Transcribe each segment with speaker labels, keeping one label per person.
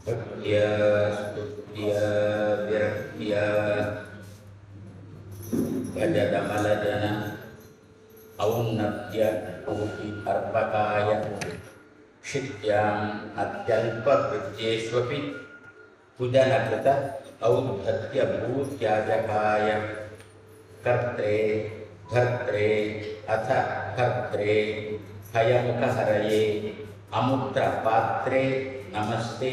Speaker 1: ಭಕ್ತ್ಯ ಸ್ತುತ್ಯ ವಿರಕ್ತ್ಯ ಭಜದಮಲಜನ ಔನ್ನತ್ಯ ಕೋಟಿ ಅರ್ಪಕಾಯ ಶಿತ್ಯಾಂ ಅತ್ಯಲ್ಪವೃತ್ಯೇಷ್ವಪಿ ಕುಜನಕೃತ ಔದ್ಧತ್ಯ ಭೂತ್ಯಾಜಕಾಯ ಕರ್ತ್ರೇ ಭರ್ತ್ರೇ ಅಥ ಭರ್ತ್ರೇ ಹಯಮುಖಹರಯೇ ಅಮುತ್ರ ಪಾತ್ರೇ ನಮಸ್ತೆ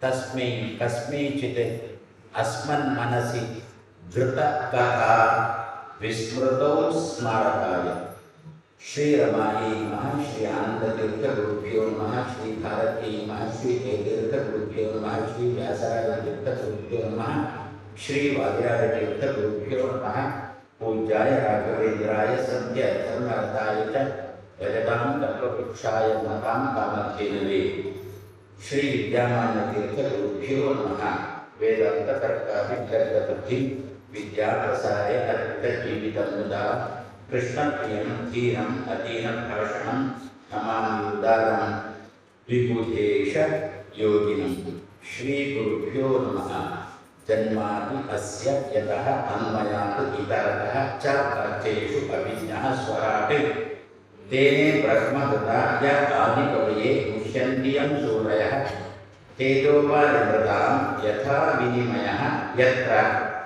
Speaker 1: ತಸ್ಮೈ ಕಸ್ಮೈಚಿತ್ ಅಸ್ಮನ್ ಮನಸಿ ಧೃತ ಕಥಾ ವಿಸ್ಮೃತೌ ಸ್ಮಾರಕಾಯ ಶ್ರೀರಮಾಯಿ ನಮಃ ಶ್ರೀ ಆನಂದತೀರ್ಥ ಗುರುಭ್ಯೋ ನಮಃ ಶ್ರೀ ಭಾರತೀ ನಮಃ ಶ್ರೀ ಜಯತೀರ್ಥ ಗುರುಭ್ಯೋ ನಮಃ ಶ್ರೀ ವ್ಯಾಸರಾಜ ತೀರ್ಥ ಗುರುಭ್ಯೋ ನಮಃ ಶ್ರೀ ವಾದಿರಾಜ ತೀರ್ಥ ಗುರುಭ್ಯೋ ನಮಃ ಪೂಜ್ಯಾಯ ರಾಘವೇಂದ್ರಾಯ ಸತ್ಯ ಧರ್ಮರತಾಯ ಚ ಭಜತಾಂ ಕಲ್ಪವೃಕ್ಷಾಯ ನತಾಂ ಕಾಮಧೇನವೇ ಶ್ರೀ ವಿದ್ಯಾಮಾನ್ಯ ತೀರ್ಥ ಗುರುಭ್ಯೋ ನಮಃ ವೇದಾಂತ ತರ್ಕಾಭಿಗರ್ಗಬುದ್ಧಿ ವಿದ್ಯಾಪ್ರಸಾಯ ಅರ್ಥಜೀವಿತಂ ಮುದಾ ಕೃಷ್ಣಪ್ರಿಯಂ ಧೀರಂ ಅಧೀನಂ ಭಾಷಣಂ ನಮಾಮಿ ಉದಾರಂ ವಿಭೂತೇಶ ಯೋಗಿನಂ ಶ್ರೀ ಗುರುಭ್ಯೋ ನಮಃ ಜನ್ಮಾದಿ ಅಸ್ಯ ಯತಃ ಅನ್ವಯಾತ್ ಇತರತಃ ಚ ಅರ್ಥೇಷು ಅಭಿಜ್ಞಃ ಸ್ವರಾಟ್ ತೇನೇ ಬ್ರಹ್ಮಹೃತಾಯ ಆದಿಕವಯೇ ಮುಷ್ಯಂತಿ ಯಂ ಸೂರಯಃ ತೇಜೋವಾರಿಮೃತಾಂ ಯಥಾ ವಿನಿಮಯಃ ಯತ್ರ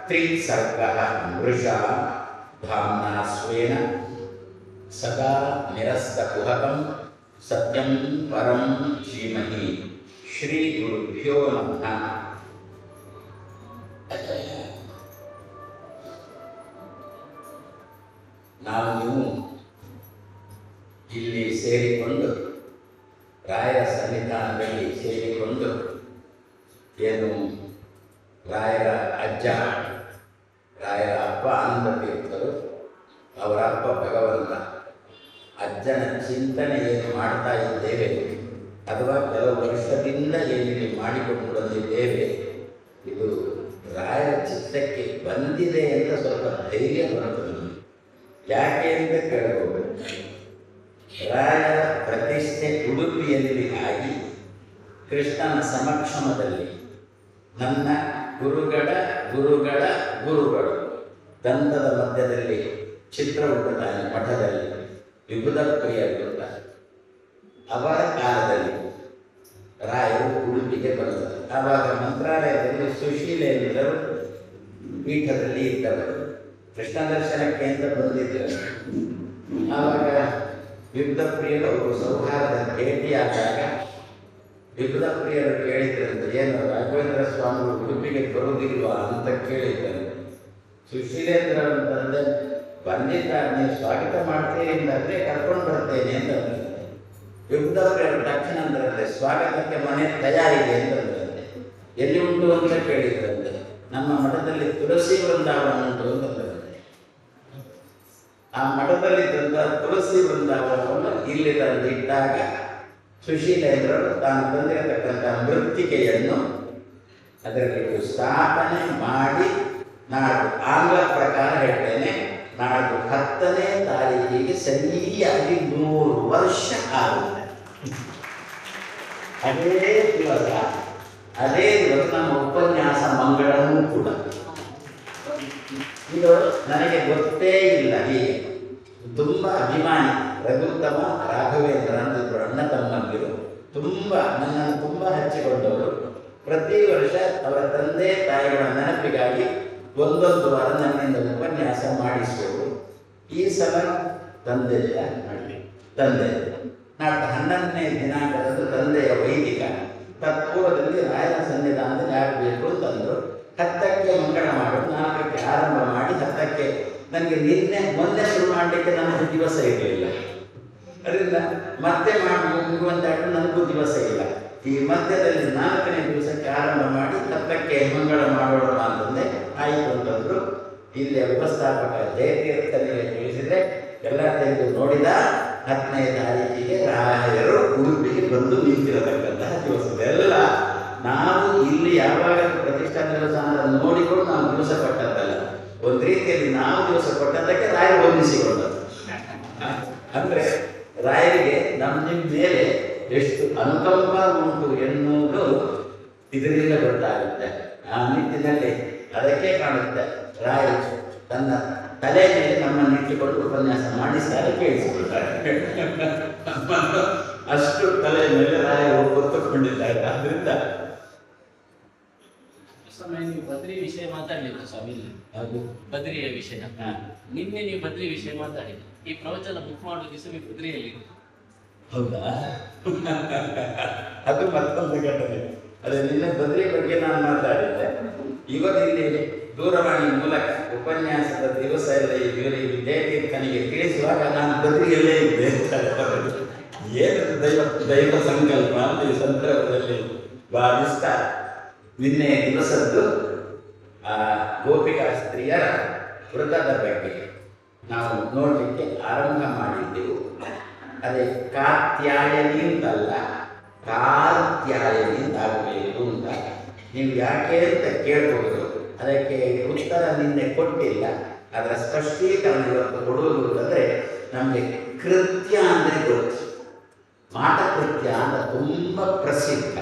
Speaker 1: ತ್ರಿಸರ್ಗಃ ಮೃಷಾ ಧಾಮ್ನಾ ಸ್ವೇನ ಸದಾ ನಿರಸ್ತಕುಹಕಂ ಸತ್ಯಂ ಪರಂ ಧೀಮಹಿ ಶ್ರೀ ಗುರುಭ್ಯೋ ನಮಃ. ನಾವು ಇಲ್ಲಿ ಸೇರಿಕೊಂಡು ರಾಯರ ಸನ್ನಿಧಾನದಲ್ಲಿ ಸೇರಿಕೊಂಡು ಏನು ರಾಯರ ಅಜ್ಜ ರಾಯರ ಅಪ್ಪ ಆನಂದ ತೀರ್ಥರು, ಅವರ ಅಪ್ಪ ಭಗವಂತ, ಅಜ್ಜನ ಚಿಂತನೆ ಏನು ಮಾಡ್ತಾ ಇದ್ದೇವೆ ಅಥವಾ ಕೆಲವು ವರ್ಷದಿಂದ ಏನಿದೆ ಮಾಡಿಕೊಂಡು ಬಂದಿದ್ದೇವೆ, ಇದು ರಾಯರ ಚಿತ್ತಕ್ಕೆ ಬಂದಿದೆ ಅಂತ ಸ್ವಲ್ಪ ಧೈರ್ಯ ಬರುತ್ತದೆ. ಯಾಕೆ ಅಂತ ಕೇಳಬಹುದು, ರಾಯರ ಪ್ರತಿಷ್ಠೆ ಉಡುಪಿಯಲ್ಲಿ ಆಗಿ ಕೃಷ್ಣನ ಸಮಕ್ಷಮದಲ್ಲಿ ನನ್ನ ಗುರುಗಳ ಗುರುಗಳು ದಂತದ ಮಧ್ಯದಲ್ಲಿ ಚಿತ್ರ ಉಂಟಾನೆ ಮಠದಲ್ಲಿ ವಿಭುಧ ಪ್ರಿಯರು ಅವರ ಕಾಲದಲ್ಲಿ ರಾಯರು ಉಡುಪಿಗೆ ಬಂದರು. ಆವಾಗ ಮಂತ್ರಾಲಯದಲ್ಲಿ ಸುಶೀಲೆಯಲ್ಲಿದ್ದರು, ಪೀಠದಲ್ಲಿ ಇದ್ದವರು, ಕೃಷ್ಣ ದರ್ಶನಕ್ಕೆ ಅಂತ ಬಂದಿದ್ದರು. ಆವಾಗ ವಿಭುಧ ಪ್ರಿಯರು ಅವರು ಸೌಹಾರ್ದ ಭೇಟಿಯಾದಾಗ ವಿಭುಧ ಪ್ರಿಯರು ಕೇಳಿದ್ರಂತೆ, ಏನು ರಾಘವೇಂದ್ರ ಸ್ವಾಮಿಗಳು ಉಡುಪಿಗೆ ಬರುವುದಿಲ್ವಾ ಅಂತ ಕೇಳಿದ್ದಾರೆ. ಸುಶೀಲೇಂದ್ರ ಅಂತಂದರೆ ಬಂದಿದ್ದಾರೆ, ನೀವು ಸ್ವಾಗತ ಮಾಡ್ತೀರಿ ಅಂತಂದರೆ ಕರ್ಕೊಂಡು ಬರ್ತೇನೆ ಅಂತಂದ್ರೆ ವಿಭುಧ ಪ್ರಿಯರು ತಕ್ಷಣ ಅಂದ್ರಂತೆ ಸ್ವಾಗತಕ್ಕೆ ಮನೆ ತಯಾರಿದೆ ಅಂತಂದ್ರಂತೆ. ಎಲ್ಲಿ ಉಂಟು ಅಂತ ಕೇಳಿದ್ರಂತೆ. ನಮ್ಮ ಮಠದಲ್ಲಿ ತುಳಸಿ ವೃಂದಾವನ ಉಂಟು ಅಂತಂದ್ರಂತೆ. ಆ ಮಠದಲ್ಲಿದ್ದಂಥ ತುಳಸಿ ವೃಂದಾವನವನ್ನು ಇಲ್ಲಿ ತಂದಿಟ್ಟಾಗ ಸುಶೀಲೇಂದ್ರರು ತಾನು ತಂದಿರತಕ್ಕಂಥ ಮೃತ್ತಿಕೆಯನ್ನು ಅದರಲ್ಲಿ ಸ್ಥಾಪನೆ ಮಾಡಿ ನಾಡು ಆಂಗ್ಲ ಪ್ರಕಾರ ಹೇಳ್ತೇನೆ, ನಾಡು 10ನೇ ತಾರೀಕಿಗೆ ಸರಿಯಾಗಿ 100 ವರ್ಷ ಆಗುತ್ತೆ. ಅದೇ ದಿವಸ ನಮ್ಮ ಉಪನ್ಯಾಸ ಮಂಗಳನೂ ಕೂಡ. ಇದು ನನಗೆ ಗೊತ್ತೇ ಇಲ್ಲ. ಹೀಗೆ ತುಂಬ ಅಭಿಮಾನಿ ರಘುತ್ತಮ ರಾಘವೇಂದ್ರ ಅಂತಿದ್ರು, ಅಣ್ಣ ತಮ್ಮಂದಿರು, ನನ್ನನ್ನು ತುಂಬ ಹಚ್ಚಿಕೊಂಡವರು. ಪ್ರತಿ ವರ್ಷ ಅವರ ತಂದೆ ತಾಯಿಗಳ ನೆನಪಿಗಾಗಿ 1 ವಾರ ನನ್ನಿಂದ ಉಪನ್ಯಾಸ ಮಾಡಿಸುವರು. ಈ ಸಲ ತಂದೆಯ ನಾಡ್ದು 11ನೇ ದಿನಾಂಕದಂದು ತಂದೆಯ ವೈದಿಕ ತತ್ಪೂರ್ವದಲ್ಲಿ ರಾಯರ ಸನ್ನಿಧಾನದಲ್ಲಿ ಆಗಬೇಕು ಅಂತಂದರು. 10ಕ್ಕೆ ಮಂಗಳ ಮಾಡೋದು, 4ಕ್ಕೆ ಆರಂಭ ಮಾಡಿ 10ಕ್ಕೆ ನನಗೆ ಮೊನ್ನೆ ಶುರು ಮಾಡಲಿಕ್ಕೆ ನನಗೆ ದಿವಸ ಇರಲಿಲ್ಲ. ಅದರಿಂದ ಮತ್ತೆ ಮಾಡಿ ಮುಗುವಂತ ನನಗೂ ದಿವಸ ಇಲ್ಲ. ಈ ಮಧ್ಯದಲ್ಲಿ 4ನೇ ದಿವಸಕ್ಕೆ ಆರಂಭ ಮಾಡಿ 10ಕ್ಕೆ ಮಂಗಳ ಮಾಡೋಣ ಅಂತಂದೆ. ಆಯಿತು ಅಂತಂದರು. ಇಲ್ಲಿಯ ವ್ಯವಸ್ಥಾಪಕ ಜಯತೀರ್ಥನಿಗೆ ತಿಳಿಸಿದರೆ ಎಲ್ಲ ತೆಗೆದು ನೋಡಿದ 10ನೇ ತಾರೀಕಿಗೆ ರಾಯರು ಉಡುಪಿಗೆ ಬಂದು ನಿಂತಿರತಕ್ಕಂತಹ ದಿವಸದೆಲ್ಲ ನಾವು ಇಲ್ಲಿ ಯಾವಾಗ ಪ್ರತಿಷ್ಠಾ ದಿವಸ ಅಂತ ನೋಡಿಕೊಂಡು ನಾವು ದಿವಸ ಕೊಟ್ಟದ್ದಲ್ಲ, ಒಂದು ರೀತಿಯಲ್ಲಿ ನಾವು ದಿವಸ ಕೊಟ್ಟದ್ದಕ್ಕೆ ರಾಯರು ಹೊಂದಿಸಿಕೊಂಡದ್ದು. ಅಂದರೆ ರಾಯರಿಗೆ ನಮ್ಮ ಮೇಲೆ ಎಷ್ಟು ಅನುಕಂಪ ಉಂಟು ಎನ್ನುವುದು ಇದರಿಂದ ಗೊತ್ತಾಗುತ್ತೆ. ಆ ನಿಟ್ಟಿನಲ್ಲಿ ಅದಕ್ಕೆ ಕಾಣುತ್ತೆ ರಾಯರು ತನ್ನ ತಲೆ ಮೇಲೆ ನಮ್ಮನ್ನು ಇಟ್ಟುಕೊಂಡು ಉಪನ್ಯಾಸ ಮಾಡಿಸ್ತಾರೆ, ಕೇಳಿಸಿಕೊಳ್ತಾರೆ. ಅಷ್ಟು ತಲೆ ಮೇಲೆ ರಾಯರು ಹೊತ್ತುಕೊಂಡಿದ್ದಾರೆ. ಆದ್ರಿಂದ
Speaker 2: ನೀವು ಬದ್ರಿ ವಿಷಯ ಮಾತಾಡಲಿಲ್ಲ ಸ್ವಾಮಿ, ಬದ್ರಿಯ ವಿಷಯ. ನಿನ್ನೆ ನೀವು ಬದ್ರಿ ವಿಷಯ ಮಾತಾಡಿಲ್ಲ. ಈ ಪ್ರವಚನ ಬುಕ್ ಮಾಡುವ ದಿವಸ ನೀವು ಬದ್ರಿಯಲ್ಲಿ.
Speaker 1: ಹೌದಾ? ಅದು ಮತ್ತೊಂದು ಘಟನೆ. ಅದೇ ನಿನ್ನೆ ಬದ್ರಿ ಬಗ್ಗೆ ನಾನು ಮಾತಾಡಿದ್ದೆ. ಇವತ್ತಿಲ್ಲಿ ದೂರವಾಣಿ ಮೂಲಕ ಉಪನ್ಯಾಸದ ದಿವಸ ಎಲ್ಲ ಇವರಿಗೆ ವಿದ್ಯಾರ್ಥಿನಿಗೆ ತಿಳಿಸುವಾಗ ನಾನು ಬದ್ರಿಯಲ್ಲೇ ಇದ್ದೆ. ಏನು ದೈವ ಸಂಕಲ್ಪ ಅಂತ ಈ ಸಂದರ್ಭದಲ್ಲಿ ಭಾವಿಸ್ತಾ ನಿನ್ನೆ ದಿವಸದ್ದು ಗೋಪಿಕಾ ಸ್ತ್ರೀಯರ ವೃತದ ಬಗ್ಗೆ ನಾವು ನೋಡಲಿಕ್ಕೆ ಆರಂಭ ಮಾಡಿದ್ದೆವು. ಅದೇ ಕಾತ್ಯಾಯನಿ ಅಂತಲ್ಲ, ಕಾರ್ತ್ಯಾಯನಿ ಆಗಬೇಕು ಅಂತ. ನೀವು ಯಾಕೆ ಅಂತ ಕೇಳ್ಬೋದು. ಅದಕ್ಕೆ ಉತ್ತರ ನಿನ್ನೆ ಕೊಟ್ಟಿಲ್ಲ. ಅದರ ಸ್ಪಷ್ಟೀಕರಣ ಇವತ್ತು ಕೊಡುವುದು ಅಂದರೆ, ನಮಗೆ ಕೃತ್ಯ ಅಂದರೆ ಗೊತ್ತು. ಮಾಟಕೃತ್ಯ ಅಂತ ತುಂಬ ಪ್ರಸಿದ್ಧ.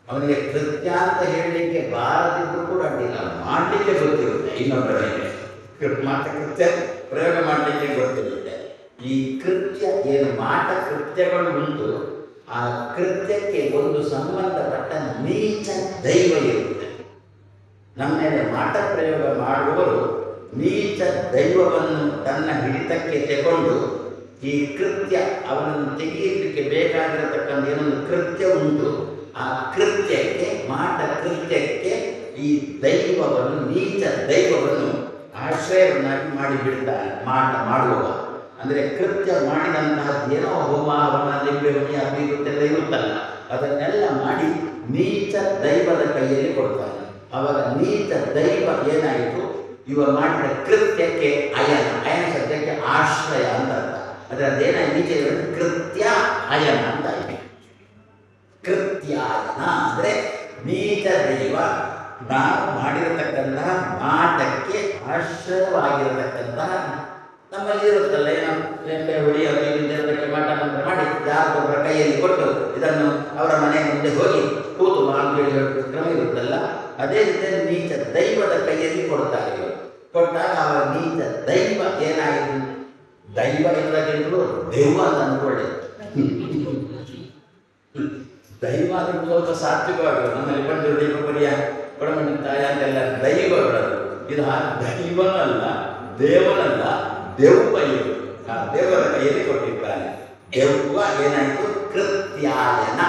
Speaker 1: ಅವನಿಗೆ ಕೃತ್ಯ ಅಂತ ಹೇಳಲಿಕ್ಕೆ ಬಾರದಿದ್ದು ಕೂಡ ಅಡ್ಡಿಲ್ಲ, ಮಾಡಲಿಕ್ಕೆ ಗೊತ್ತಿರುತ್ತೆ. ಇನ್ನೊಬ್ಬರ ಮೇಲೆ ಮಾಟಕೃತ್ಯ ಪ್ರಯೋಗ ಮಾಡಲಿಕ್ಕೆ ಗೊತ್ತಿರುತ್ತೆ. ಈ ಕೃತ್ಯ ಏನು ಮಾಟ ಕೃತ್ಯಗಳು ಉಂಟು, ಆ ಕೃತ್ಯಕ್ಕೆ ಒಂದು ಸಂಬಂಧಪಟ್ಟ ನೀಚ ದೈವ ಇರುತ್ತೆ. ನಮ್ಮ ಮೇಲೆ ಮಾಟ ಪ್ರಯೋಗ ಮಾಡುವವರು ನೀಚ ದೈವವನ್ನು ತನ್ನ ಹಿಡಿತಕ್ಕೆ ತೆಗೊಂಡು ಈ ಕೃತ್ಯ ಅವನನ್ನು ತೆಗೆಯಲಿಕ್ಕೆ ಬೇಕಾಗಿರತಕ್ಕಂಥ ಏನೊಂದು ಕೃತ್ಯ ಉಂಟು, ಆ ಕೃತ್ಯಕ್ಕೆ ಮಾಟ ಕೃತ್ಯಕ್ಕೆ ಈ ದೈವವನ್ನು ನೀಚ ದೈವವನ್ನು ಆಶ್ರಯವನ್ನಾಗಿ ಮಾಡಿಬಿಡ್ತಾನೆ ಮಾಡುವ. ಅಂದರೆ ಕೃತ್ಯ ಮಾಡಿದಂತಹದ್ದೇನೋ ಹೋಮ ಹವನ ಲಿಂಬೆ ಹುಣಿ ಅಭಿವೃದ್ಧಿ ಇರುತ್ತಲ್ಲ, ಅದನ್ನೆಲ್ಲ ಮಾಡಿ ನೀಚ ದೈವದ ಕೈಯಲ್ಲಿ ಕೊಡ್ತಾನೆ. ಆವಾಗ ನೀಚ ದೈವ ಏನಾಯಿತು, ಇವ ಮಾಡಿದ ಕೃತ್ಯಕ್ಕೆ ಅಯನ ಶಬ್ದಕ್ಕೆ ಆಶ್ರಯ ಅಂತ ಅರ್ಥ. ಆದರೆ ಅದೇನ ನೀಚ ಕೃತ್ಯ ಅಯನ ಅಂತ ಆಯಿತು. ಕೃತ್ಯಾಯನ ಅಂದರೆ ನೀಚ ದೈವ ನಾವು ಮಾಡಿರತಕ್ಕಂತಹ ಮಾಟಕ್ಕೆ ಆಶ್ರಯವಾಗಿರತಕ್ಕಂತಹ, ನಮ್ಮಲ್ಲಿ ಇರುತ್ತಲ್ಲ ಏನೋ ಲಿಂಬೆ ಹುಳಿ ಅದಕ್ಕೆ ಮಾಟ ಮಂತ್ರ ಮಾಡಿ ಯಾರೊಬ್ಬರ ಕೈಯಲ್ಲಿ ಕೊಟ್ಟು ಇದನ್ನು ಅವರ ಮನೆ ಮುಂದೆ ಹೋಗಿ ಕೂತು ಅಂತೇಳಿ ಕ್ರಮ ಇರುತ್ತಲ್ಲ, ಅದೇ ರೀತಿ ನೀಚ ದೈವದ ಕೈಯಲ್ಲಿ ಕೊಡ್ತಾರೆ. ಕೊಟ್ಟಾಗ ಅವರ ನೀಚ ದೈವ ಏನಾಯಿತು, ದೈವ ಇಲ್ಲದಿದ್ರು ದೈವ ಅಂತ ಅಂದ್ಕೊಳ್ಳಿ. ದೈವ ಅಂದ್ರೆ ಸ್ವಲ್ಪ ಸಾತ್ವಿಕವಾಗಿರೋದು. ನಮ್ಮಲ್ಲಿ ಬಂದು ದೀಪಪರಿಯ ಕೊಡಮಣಿ ತಾಯ ಅಂತೆಲ್ಲ ದೈವಗಳದು. ಇದು ದೈವನಲ್ಲ, ದೇವನಲ್ಲ, ದೆವ್ವ. ಇದು ಆ ದೇವರ ಕೈಯಲ್ಲಿ ಕೊಟ್ಟಿದ್ದಾನೆ. ದೆವ್ವ ಏನಾಯಿತು, ಕೃತ್ಯಾಯನ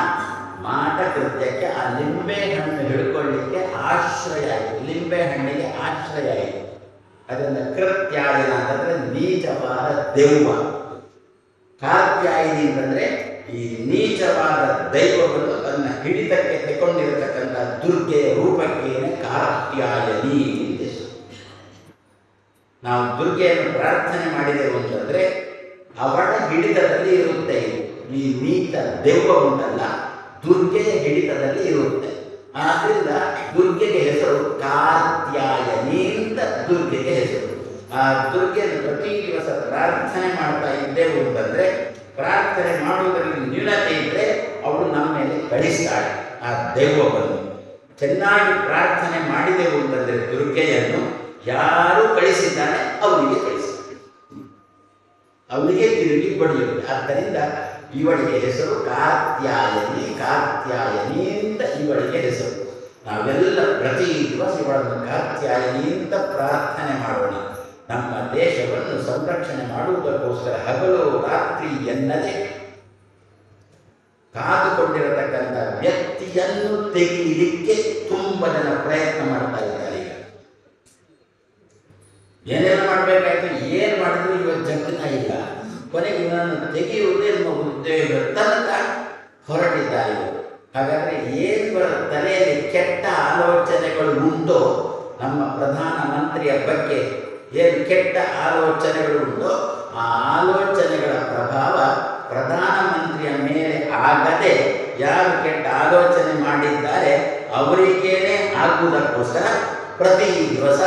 Speaker 1: ಮಾಟ ಕೃತ್ಯಕ್ಕೆ ಆ ಲಿಂಬೆ ಹಣ್ಣು ಹಿಡ್ಕೊಳ್ಳಿಕ್ಕೆ ಆಶ್ರಯ ಆಯಿತು. ಲಿಂಬೆ ಹಣ್ಣಿಗೆ ಆಶ್ರಯ ಆಯಿತು. ಅದರಿಂದ ಕೃತ್ಯಾಯನ ಅಂತಂದ್ರೆ ನೀಚವಾದ ದೆವ್ವ. ಕಾರ್ತ್ಯಾಯಿನಿ ಅಂತಂದ್ರೆ ಈ ನೀಚವಾದ ದೈವವನ್ನು ತನ್ನ ಹಿಡಿತಕ್ಕೆ ತೆಗೊಂಡಿರತಕ್ಕಂಥ ದುರ್ಗೆಯ ರೂಪಕ್ಕೇನೆ ಕಾರ್ತ್ಯಾಯನಿ ಅಂತ. ನಾವು ದುರ್ಗೆಯನ್ನು ಪ್ರಾರ್ಥನೆ ಮಾಡಿದೆವು ಅಂತಂದ್ರೆ ಅವಳ ಹಿಡಿತದಲ್ಲಿ ಇರುತ್ತೆ. ಈ ನೀಚ ದೆವ್ವ ಉಂಟಲ್ಲ, ದುರ್ಗೆಯ ಹಿಡಿತದಲ್ಲಿ ಇರುತ್ತೆ. ಆದ್ರಿಂದ ದುರ್ಗೆಗೆ ಹೆಸರು ಕಾರ್ತ್ಯಾಯನಿ ಅಂತ ದುರ್ಗೆಗೆ ಹೆಸರು. ಆ ದುರ್ಗೆಯನ್ನು ಪ್ರತಿ ದಿವಸ ಪ್ರಾರ್ಥನೆ ಮಾಡ್ತಾ ಇದ್ದೆವು ಅಂತಂದ್ರೆ, ಪ್ರಾರ್ಥನೆ ಮಾಡುವುದರಲ್ಲಿ ನ್ಯೂನತೆ ಇದ್ದರೆ ಅವಳು ನಮ್ಮ ಮೇಲೆ ಕಳಿಸ್ತಾಳೆ. ಆ ದೈವವನ್ನು ಚೆನ್ನಾಗಿ ಪ್ರಾರ್ಥನೆ ಮಾಡಿದೆವು ಅಂತಂದ್ರೆ ದುರ್ಗೆಯನ್ನು ಯಾರು ಕಳಿಸಿದ್ದಾನೆ ಅವನಿಗೆ ಕಳಿಸ್ತಾಳೆ, ಅವನಿಗೆ ತಿರುಗಿ ಬಡಿಯುತ್ತೆ. ಆದ್ದರಿಂದ ಇವಳಿಗೆ ಹೆಸರು ಕಾರ್ತ್ಯಾಯನಿ. ಕಾರ್ತ್ಯಾಯನಿ ಅಂತ ಇವಳಿಗೆ ಹೆಸರು. ನಾವೆಲ್ಲ ಪ್ರತಿ ದಿವಸ ಇವಳನ್ನು ಕಾರ್ತ್ಯಾಯನಿ ಅಂತ ಪ್ರಾರ್ಥನೆ ಮಾಡೋಣ. ನಮ್ಮ ದೇಶವನ್ನು ಸಂರಕ್ಷಣೆ ಮಾಡುವುದಕ್ಕೋಸ್ಕರ ಹಗಲು ರಾತ್ರಿ ಎನ್ನದೆ ಕಾದುಕೊಂಡಿರತಕ್ಕಂಥ ವ್ಯಕ್ತಿಯನ್ನು ತೆಗೆಯಲಿಕ್ಕೆ ತುಂಬ ಜನ ಪ್ರಯತ್ನ ಮಾಡ್ತಾ ಇದ್ದಾರೆ. ಈಗ ಏನೆಲ್ಲ ಮಾಡಬೇಕಾಯ್ತು, ಏನು ಮಾಡಿದ್ರು ಇವತ್ತು ಜಗ್ತಾ ಇಲ್ಲ. ಕೊನೆಗೆ ಇವನನ್ನು ತೆಗೆಯುವುದೇ ನಮ್ಮ ಉದ್ಯೋಗ ತನಕ ಹೊರಟಿದ್ದಾರೆ. ಹಾಗಾದರೆ ಏನು ತಲೆಯಲ್ಲಿ ಕೆಟ್ಟ ಆಲೋಚನೆಗಳು ಉಂಟೋ, ನಮ್ಮ ಪ್ರಧಾನಮಂತ್ರಿಯ ಬಗ್ಗೆ ಏನು ಕೆಟ್ಟ ಆಲೋಚನೆಗಳು ಉಂಟೋ, ಆ ಆಲೋಚನೆಗಳ ಪ್ರಭಾವ ಪ್ರಧಾನಮಂತ್ರಿಯ ಮೇಲೆ ಆಗದೆ ಯಾರು ಕೆಟ್ಟ ಆಲೋಚನೆ ಮಾಡಿದ್ದಾರೆ ಅವರಿಗೇನೆ ಆಗುವುದಕ್ಕೋಸ್ಕರ ಪ್ರತಿ ದಿವಸ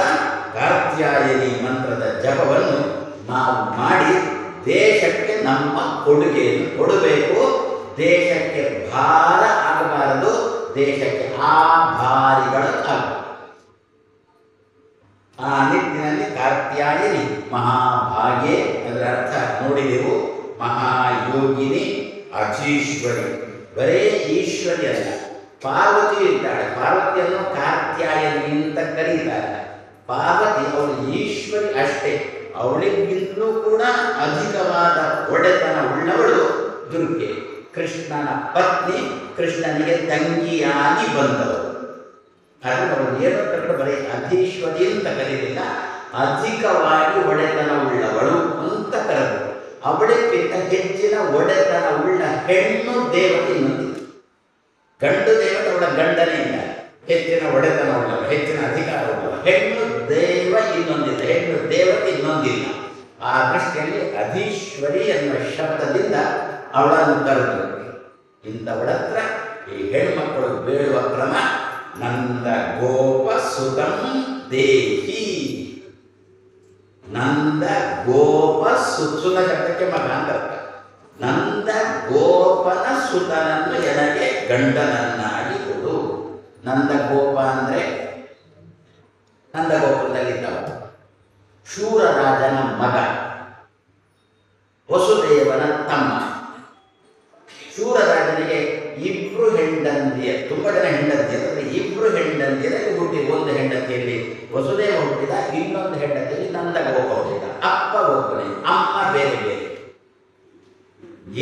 Speaker 1: ಕಾರ್ತ್ಯಾಯನಿ ಮಂತ್ರದ ಜಪವನ್ನು ನಾವು ಮಾಡಿ ದೇಶಕ್ಕೆ ನಮ್ಮ ಕೊಡುಗೆಯನ್ನು ಕೊಡಬೇಕು. ದೇಶಕ್ಕೆ ಭಾರ ಆಗಬಾರದು, ದೇಶಕ್ಕೆ ಆಭಾರಿಗಳು ಆಗಬೇಕು. ಆ ನಿಟ್ಟಿನಲ್ಲಿ ಕಾತ್ಯಾಯಿನಿ ಮಹಾಭಾಗ್ಯೆ ಅದರ ಅರ್ಥ ನೋಡಿದೆವು. ಮಹಾಯೋಗಿನಿ ಅಧೀಶ್ವರಿ, ಬರೇ ಈಶ್ವರಿ ಅಲ್ಲ, ಪಾರ್ವತಿ ಇದ್ದಾಳೆ. ಪಾರ್ವತಿಯನ್ನು ಕಾತ್ಯಾಯನಿ ಅಂತ ಕರೀತಾರೆ. ಪಾರ್ವತಿ ಅವಳು ಈಶ್ವರಿ ಅಷ್ಟೇ, ಅವಳಿಗಿಂತಲೂ ಕೂಡ ಅಧಿಕವಾದ ಒಡೆತನ ಉಳ್ಳವಳು ದುರ್ಗೆ, ಕೃಷ್ಣನ ಪತ್ನಿ, ಕೃಷ್ಣನಿಗೆ ತಂಗಿಯಾಗಿ ಬಂದವರು. ಆದರೆ ಅವರು ಏನು ಕರೆದು ಬರೀ ಅಧೀಶ್ವರಿ ಅಂತ ಕರೀಲಿಲ್ಲ, ಅಧಿಕವಾಗಿ ಒಡೆತನ ಉಳ್ಳವಳು ಅಂತ ಕರೆದರು. ಅವಳಿಗಿಂತ ಹೆಚ್ಚಿನ ಒಡೆತನ ಉಳ್ಳ ಹೆಣ್ಣು ದೇವತೆ ಇನ್ನೊಂದಿದೆ. ಗಂಡು ದೇವತೆ ಅವಳ ಗಂಡನೇ ಇಲ್ಲ, ಹೆಚ್ಚಿನ ಒಡೆತನ ಉಳ್ಳವಳು, ಹೆಚ್ಚಿನ ಅಧಿಕಾರ ಉಳ್ಳವಳು. ಹೆಣ್ಣು ದೇವ ಇನ್ನೊಂದಿಲ್ಲ, ಹೆಣ್ಣು ದೇವತೆ ಇನ್ನೊಂದಿಲ್ಲ. ಆ ದೃಷ್ಟಿಯಲ್ಲಿ ಅಧೀಶ್ವರಿ ಎನ್ನುವ ಶಬ್ದದಿಂದ ಅವಳನ್ನು ಕರೆದರು. ಇಂಥವಳ ಹತ್ರ ಈ ಹೆಣ್ಮಕ್ಕಳು ಬೇಡುವ ಕ್ರಮ ನಂದ ಗೋಪ ಸುತಂ ದೇಹಿ. ನಂದ ಗೋಪ ಸುತನ ಶಬ್ದಕ್ಕೆ ಮಗ ಅಂತ ಅರ್ಥ. ನಂದ ಗೋಪನ ಸುತನನ್ನು ಎನಗೆ ಗಂಡನನ್ನಾಗಿ ಕೊಡು. ನಂದ ಗೋಪ ಅಂದರೆ ನಂದಗೋಪದಲ್ಲಿದ್ದವ ಶೂರರಾಜನ ಮಗ, ವಸುದೇವನ ತಮ್ಮ. ಶೂರರಾಜನಿಗೆ ಇಬ್ರು ಹೆಂಡಂದಿಯರು, ತುಂಬ ಜನ ಹೆಂಡತಿಯರು, ಅಂದರೆ ಇಬ್ರು ಹೆಂಡಂದಿಯರಲ್ಲಿ ಹುಟ್ಟಿ, ಒಂದು ಹೆಂಡತಿಯಲ್ಲಿ ವಸುದೇವ ಹುಟ್ಟಿದ, ಇನ್ನೊಂದು ಹೆಂಡತಿಯಲ್ಲಿ ನಂದಗೋಪ ಹುಟ್ಟಿದ. ಅಪ್ಪ ಒಬ್ಬನೇ, ಅಮ್ಮ ಬೇರೆ ಬೇರೆ.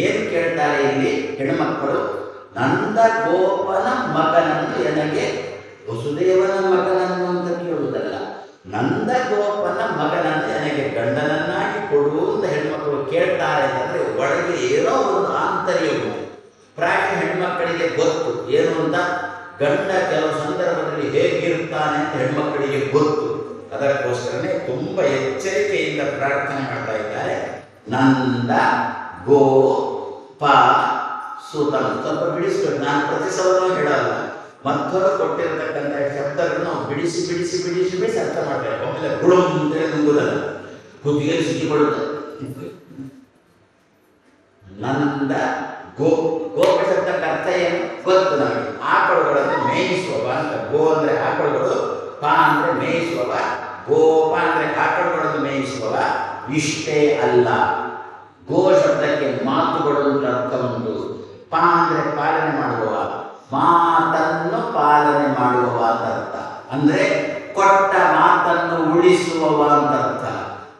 Speaker 1: ಏನು ಕೇಳ್ತಾರೆ ಇಲ್ಲಿ ಹೆಣ್ಮಕ್ಕಳು? ನಂದಗೋಪನ ಮಗನನ್ನು ಎನಗೆ, ವಸುದೇವನ ಮಗನನ್ನು ಅಂತ ಕೇಳುವುದಲ್ಲ, ನಂದಗೋಪನ ಮಗನನ್ನು ನನಗೆ ಗಂಡನನ್ನಾಗಿ ಕೊಡು ಅಂತ ಹೆಣ್ಮಕ್ಕಳು ಕೇಳ್ತಾರೆ ಅಂತಂದರೆ ಒಳಗೆ ಏನೋ ಒಂದು ಆಂತರ್ಯ ಉಂಟು. ಪ್ರಾಯ ಹೆಣ್ಮಕ್ಕಳಿಗೆ ಗೊತ್ತು ಏನು ಅಂತ, ಗಂಡ ಕೆಲವು ಸಂದರ್ಭದಲ್ಲಿ ಹೇಗಿರ್ತಾನೆ ಅಂತ ಹೆಣ್ಮಕ್ಕಳಿಗೆ ಗೊತ್ತು. ಅದಕ್ಕೋಸ್ಕರನೇ ತುಂಬ ಎಚ್ಚರಿಕೆಯಿಂದ ಪ್ರಾರ್ಥನೆ ಮಾಡ್ತಾ ಇದ್ದಾರೆ. ನಂದ ಗೋ ಪ ಸುತ. ಸ್ವಲ್ಪ ಬಿಡಿಸ್ಬೇಕು, ನಾನು ಪ್ರತಿ ಸಲನೂ ಹೇಳಲ್ಲ, ಮಧ್ವರು ಕೊಟ್ಟಿರತಕ್ಕಂಥ ಶಬ್ದಗಳನ್ನು ನಾವು ಬಿಡಿಸಿ ಬಿಡಿಸಿ ಬಿಡಿಸಿ ಬಿಡಿಸಿ ಅರ್ಥ ಮಾಡಬೇಕು. ಆಮೇಲೆ ಗುಳು ಮುಂದೆ ನುಂಗುದಲ್ಲ, ಕುದಿಗೆ ಸಿಕ್ಕಿಕೊಳ್ಳುತ್ತೆ. ನಂದ ಗೋಪ ಶಬ್ದಕ್ಕೆ ಅರ್ಥ ಏನು ಗೊತ್ತು ನಮಗೆ. ಆಕಳುಗಳನ್ನು ಮೇಯಿಸುವವ ಅಂತ. ಗೋ ಅಂದರೆ ಆಕಳುಗಳು, ಪ ಅಂದರೆ ಮೇಯಿಸುವವ, ಗೋಪ ಅಂದರೆ ಆಕಳುಗಳನ್ನು ಮೇಯಿಸುವವ. ಇಷ್ಟೇ ಅಲ್ಲ, ಗೋ ಶಬ್ದಕ್ಕೆ ಮಾತುಗಳು ಅಂತ ಅರ್ಥ ಉಂಟು. ಪ ಅಂದರೆ ಪಾಲನೆ ಮಾಡುವವ, ಮಾತನ್ನು ಪಾಲನೆ ಮಾಡುವವ ಅಂತ ಅರ್ಥ. ಅಂದರೆ ಕೊಟ್ಟ ಮಾತನ್ನು ಉಳಿಸುವವ ಅಂತ ಅರ್ಥ.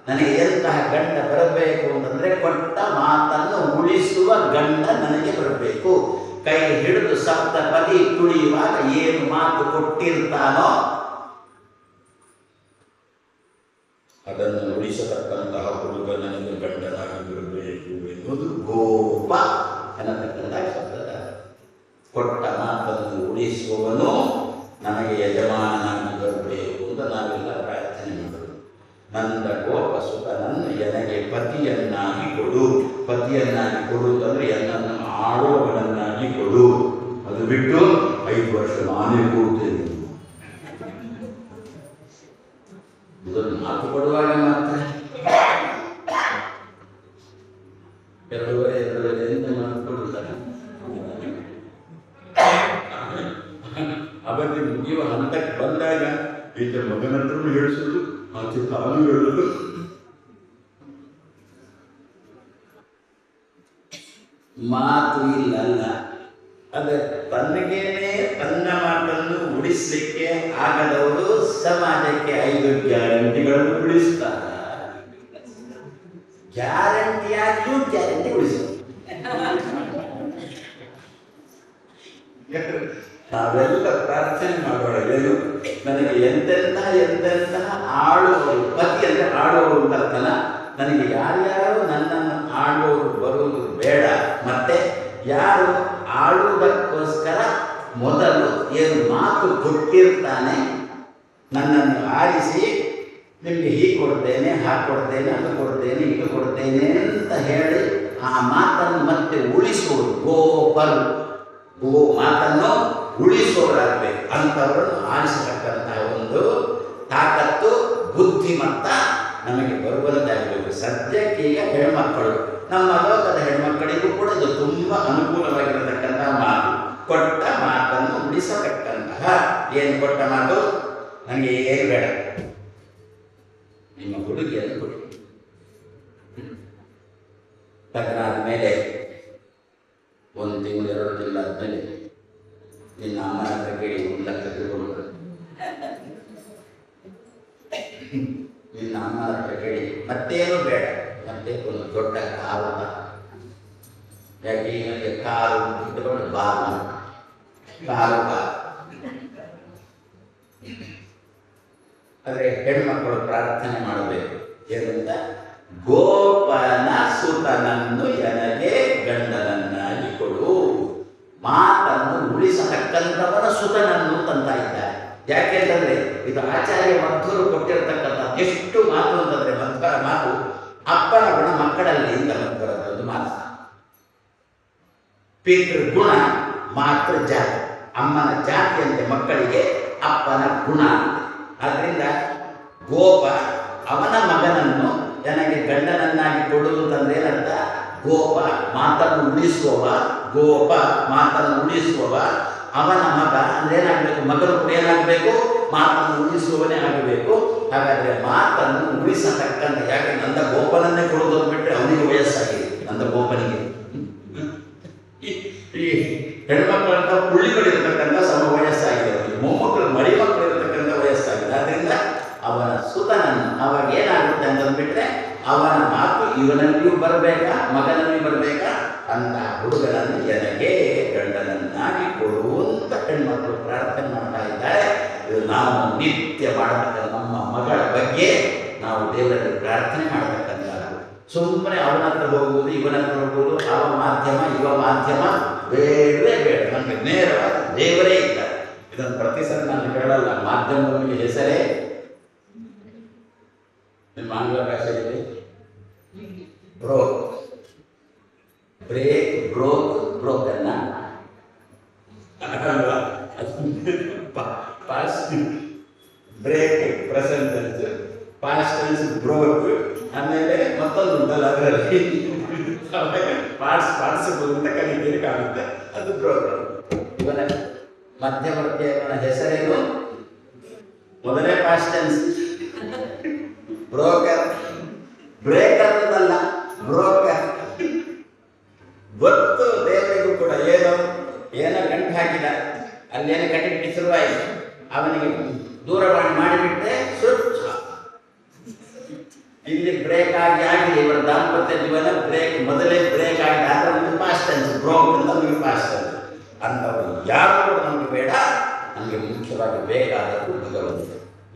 Speaker 1: ನನಗೆ ಎಂತಹ ಗಂಡ ಬರಬೇಕು ಅಂತಂದರೆ ಕೊಟ್ಟ ಮಾತನ್ನು ಉಳಿಸುವ ಗಂಡ ನನಗೆ ಬರಬೇಕು. ಕೈ ಹಿಡಿದು ಸಪ್ತಪದಿ ತುಳಿಯುವಾಗ ಏನು ಮಾತು ಕೊಟ್ಟಿರ್ತಾನೋ ಅದನ್ನು ಉಳಿಸತಕ್ಕಂತಹ ಹುಡುಗ ನನಗೆ ಗಂಡನಾಗಿ ಬರಬೇಕು ಎನ್ನುವುದು ಗೋಪ ಅನ್ನತಕ್ಕಂಥ ಶಬ್ದದ. ಕೊಟ್ಟ ಮಾತನ್ನು ಉಳಿಸುವವನು ನನಗೆ ಯಜಮಾನನಾಗಿ ಬರಬೇಕು ಅಂತ ನಾವೆಲ್ಲ ಪ್ರಾರ್ಥನೆ ಮಾಡೋದು. ನಂದ ಗೋಪ ಸುತನನ್ನು ನನಗೆ ಪತಿಯನ್ನಾಗಿ ಕೊಡು. ಪತಿಯನ್ನಾಗಿ ಕೊಡುವುದಂದ್ರೆ ಎನ್ನನ್ನು ಆಳುವವನನ್ನಾಗಿ ಕೊಡು. ಅದು ಬಿಟ್ಟು 5 ವರ್ಷ ನಾನೇ ಕೊಡುತ್ತೇನೆ, ಇದನ್ನು ಮಾತು ಕೊಡುವಾಗ ಮಾತ್ರ 2.5 ಎಂದು ಮಾತು ಕೊಡುತ್ತಾರೆ. ಅವಧಿ ಮುಗಿಯುವ ಹಂತಕ್ಕೆ ಬಂದಾಗ ಈತ ಮಗನ ಹತ್ರನೂ ಹೇಳಿಸುದು, ಆಚೆ ತಾನು ಹೇಳುದು. ಮಾತು ಇಲ್ಲಲ್ಲ, ಅದೇ ತನಗೇನೆ ತನ್ನ ಮಾತನ್ನು ಉಳಿಸಲಿಕ್ಕೆ ಆಗದವರು ಸಮಾಜಕ್ಕೆ 5 ಗ್ಯಾರಂಟಿಗಳನ್ನು ಉಳಿಸ್ತಾರೆ. ಗ್ಯಾರಂಟಿಯಾಗಿಯೂ ಗ್ಯಾರಂಟಿ ಉಳಿಸ್ತಾರೆ. ನಾವೆಲ್ಲ ಪ್ರಾರ್ಥನೆ ಮಾಡೋಣ, ಏನು ನನಗೆ ಎಂತೆಂಥ ಆಳುವರು, ಪತಿ ಅಂದರೆ ಆಳುವರು ಅಂತ ಅರ್ಥನ. ನನಗೆ ಯಾರ್ಯಾರು ನನ್ನನ್ನು ಆಳುವವರು ಬರುವುದು ಬೇಡ. ಮತ್ತೆ ಯಾರು ಆಳುವುದಕ್ಕೋಸ್ಕರ ಮೊದಲು ಏನು ಮಾತು ಕೊಟ್ಟಿರ್ತಾನೆ, ನನ್ನನ್ನು ಆರಿಸಿ ನಿಮಗೆ ಹೀಗೆ ಕೊಡ್ತೇನೆ, ಹಾಗೆ ಕೊಡ್ತೇನೆ, ಅದು ಕೊಡ್ತೇನೆ, ಇದು ಕೊಡ್ತೇನೆ ಅಂತ ಹೇಳಿ ಆ ಮಾತನ್ನು ಮತ್ತೆ ಉಳಿಸುವುದು ಗೋಪರು. ಗೋ ಮಾತನ್ನು ಉಳಿಸೋರಾಗಬೇಕು. ಅಂಥವರನ್ನು ಆರಿಸತಕ್ಕಂತಹ ಒಂದು ತಾಕತ್ತು, ಬುದ್ಧಿಮತ್ತ ನಮಗೆ ಬರುವಂತಾಗಬೇಕು. ಸದ್ಯಕ್ಕೆ ಈಗ ಹೆಣ್ಮಕ್ಕಳು, ನಮ್ಮ ಲೋಕದ ಹೆಣ್ಮಕ್ಕಳಿಗೂ ಕೂಡ ಇದು ತುಂಬ ಅನುಕೂಲವಾಗಿರತಕ್ಕಂಥ ಮಾತು. ಕೊಟ್ಟ ಮಾತನ್ನು ಉಳಿಸತಕ್ಕಂತಹ ಏನು ಕೊಟ್ಟ ಮಾತು, ನನಗೆ ಏನು ಬೇಡ, ನಿಮ್ಮ ಹುಡುಗಿಯನ್ನು ಕೊಡಿ. ತಕ್ಕನಾದ ಮೇಲೆ 1 ತಿಂಗಳು 2 ತಿಂಗಳಾದ್ಮೇಲೆ ನಿನ್ನ ಅಮ್ಮನ ಹತ್ರ ಕೇಳಿ 1 ಲಕ್ಷ ತಿಳ್ಕೊಂಡು, ನಿನ್ನ ಅಮ್ಮನ ಹತ್ರ ಕೇಳಿ ಮತ್ತೇನು ಬೇಡ, ಮತ್ತೆ ಒಂದು ದೊಡ್ಡ ಕಾರು, ಯಾಕೆ ನನಗೆ ಕಾರು ಇಟ್ಟುಕೊಂಡು ಕಾರು ಆದರೆ ಹೆಣ್ಮಕ್ಕಳು ಪ್ರಾರ್ಥನೆ ಮಾಡಬೇಕು ಏನಂತ, ಗೋಪನ ಸುತನನ್ನು ನನಗೆ ಗಂಡನನ್ನಾಗಿ ಕೊಡು, ಮಾತನ್ನು ಉಳಿಸತಕ್ಕಂಥವನ ಸುತನನ್ನು ತಂತ ಇದ್ದಾರೆ. ಯಾಕೆಂತಂದ್ರೆ ಇದು ಆಚಾರ್ಯ ಮಧ್ವರು ಕೊಟ್ಟಿರತಕ್ಕಂಥ ಎಷ್ಟು ಮಾತು ಅಂತಂದ್ರೆ, ಮಧ್ವರ ಮಾತು ಅಪ್ಪನ ಗುಣ ಮಕ್ಕಳಲ್ಲಿ ಅಂತ ಮಧ್ವರದ್ದು ಮಾತು. ಪಿತೃಗುಣ ಮಾತೃ ಜಾತಿ, ಅಮ್ಮನ ಜಾತಿಯಂತೆ ಮಕ್ಕಳಿಗೆ ಅಪ್ಪನ ಗುಣ. ಆದ್ದರಿಂದ ಗೋಪ ಅವನ ಮಗನನ್ನು ನನಗೆ ಗಂಡನನ್ನಾಗಿ ಕೊಡುವುದಂದ್ರೆ ಏನರ್ಥ, ಗೋಪ ಮಾತನ್ನು ಉಳಿಸುವವ, ಗೋಪ ಮಾತನ್ನು ಉಳಿಸುವವ ಅವನ ಮಗ ಅಂದ್ರೆ ಏನಾಗಬೇಕು, ಮಗನು ಕೂಡ ಏನಾಗಬೇಕು, ಮಾತನ್ನು ಉಳಿಸುವವನೇ ಆಗಬೇಕು. ಹಾಗಾದ್ರೆ ಮಾತನ್ನು ಉಳಿಸತಕ್ಕಂಥ, ಯಾಕೆ ನಂದ ಗೋಪನನ್ನೇ ಕೊಡುವುದು ಬಿಟ್ಟರೆ ಅವನಿಗೆ ವಯಸ್ಸಾಗಿದೆ, ನಂದ ಗೋಪನಿಗೆ. ಈ ಹೆಣ್ಮಕ್ಕಳಂತ ಪುಳ್ಳಿಗಳಿರ್ತಕ್ಕಂಥ ಸಮ ವಯಸ್ಸಾಗಿದೆ, ಮೊಮ್ಮಕ್ಕಳು ಮರಿ ಮಕ್ಕಳು ಇರತಕ್ಕಂಥ ವಯಸ್ಸಾಗಿದೆ. ಆದ್ದರಿಂದ ಅವನ ಸುತನನ್ನು ಅವಾಗ ಏನಾಗುತ್ತೆ ಅಂತಂದ್ಬಿಟ್ರೆ ಅವನ ಮಾತು ಇವನಲ್ಲಿಯೂ ಬರಬೇಕಾ, ಮಗನಲ್ಲಿಯೂ ಬರಬೇಕಾ ಅಂತ ಹುಡುಗನನ್ನು ನನಗೆ ಗಂಡನನ್ನಾಗಿ ಕೊಡುವಂತ ಹೆಣ್ಮಕ್ಕಳು ಪ್ರಾರ್ಥನೆ ಮಾಡ್ತಾ ಇದ್ದಾರೆ. ಇದು ನಾವು ನಿತ್ಯ ಮಾಡತಕ್ಕ ನಮ್ಮ ಮಗಳ ಬಗ್ಗೆ ನಾವು ದೇವರಲ್ಲಿ ಪ್ರಾರ್ಥನೆ ಮಾಡತಕ್ಕಂಥದ್ದು. ಸುಮ್ಮನೆ ಅವನ ಹತ್ರ ಹೋಗುವುದು, ಇವನ ಹತ್ರ ಹೋಗುವುದು, ಅವ ಮಾಧ್ಯಮ ಇವ ಮಾಧ್ಯಮ ಬೇಡವೇ ಬೇಡ. ನನಗೆ ನೇರವಾದ ದೇವರೇ ಇದ್ದಾರೆ. ಇದನ್ನು ಪ್ರತಿ ಸಲ ನಾನು ಹೇಳಲ್ಲ, ಮಾಧ್ಯಮದವನಿಗೆ ಹೆಸರೇ ನಿಮ್ಮ ಆಂಗ್ಲ ಭಾಷೆಯಲ್ಲಿ ಬ್ರೋಕ್, ಬ್ರೇಕ್, ಬ್ರೋಕ್, ಬ್ರೋಕನ್ನ past break present tense, past tense broke, ಆಮೇಲೆ ಮತ್ತೊಂದು ಉಂಟಲ್ಲ ಅದರಲ್ಲಿ ಪಾರ್ಟ್ಸ್ ಅಂತ ಕಲಿತೀರಿ ಕಾಣುತ್ತೆ, ಅದು ಬ್ರೋಕರ್. ಇವನ ಮಧ್ಯವರ್ತಿಯವನ ಹೆಸರೇನು, ಮೊದಲೇ ಪಾಸ್ಟ್ ಟೆನ್ಸ್ ಬ್ರೋಕರ್, ಬ್ರೇಕರ್ ಅನ್ನಲ್ಲ ಬ್ರೋಕರ್. ಗೊತ್ತು ದೇವರಿಗೂ ಕೂಡ ಏನೋ ಗಂಟು ಹಾಕಿದ, ಅಲ್ಲೇನೋ ಕಟ್ಟಿಬಿಟ್ಟು ಶುರುವಾಯಿತು, ಅವನಿಗೆ ದೂರವಾಣಿ ಮಾಡಿಬಿಟ್ರೆ ಸ್ವಿಚ್. ಇಲ್ಲಿ ಬ್ರೇಕ್ ಆಗಿ ಇವರ ದಾಂಪತ್ಯ ಜೀವನ ಬ್ರೇಕ್ ಮೊದಲೇ ಬ್ರೇಕ್ ಆಗಿದೆ, ಆದರೆ ನಮಗೆ ಪಾಸ್ಟ್ ಟೆನ್ಸ್ ಬ್ರೋಕ್ ಅಂತ ನಮಗೆ ಪಾಸ್ಟ್ ಟೆನ್ಸ್ ಅಂಥವ್ರು ಯಾರು ಕೂಡ ನಮಗೆ ಬೇಡ. ನಮಗೆ ಮುಖ್ಯವಾಗಿ ಬೇಕಾದದ್ದು ಭಗವಂತ.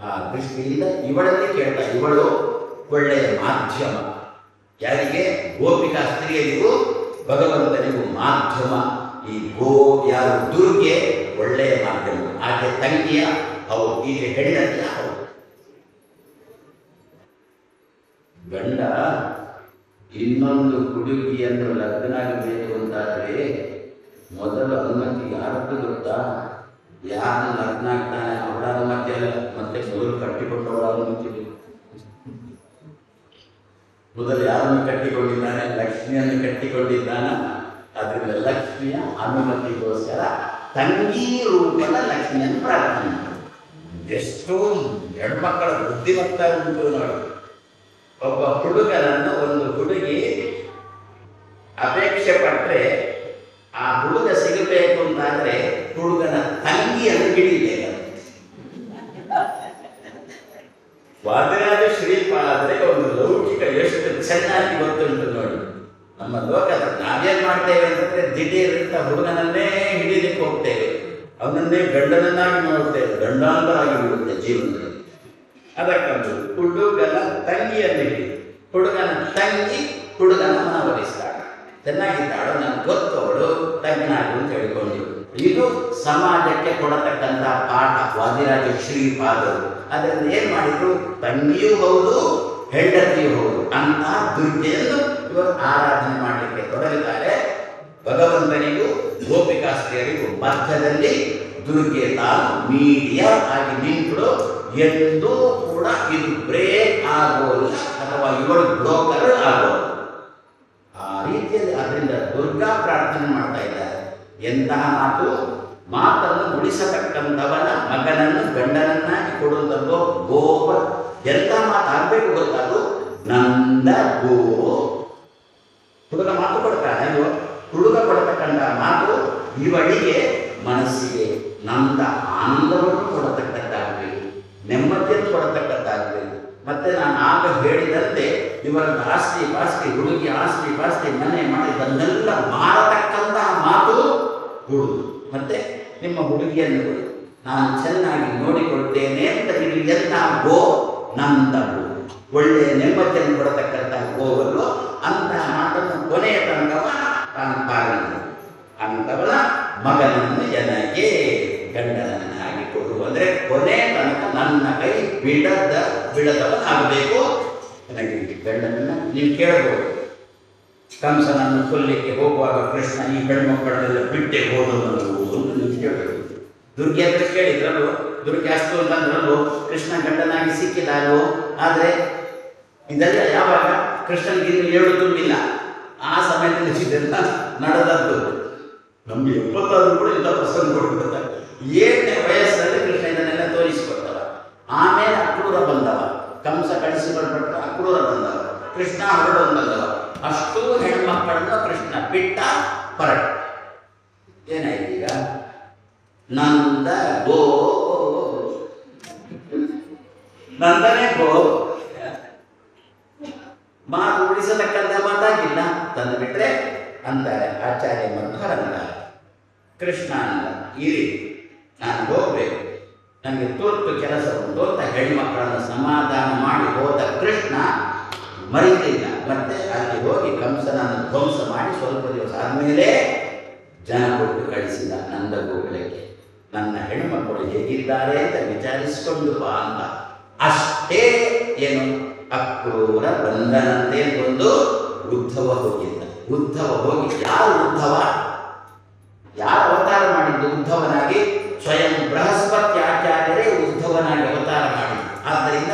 Speaker 1: ಆ ದೃಷ್ಟಿಯಿಂದ ಇವಳಲ್ಲಿ ಕೇಳ್ತಾ, ಇವಳು ಒಳ್ಳೆಯ ಮಾಧ್ಯಮ. ಯಾರಿಗೆ? ಗೋಪಿಕಾ ಸ್ತ್ರೀಯರಿಗೂ ಭಗವಂತನಿಗೂ ಮಾಧ್ಯಮ. ಈ ಯಾರು ದುರ್ಗೆ ಒಳ್ಳೆಯ ಮಾಧ್ಯಮ, ಆಕೆ ತಂಗಿಯ ಹೌದು, ಈಕೆ ಹೆಂಡತಿಯ ಹೌದು. ಗಂಡ ಇನ್ನೊಂದು ಹುಡುಗಿಯನ್ನು ಲಗ್ನ ಆಗಬೇಕು ಅಂತಾದರೆ ಮೊದಲ ಅನುಮತಿ ಯಾರದ್ದು ಗೊತ್ತಾ? ಯಾರು ಲಗ್ನ ಆಗ್ತಾನೆ ಅವಳ ಅನುಮತಿ ಅಲ್ಲ, ಮತ್ತೆ ಮೊದಲು ಕಟ್ಟಿಕೊಂಡವಳ ಅನುಮತಿ. ಮೊದಲು ಯಾರನ್ನು ಕಟ್ಟಿಕೊಂಡಿದ್ದಾನೆ? ಲಕ್ಷ್ಮಿಯನ್ನು ಕಟ್ಟಿಕೊಂಡಿದ್ದಾನ. ಅದರಿಂದ ಲಕ್ಷ್ಮಿಯ ಅನುಮತಿಗೋಸ್ಕರ ತಂಗಿ ರೂಪದ ಲಕ್ಷ್ಮಿಯನ್ನು ಪ್ರಾರ್ಥನೆ ಮಾಡಿ. ಎಷ್ಟೋ ಹೆಣ್ಮಕ್ಕಳ ಬುದ್ಧಿಮತ್ತ ಉಂಟು ನೋಡಿ. ಒಬ್ಬ ಹುಡುಗನನ್ನು ಒಂದು ಹುಡುಗಿ ಅಪೇಕ್ಷೆ ಪಟ್ಟರೆ ಆ ಹುಡುಗ ಸಿಗಬೇಕು ಅಂತಾದ್ರೆ ಹುಡುಗನ ತಂಗಿಯನ್ನು ಹಿಡಿಬೇಕು. ವಾದಿರಾಜ ಶ್ರೀಪಾದರೆ ಒಂದು ಲೌಕಿಕ ಎಷ್ಟು ಚೆನ್ನಾಗಿ ಗೊತ್ತುಂಟು ನೋಡಿ. ನಮ್ಮ ಲೋಕದ ನಾವೇನ್ ಮಾಡ್ತೇವೆ ಅಂತಂದ್ರೆ ದಿಢೀರಂತ ಹುಡುಗನನ್ನೇ ಹಿಡಿಲಿಕ್ಕೆ ಹೋಗ್ತೇವೆ, ಅವನನ್ನೇ ಗಂಡನನ್ನಾಗಿ ನೋಡ್ತೇವೆ, ಗಂಡಾಂತರಾಗಿ ಬಿಡುತ್ತೆ ಜೀವನದಲ್ಲಿ. ಅದಕ್ಕೊಂದು ಹುಡುಗನ ತಂಗಿಯನ್ನು ಹಿಡಿ, ಹುಡುಗನ ತಂಗಿ ಹುಡುಗನ ಮನವೊಲಿಸ್ತಾಳೆ, ಚೆನ್ನಾಗಿದ್ದಾಳು, ನನಗೆ ಗೊತ್ತು ಅವಳು ತಜ್ಞಾಗು ಅಂತ ಹೇಳಿಕೊಂಡಿರು. ಇದು ಸಮಾಜಕ್ಕೆ ಕೊಡತಕ್ಕಂಥ ಪಾಠ ವಾದಿರಾಜ ಶ್ರೀಪಾದರು. ಅದರಿಂದ ಏನ್ ಮಾಡಿದ್ರು? ತಂಗಿಯೂ ಹೌದು ಹೆಂಡತಿಯೂ ಹೌದು ಅಂತ ದುರ್ಗೆಯನ್ನು ಇವರು ಆರಾಧನೆ ಮಾಡಲಿಕ್ಕೆ ತೊಡಗಿದ್ದಾರೆ. ಭಗವಂತನಿಗೂ ಗೋಪಿಕಾಸ್ತ್ರೀಯರಿಗೂ ಮಧ್ಯದಲ್ಲಿ ದುರ್ಗೆ ತಾನು ಮೀಡಿಯಾ ಆಗಿ ನಿಂತಳು. ಎಂದೂ ಕೂಡ ಇದು ಬ್ರೇಕ್ ಆಗೋಲ್ಲ ಅಥವಾ ಇವರು ಬ್ರೋಕರ್ ಆಗೋಲ್ಲ ಆ ರೀತಿಯಲ್ಲಿ. ಅದರಿಂದ ದುರ್ಗಾ ಪ್ರಾರ್ಥನೆ ಮಾಡ್ತಾ ಇದ್ದಾರೆ. ಎಂತಹ ಮಾತು? ಮಾತನ್ನು ಉಳಿಸತಕ್ಕಂಥವನ ಮಗನನ್ನು ಗಂಡನನ್ನಾಗಿ ಕೊಡುವುದಲ್ಲೋ ಗೋಪ. ಎಂಥ ಮಾತಾಗಬೇಕು ಗೊತ್ತಾದು, ನಂದ ಗೋ. ಹುಡುಗ ಮಾತು ಕೊಡ್ತಾನೆ ಅಲ್ವೋ, ಹುಡುಗ ಕೊಡತಕ್ಕಂಥ ಮಾತು ಇವಳಿಗೆ ಮನಸ್ಸಿಗೆ ನಂದ ಆನಂದವನ್ನು ಕೊಡತಕ್ಕದ್ದಾಗಬೇಕು, ನೆಮ್ಮದಿಯನ್ನು ಕೊಡತಕ್ಕದ್ದಾಗಬೇಕು. ಮತ್ತೆ ನಾನು ಆಗ ಹೇಳಿದಂತೆ ಇವರ ಆಸ್ತಿ ಪಾಸ್ತಿ, ಹುಡುಗಿ ಆಸ್ತಿ ಪಾಸ್ತಿ, ಮನೆ ಮಾಡಿದ್ದನ್ನೆಲ್ಲ ಮಾರತಕ್ಕಂತಹ ಮಾತು ಹುಡುಗ. ಮತ್ತೆ ನಿಮ್ಮ ಹುಡುಗಿಯನ್ನು ನಾನು ಚೆನ್ನಾಗಿ ನೋಡಿಕೊಳ್ತೇನೆ ಅಂತ ಇದು ಎಲ್ಲ ಗೋ, ನಂದ ಗೋ, ಒಳ್ಳೆಯ ನೆಮ್ಮದಿಯನ್ನು ಕೊಡತಕ್ಕಂಥ ಗೋವಲ್ಲೋ ಅಂತಹ ಮಾತನ್ನು ಕೊನೆಯ ತನಕ ತಾನು ಪಾಲನೆ. ಅಂಥವನ ಮಗನನ್ನು ನನಗೆ ಗಂಡನನ್ನಾಗಿ ಕೊಡು ಅಂದರೆ ಕೊನೆ ತನಕ ನನ್ನ ಕೈ ಬಿಡದವನಾಗಬೇಕು. ನನಗೆ ಗಂಡನನ್ನು ನೀವು ಕೇಳಬಹುದು. ಕಂಸನನ್ನು ಕೊಲ್ಲಿಕ್ಕೆ ಹೋಗುವಾಗ ಕೃಷ್ಣ ಈ ಹೆಣ್ಮಕ್ಕಳನ್ನೆಲ್ಲ ಬಿಟ್ಟೆ ಹೋದನು ಅಂತ ನೀವು ಕೇಳಬೇಕು. ದುರ್ಗೆ ಹತ್ರ ಕೇಳಿದ್ರಲ್ವ, ದುರ್ಗೆ ಅಷ್ಟು ಅಂತಂದ್ರಲ್ವೋ, ಕೃಷ್ಣ ಗಂಡನಾಗಿ ಸಿಕ್ಕಿದಾಗೋ. ಆದರೆ ಇದೆಲ್ಲ ಯಾವಾಗ ಕೃಷ್ಣನಿಗೆ ಇನ್ನು 7 ತುಂಬಿಲ್ಲ, ಆ ಸಮಯದಲ್ಲಿ ಇದೆಲ್ಲ ನಡೆದದ್ದು. ನಮಗೆ 70 ಕೂಡ ಇಂಥ ಪ್ರಸಂಗ ಕೊಡ್ತಾರೆ. 7ನೇ ವಯಸ್ಸಲ್ಲಿ ಕೃಷ್ಣ ಇದನ್ನೆಲ್ಲ ತೋರಿಸಿಕೊಟ್ಟವ. ಆಮೇಲೆ ಅಕ್ರೂರ ಬಂದವ, ಕಂಸ ಕಳಿಸಿಕೊಳ್ಪಟ್ಟ ಅಕ್ರೂರ ಬಂದವ, ಕೃಷ್ಣ ಹೊರಡೋದು ಬಂದವ. ಅಷ್ಟೂ ಹೆಣ್ಮಕ್ಕಳನ್ನು ಕೃಷ್ಣ ಬಿಟ್ಟ ಹೊರಟ. ಏನಾಯ್ತು ಈಗ? ನಂದ ಗೋ, ನಂದನೇ ಗೋ. ಮಾತು ಉಳಿಸತಕ್ಕಂಥ ಮಾತಾಗಿಲ್ಲ, ತಂದು ಬಿಟ್ರೆ ಅಂತಾರೆ ಆಚಾರ್ಯ ಮಧ್ವರಂಗ. ಕೃಷ್ಣ ಅಂದ, ಇರಿ ನಾನು ಹೋಗ್ಬೇಕು, ನನಗೆ ತುರ್ತು ಕೆಲಸ ಉಂಟು ಅಂತ ಹೆಣ್ಮಕ್ಕಳನ್ನು ಸಮಾಧಾನ ಮಾಡಿ ಹೋದ ಕೃಷ್ಣ ಮರಿಲಿಲ್ಲ. ಮತ್ತೆ ಅಲ್ಲಿ ಹೋಗಿ ಕಂಸನನ್ನು ಧ್ವಂಸ ಮಾಡಿ ಸ್ವಲ್ಪ ದಿವಸ ಆದಮೇಲೆ ಜನ ಕೊಟ್ಟು ಕಳಿಸಿದ ನಂದಗೋಗಳಿಗೆ. ನನ್ನ ಹೆಣ್ಮಕ್ಕಳು ಹೇಗಿದ್ದಾರೆ ಅಂತ ವಿಚಾರಿಸಿಕೊಂಡು ಬಾ ಅಂತ. ಅಷ್ಟೇ ಏನು ಅಕ್ರೂರ ಬಂದನಂತೆ ಒಂದು ಉದ್ಧವ ಹೋಗಿದ್ದ. ಉದ್ಧವ ಹೋಗಿ, ಯಾರು ಉದ್ಧವ? ಯಾರು ಅವತಾರ ಮಾಡಿದ್ದು ಉದ್ಧವನಾಗಿ? ಸ್ವಯಂ ಬೃಹಸ್ಪತಿ ಆಚಾರ್ಯರೇ ಉದ್ಧವನಾಗಿ ಅವತಾರ ಮಾಡಿದ್ದು. ಆದ್ದರಿಂದ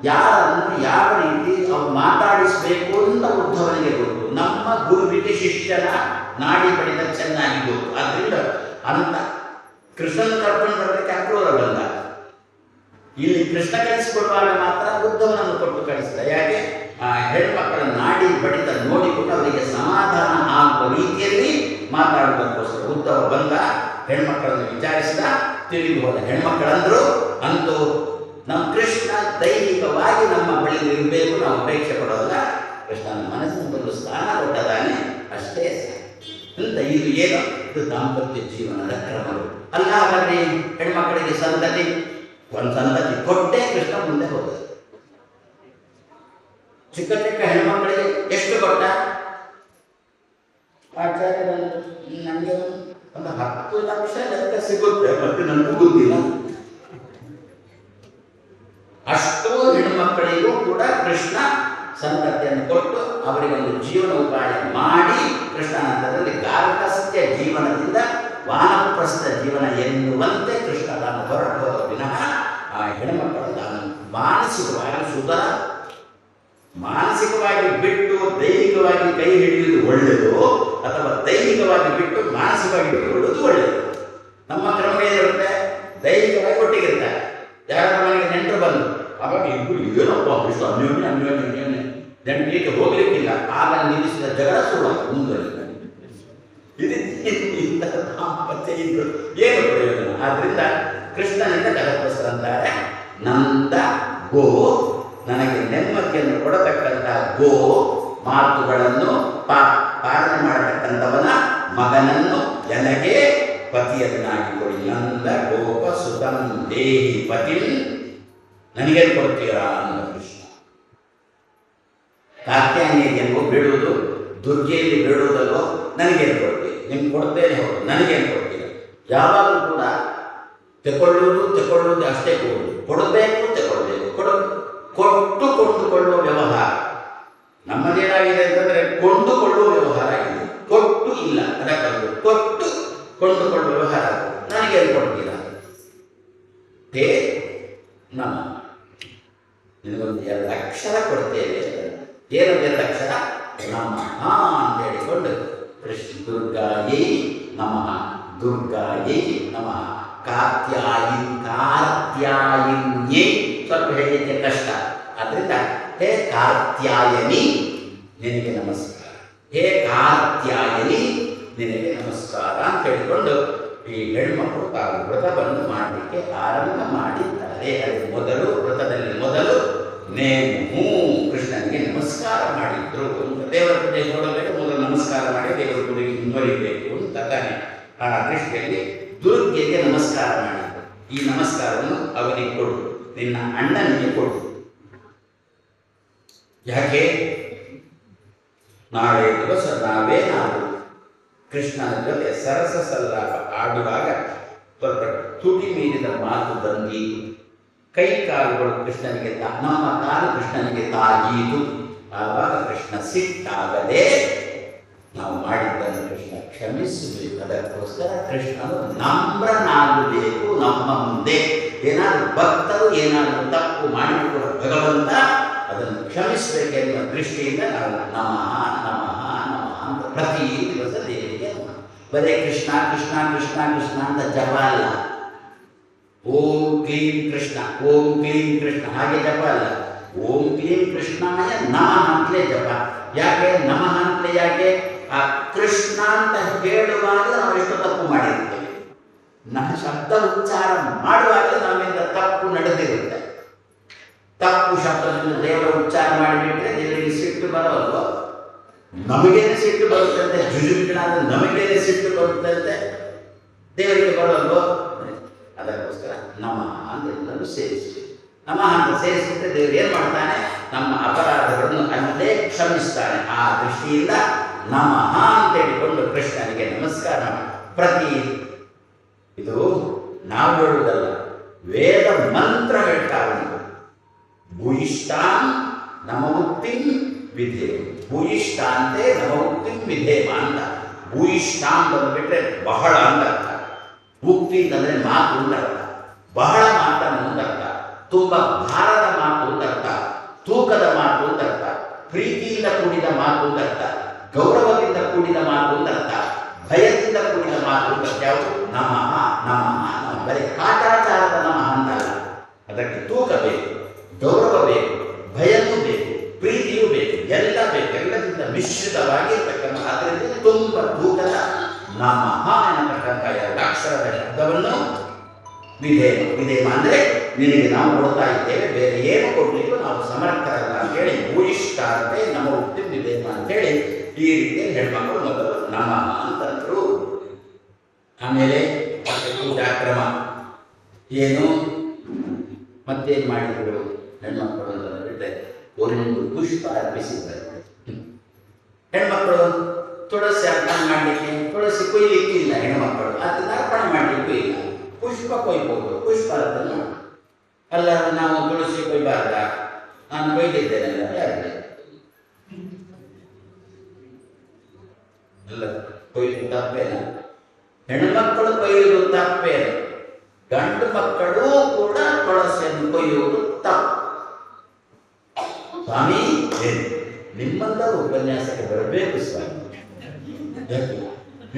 Speaker 1: ಯಾರನ್ನು ಯಾವ ರೀತಿ ಅವ್ರು ಮಾತಾಡಿಸಬೇಕು ಅಂತ ಉದ್ಧವನಿಗೆ ಗೊತ್ತು. ನಮ್ಮ ಗುರುವಿಗೆ ಶಿಷ್ಯನ ನಾಡಿ ಬಡಿದ ಚೆನ್ನಾಗಿ ಗೊತ್ತು. ಆದ್ದರಿಂದ ಅಂತ ಕೃಷ್ಣನ ಕರ್ಕೊಂಡು ಬರಲಿಕ್ಕೆ ಅಕ್ರೂರ ಬಂದ. ಇಲ್ಲಿ ಕೃಷ್ಣ ಕಳಿಸಿಕೊಡುವಾಗ ಮಾತ್ರ ಉದ್ಧವನನ್ನು ಕೊಟ್ಟು ಕಳಿಸಿದ. ಯಾಕೆ? ಆ ಹೆಣ್ಮಕ್ಕಳ ನಾಡಿ ಬಡಿತ ನೋಡಿಕೊಂಡು ಅವರಿಗೆ ಸಮಾಧಾನ ಆಗುವ ರೀತಿಯಲ್ಲಿ ಮಾತಾಡುವುದಕ್ಕೋಸ್ಕರ ಉದ್ಧವ ಬಂದ. ಹೆಣ್ಮಕ್ಕಳನ್ನು ವಿಚಾರಿಸಿದ, ತಿಳಿದು ಹೋದ. ಹೆಣ್ಮಕ್ಕಳಂದ್ರು, ಅಂತೂ ನಮ್ಮ ಕೃಷ್ಣ ದೈಹಿಕವಾಗಿ ನಮ್ಮ ಬಳಿ ಇರಬೇಕು, ನಾವು ಅಪೇಕ್ಷೆ ಪಡೋಲ್ಲ. ಕೃಷ್ಣನ ಮನಸ್ಸಿನ ಒಂದು ಸ್ಥಾನ ಕೊಟ್ಟದಾನೆ, ಅಷ್ಟೇ ಅಂತ. ಇದು ಏನು? ಇದು ದಾಂಪತ್ಯ ಜೀವನದ ಕ್ರಮಗಳು ಅಲ್ಲ. ಹಾಗಾದ್ರೆ ಹೆಣ್ಮಕ್ಕಳಿಗೆ ಸಂತತಿ, ಒಂದು ಸಂತತಿ ಕೊಟ್ಟೇ ಕೃಷ್ಣ ಮುಂದೆ ಹೋದ. ಚಿಕ್ಕ ಚಿಕ್ಕ ಹೆಣ್ಮಕ್ಕಳಿಗೆ ಎಷ್ಟು ಕೊಟ್ಟ? ಆಚಾರ್ಯ ನನಗೆ ಒಂದು 10 ಲಕ್ಷ ಲೆಕ್ಕ ಸಿಗುತ್ತೆ, ಮತ್ತೆ ನನಗೂ ಗೊತ್ತಿಲ್ಲ. ಅಷ್ಟೂ ಹೆಣ್ಮಕ್ಕಳಿಗೂ ಕೂಡ ಕೃಷ್ಣ ಸಂತತಿಯನ್ನು ಕೊಟ್ಟು ಅವರಿಗೆ ಒಂದು ಜೀವನ ಉಪಾಯ ಮಾಡಿ ಕೃಷ್ಣಾನಂತರದಲ್ಲಿ ಗಾರ್ಹಸ್ಥ್ಯ ಜೀವನದಿಂದ ವಾನಪ್ರಸ್ಥ ಜೀವನ ಎನ್ನುವಂತೆ ಕೃಷ್ಣ ತಾನು ಹೊರಟು ಹೋದ ವಿನಃ ಆ ಹೆಣ್ಮಕ್ಕಳು ತಾನು ಮಾನಸಿಕವಾಗಿ ಬಿಟ್ಟು ದೈಹಿಕವಾಗಿ ಕೈ ಹಿಡಿಯುವುದು ಒಳ್ಳೆಯದು, ಅಥವಾ ದೈಹಿಕವಾಗಿ ಬಿಟ್ಟು ಮಾನಸಿಕವಾಗಿ ಹಿಡಿದುಕೊಳ್ಳುವುದು ಒಳ್ಳೆಯದು. ನಮ್ಮ ಕ್ರಮ ಏನಿರುತ್ತೆ? ದೈಹಿಕವಾಗಿ ಒಟ್ಟಿಗಿರ್ತಾರೆ. ಯಾರ ಮನೆಗೆ ನೆಂಟರು ಬಂದು ಅವಾಗ ಇಬ್ಬರು ಏನಪ್ಪ ಇಷ್ಟು ಅನ್ಯೋನ್ಯ ನೆಂಟಲಿಕ್ಕೆ ಹೋಗ್ಲಿಕ್ಕಿಲ್ಲ, ಆಗ ನಿಲ್ಲಿಸಿದ ಜಗಳ ಸುಳ್ಳು ಮುಂದುವರಿಯುತ್ತದೆ. ಇದು ಏನು ಪ್ರಯೋಜನ? ಆದ್ರಿಂದ ಕೃಷ್ಣನಿಂದ ಜಗತ್ವಸ್ಕರಂತಾರೆ, ನಂದ ಗೋ, ನನಗೆ ನೆಮ್ಮದಿಯನ್ನು ಕೊಡತಕ್ಕಂಥ ಗೋ ಮಾತುಗಳನ್ನು ಪಾಲನೆ ಮಾಡತಕ್ಕಂಥವನ ಮಗನನ್ನು ನನಗೆ ಪತಿಯನ್ನಾಗಿ ಕೊಡಿ. ನಂದ ಗೋಪ ಸುತಂ ದೇಹಿ ಪತಿ, ನನಗೇನು ಕೊಡ್ತೀರಾ ಅಂದ ಕೃಷ್ಣ. ಕಾತ್ಯಾಯನಿಯನ್ನು ಬಿಡುವುದು, ದುರ್ಗೆಯಲ್ಲಿ ಬಿಡುವುದಲ್ಲೋ, ನನಗೇನು ಕೊಡ್ತೀರಿ? ನಿಮ್ಗೆ ಕೊಡ್ತೇನೆ, ಹೌದು, ನನಗೇನು ಕೊಡ್ತೀರಿ? ಯಾವಾಗಲೂ ಕೂಡ ತಗೊಳ್ಳುವುದು ಅಷ್ಟೇ ಕೊಡಬೇಕು, ತಗೊಳ್ಬೇಕು, ಕೊಟ್ಟು ಕೊಂಡುಕೊಳ್ಳುವ ವ್ಯವಹಾರ ನಮ್ಮದೇನಾಗಿದೆ ಅಂತಂದರೆ ಕೊಂಡುಕೊಳ್ಳುವ ವ್ಯವಹಾರ ಆಗಿದೆ. ಕೊಟ್ಟು ಇಲ್ಲ, ಅದಕ್ಕಾಗಿ ಕೊಟ್ಟು ಕೊಂಡುಕೊಳ್ಳುವ ವ್ಯವಹಾರ. ನನಗೇನು ಕೊಡ್ತೀರಾ? ತೇ ನಮ್ಮ ನಿನಗೊಂದು 2 ಅಕ್ಷರ ಕೊಡ್ತೇವೆ. ಏನು 2 ಅಕ್ಷರ? ನಮಃ ಅಂತ ಹೇಳಿಕೊಂಡು ಕೃಷ್ಣ ದುರ್ಗಾಯೈ ನಮಃ ದುರ್ಗಾಯೈ ನಮಃ. ಕಾತ್ಯಾಯಿನ್ಯೈ ಸ್ವಲ್ಪ ಹೇಳಲಿಕ್ಕೆ ಕಷ್ಟ. ಆದ್ದರಿಂದ ಹೇ ಕಾತ್ಯಾಯನಿ ನಿನಗೆ ನಮಸ್ಕಾರ, ಹೇ ಕಾತ್ಯಾಯನಿ ನಿನಗೆ ನಮಸ್ಕಾರ ಅಂತ ಹೇಳಿಕೊಂಡು ಈ ಹೆಣ್ಮಕ್ಕಳು ತಾವು ವ್ರತವನ್ನು ಮಾಡಲಿಕ್ಕೆ ಆರಂಭ ಮಾಡಿದ್ದಾರೆ. ಅದು ಮೊದಲು ವ್ರತದಲ್ಲಿ ಮೊದಲು ನೇಮು ಕೃಷ್ಣನಿಗೆ ನಮಸ್ಕಾರ ಮಾಡಿದ್ರು. ದೇವರ ಪೂಜೆ ನೋಡಬೇಕು, ಮೊದಲು ನಮಸ್ಕಾರ ಮಾಡಿ ದೇವರ ಪೂಜೆಗೆ ಮುಂದುವರಿಬೇಕು ಅಂತ ತಾನೆ ಆ ಕೃಷ್ಣನಿಗೆ ದುರ್ಗೆಗೆ ನಮಸ್ಕಾರ ಮಾಡಿದ್ರು. ಈ ನಮಸ್ಕಾರವನ್ನು ಅವನಿಗೆ ಕೊಡು, ನಿನ್ನ ಅಣ್ಣನಿಗೆ ಕೊಡು. ಯಾಕೆ? ನಾಳೆ ದಿವಸ ನಾವು ಕೃಷ್ಣನ ಜೊತೆ ಸರಸ ಸಲ್ಲಾಪ ಆಡುವಾಗ ಸ್ವಲ್ಪ ತುಟಿ ಮೀರಿದ ಮಾತು ಬಂದೀತು, ಕೈ ಕಾಲುಗಳು ಕೃಷ್ಣನಿಗೆ ನಮ್ಮ ಕಾಲು ಕೃಷ್ಣನಿಗೆ ತಾಗೀತು. ಆವಾಗ ಕೃಷ್ಣ ಸಿಟ್ಟಾಗದೆ ನಾವು ಮಾಡಿದ್ದನ್ನು ಕೃಷ್ಣ ಕ್ಷಮಿಸಬೇಕು. ಅದಕ್ಕೋಸ್ಕರ ಕೃಷ್ಣನು ನಮ್ರನಾಗಬೇಕು. ನಮ್ಮ ಮುಂದೆ ಏನಾದರೂ ಭಕ್ತರು ಏನಾದರೂ ತಪ್ಪು ಮಾಡಿಬಿಟ್ಟು ಭಗವಂತ ಅದನ್ನು ಕ್ಷಮಿಸಬೇಕೆನ್ನುವ ದೃಷ್ಟಿಯಿಂದ ನಾವು ನಮಃ ನಮಃ ನಮಃ ಅಂತ ಪ್ರತಿ ದಿವಸ ದೇವರಿಗೆ ಬರೇ ಕೃಷ್ಣ ಕೃಷ್ಣ ಕೃಷ್ಣ ಕೃಷ್ಣ ಅಂತ ಜಪ ಅಲ್ಲ. ಓಂ ಕ್ಲೀಂ ಕೃಷ್ಣ, ಓಂ ಕ್ಲೀಂ ಕೃಷ್ಣ ಹಾಗೆ ಜಪ ಅಲ್ಲ. ಓಂ ಕ್ಲೀಂ ಕೃಷ್ಣಾಯ ನಮಃ ಅಂತಲೇ ಜಪ. ಯಾಕೆ ನಮಃ ಅಂತಲೇ? ಯಾಕೆ? ಆ ಕೃಷ್ಣ ಅಂತ ಹೇಳುವಾಗ ನಾವು ಎಷ್ಟು ತಪ್ಪು ಮಾಡಿರ್ತೇವೆ. ನಮ್ಮ ಶಬ್ದ ಉಚ್ಚಾರ ಮಾಡುವಾಗ ನಮ್ಮಿಂದ ತಪ್ಪು ನಡೆದಿರುತ್ತೆ. ತಪ್ಪು ಶಬ್ದವನ್ನು ದೇವರ ಉಚ್ಚಾರ ಮಾಡಿಬಿಟ್ರೆ ದೇವರಿಗೆ ಸಿಟ್ಟು ಬರೋಲ್ವೋ? ನಮಗೇನೆ ಸಿಟ್ಟು ಬರುತ್ತಂತೆ, ಜುಜುಬಿಗಳಾದ ನಮಗೇನೆ ಸಿಟ್ಟು ಬರುತ್ತಂತೆ, ದೇವರಿಗೆ ಬರೋಲ್ವೋ? ಅದಕ್ಕೋಸ್ಕರ ನಮಃ ಅಂತ ಎಲ್ಲರೂ ಸೇರಿಸಿ, ನಮಃ ಅಂತ ಸೇರಿಸಿದ್ರೆ ದೇವರು ಏನು ಮಾಡ್ತಾನೆ? ನಮ್ಮ ಅಪರಾಧಗಳನ್ನು ಅಲ್ಲೇ ಕ್ಷಮಿಸ್ತಾನೆ. ಆ ದೃಷ್ಟಿಯಿಂದ ನಮಃ ಅಂತ ಹೇಳಿಕೊಂಡು ಕೃಷ್ಣನಿಗೆ ನಮಸ್ಕಾರ ಮಾಡಿ ಪ್ರತಿ ಇದು ನಾವು ಹೇಳುವುದಲ್ಲ, ವೇದ ಮಂತ್ರ ಹೇಳ್ತಾ ಉಂಟು. ಭೂಯಿಷ್ಟಾಂ ನಮಮುಕ್ತಿಂ ವಿಧೇ, ಭೂಯಿಷ್ಟಾಂತೆ ನಮಮುಕ್ತಿಂ ವಿಧೇಮ ಅಂತ. ಭೂಯಿಷ್ಟಾಂ ಬಂದುಬಿಟ್ರೆ ಬಹಳ ಅಂತ ಅರ್ಥ. ಮುಕ್ತಿ ಅಂತಂದರೆ ಮಾತು ಅಂತ ಅರ್ಥ, ಬಹಳ ಮಾತನ್ನು ಅಂತ ಅರ್ಥ, ತುಂಬ ಭಾರದ ಮಾತು ಅಂತ ಅರ್ಥ, ತೂಕದ ಮಾತು ಅಂತ ಅರ್ಥ, ಪ್ರೀತಿಯಿಂದ ಕೂಡಿದ ಮಾತು ಅಂತ ಅರ್ಥ, ಗೌರವದಿಂದ ಕೂಡಿದ ಮಾತು ಅಂತ ಅರ್ಥ, ಭಯದಿಂದ ಕೂಡಿದ ಮಾತು ಅಂತ ಅರ್ಥ. ಯಾವುದು? ನಮಃ ನಮಃ ನಮಃ. ಬರೀ ಕಾಟಾಚಾರದ ನಮಃ ಅಂತಲ್ಲ, ಅದಕ್ಕೆ ತೂಕ ಬೇಕು, ಗೌರವ ಬೇಕು, ಭಯನೂ ಬೇಕು, ಪ್ರೀತಿಯೂ ಬೇಕು, ಎಲ್ಲ ಬೇಕು. ಎಲ್ಲದಿಂದ ಮಿಶ್ರಿತವಾಗಿರ್ತಕ್ಕಂಥ ಅದರಿಂದ ತುಂಬ ತೂಕದ ನಮಃ ಎನ್ನತಕ್ಕಂಥ ಎರಡಾಕ್ಷರದ ಶಬ್ದವನ್ನು ವಿಧೇಮ. ವಿಧೇಮ ಅಂದರೆ ನಿನಗೆ ನಾವು ಕೊಡ್ತಾ ಇದ್ದೇವೆ, ಬೇರೆ ಏನು ಕೊಡಲಿಕ್ಕೂ ನಾವು ಸಮರ್ಥರಲ್ಲ ಅಂತೇಳಿ ಭೂಯಿಷ್ಠಾಂತೆ ನಮ್ಮ ಉಕ್ತಿ ವಿಧೇಮ ಅಂತೇಳಿ ಈ ರೀತಿಯಲ್ಲಿ ಹೆಣ್ಮಕ್ಕಳು ಮೊದಲು ನಮಃ ಅಂತಂದರು. ಆಮೇಲೆ ಪೂಜಾಕ್ರಮ ಏನು ಮತ್ತೇನು ಮಾಡಿದರು ಹೆಣ್ಮಕ್ಕಳು ಅಂತಂದ್ರೆ ಒಂದು ಪುಷ್ಪ ಅರ್ಪಿಸಿದ್ದಾರೆ. ಹೆಣ್ಮಕ್ಕಳು ತುಳಸಿ ಅರ್ಪಣೆ ಮಾಡಲಿಕ್ಕೆ, ತುಳಸಿ ಕೊಯ್ಲಿಕ್ಕಿಲ್ಲ ಹೆಣ್ಮಕ್ಕಳು, ಅದನ್ನ ಅರ್ಪಣೆ ಮಾಡಲಿಕ್ಕೂ ಇಲ್ಲ. ಪುಷ್ಪ ಕೊಯ್ಬೋದು, ಪುಷ್ಪ ಅರ್ಪಣೆ ಅಲ್ಲ. ನಾವು ತುಳಸಿ ಕೊಯ್ಬಾರ್ದ? ನಾನು ಕೊಯ್ದಿದ್ದೇನೆ ಯಾರಿಗೆ ಅಲ್ಲ, ಕೊಯ್ದು ತಪ್ಪೇನ? ಹೆಣ್ಮಕ್ಕಳು ಕೊಯ್ಯುವುದು ತಪ್ಪೇನು? ಗಂಡು ಮಕ್ಕಳು ಕೂಡ ತುಳಸಿಯನ್ನು ಕೊಯ್ಯುವುದು ತಪ್ಪು. ಸ್ವಾಮಿ ನಿಮ್ಮಂತ ಉಪನ್ಯಾಸಕ್ಕೆ ಬರಬೇಕು ಸ್ವಾಮಿ.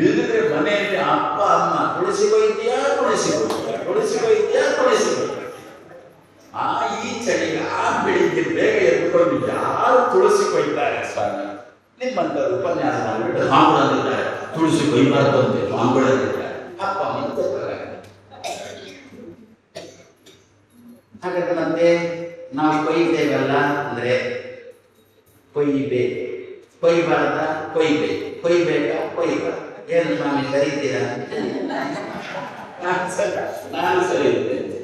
Speaker 1: ಇಲ್ಲದ್ರೆ ಮನೆಯಲ್ಲಿ ಅಪ್ಪ ಅಮ್ಮ ತುಳಸಿ ಕೊಯ್ತೀಯಾ ತುಳಸಿ ಕೊಯ್ತೀಯಾ ತುಳಸಿ ಕೊಯ್ತೀಯಾ ತುಳಸಿ ಕೊಯ್ತೀಯಾ. ಈ ಚಳಿಗೆ ಬೆಳಿಗ್ಗೆ ಬೇಗ ಎದ್ದುಕೊಂಡು ಯಾರು ತುಳಸಿ ಕೊಯ್ತಾರೆ ಸ್ವಾಮಿ? ನಿಮ್ಮಂತ ಉಪನ್ಯಾಸ ಮಾಡಿಬಿಟ್ಟು ಸ್ವಾಮಿಗಳಿದ್ದಾರೆ, ತುಳಸಿ ಕೊಯ್ಬಾರ್ದು ಅಂತ ಸ್ವಾಮಿಗಳಿದ್ದಾರೆ. ಅಪ್ಪ ಅಮ್ಮ ಹಾಗಾದ್ರೆ ಮತ್ತೆ ನಾವು ಕೊಯ್ತೇವಲ್ಲ ಅಂದ್ರೆ ಕೊಯ್ಬೇಕು, ಕೊಯ್ಬಾರ್ದ? ಕೊಯ್ಬೇಕು, ಕೊಯ್ಬೇಕಾ ಕೊಯ್ಬಾರ್ದ? ಏನು ಸ್ವಾಮಿ ಕರೀತೀರಾ? ನಾನು ಸರಿ ಇದ್ದೇನೆ.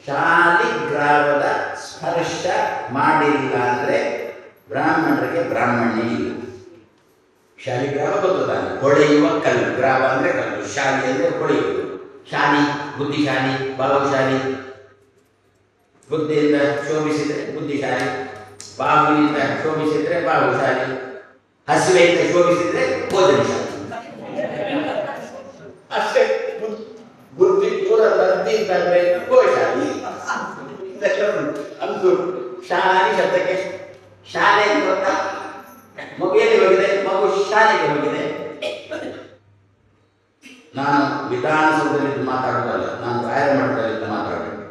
Speaker 1: ಶಾಲಿಗ್ರಾಮದ ಸ್ಪರ್ಶ ಮಾಡಿಲ್ಲ ಅಂದ್ರೆ ಬ್ರಾಹ್ಮಣರಿಗೆ ಬ್ರಾಹ್ಮಣ್ಯ ಇಲ್ಲ. ಶಾಲಿಗ್ರಾಮ ಗೊತ್ತಾನೆ, ಹೊಳೆಯುವ ಕಲ್ಲು. ಗ್ರಾಮ ಅಂದ್ರೆ ಕಲ್ಲು, ಶಾಲಿ ಅಂದ್ರೆ ಹೊಳೆಯುವುದು. ಶಾಲಿ ಬುದ್ಧಿಶಾಲಿ, ಬಾಹುಶಾಲಿ. ಬುದ್ಧಿಯಿಂದ ಶೋಭಿಸಿದ್ರೆ ಬುದ್ಧಿಶಾಲಿ, ಬಾಹುವಿನಿಂದ ಶೋಭಿಸಿದ್ರೆ ಬಾಹುಶಾಲಿ, ಹಸಿವೆಯಿಂದ ಶೋಭಿಸಿದ್ರೆ ಭೋಜನಶಾಲಿ. ಅಷ್ಟೇ. ಬುದ್ಧಿ ಪೂರ ಲಬ್ಧಿ ತಂದ್ರೆ ಗೋಶಾಲಿ. ಅಂತೂ ಶಾಲಿ ಶಬ್ದಕ್ಕೆ ಶಾಲೆ ಅಂತ ಗೊತ್ತಾ? ಮಗು ಎಲ್ಲಿ ಹೋಗಿದೆ? ಮಗು ಶಾಲೆಗೆ ಹೋಗಿದೆ. ನಾನು ವಿಧಾನಸೌಧದಲ್ಲಿ ಮಾತಾಡೋದಲ್ಲ, ನಾನು ರಾಯರ ಮಠದಲ್ಲಿ ಮಾತಾಡಬೇಕು.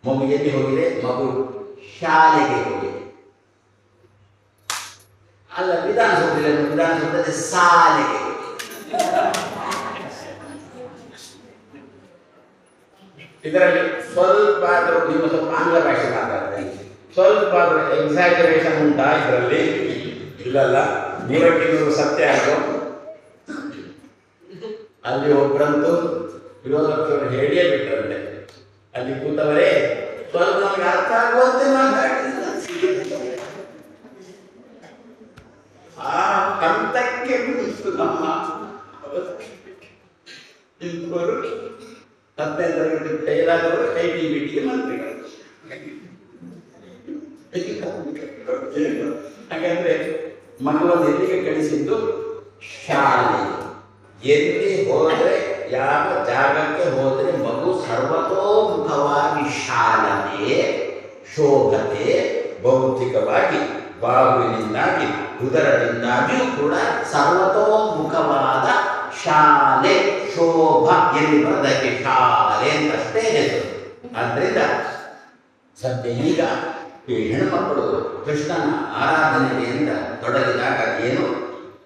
Speaker 1: ಮಗು ಎಲ್ಲಿ ಹೋಗಿದೆ? ಮಗು ಶಾಲೆಗೆ ಹೋಗಿದೆ. ಅಲ್ಲ, ವಿಧಾನಸೌಧದಲ್ಲಿ ಶಾಲೆಗೆ ಹೋಗಿದೆ. ಇದರಲ್ಲಿ ಸ್ವಲ್ಪ ಆದರೂ ನೀವು ಸ್ವಲ್ಪ ಆಂಗ್ಲ ಭಾಷೆ ಮಾತಾಡ್ತಾರೆ, ಸ್ವಲ್ಪ ಆದರೂ ಎಕ್ಸಾಜರೇಷನ್ ಉಂಟಾ ಇದರಲ್ಲಿ? ಇಲ್ಲಲ್ಲ, 100% ಸತ್ಯ ಆಯಿತು. ಅಲ್ಲಿ ಒಬ್ಬರಂತೂ ವಿರೋಧಪಕ್ಷವರು ಹೇಳಿಯೇ ಬಿಟ್ಟರಂತೆ, ಅಲ್ಲಿ ಕೂತವರೇ ಸ್ವಲ್ಪ ನಮಗೆ ಅರ್ಥ ಆಗುವಂತೆ ಮಾತಾಡಿಲ್ಲ. ಆ ಹಂತಕ್ಕೆ ನಮ್ಮ ಇಬ್ಬರು 10ನೇ ತರಗತಿ ಫೇಲಾದವರು ITBT ಮಂತ್ರಿಗಳು. ಹಾಗಾದ್ರೆ ಮಗುವನ್ನು ಎಲ್ಲಿಗೆ ಕಳಿಸಿದ್ದು? ಶಾಲೆ. ಎಲ್ಲಿ ಹೋದರೆ, ಯಾವ ಜಾಗಕ್ಕೆ ಹೋದರೆ ಮಗು ಸರ್ವತೋಮುಖವಾಗಿ ಶಾಲತೆ, ಶೋಭತೆ, ಭೌತಿಕವಾಗಿ ಬಾಹುವಿನಿಂದಾಗಿ ಉದರದಿಂದಾಗಿಯೂ ಕೂಡ ಸರ್ವತೋಮುಖವಾದ ಶಾಲೆ, ಶೋಭ ಎಲ್ಲಿ ಬರೋದಕ್ಕೆ ಶಾಲೆ ಅಂತಷ್ಟೇ ಹೆಸರು. ಆದ್ದರಿಂದ ಸದ್ಯ ಈಗ ಈ ಹೆಣ್ಮಕ್ಕಳು ಕೃಷ್ಣನ ಆರಾಧನೆಯಿಂದ ತೊಡಗಿದಾಗ ಏನು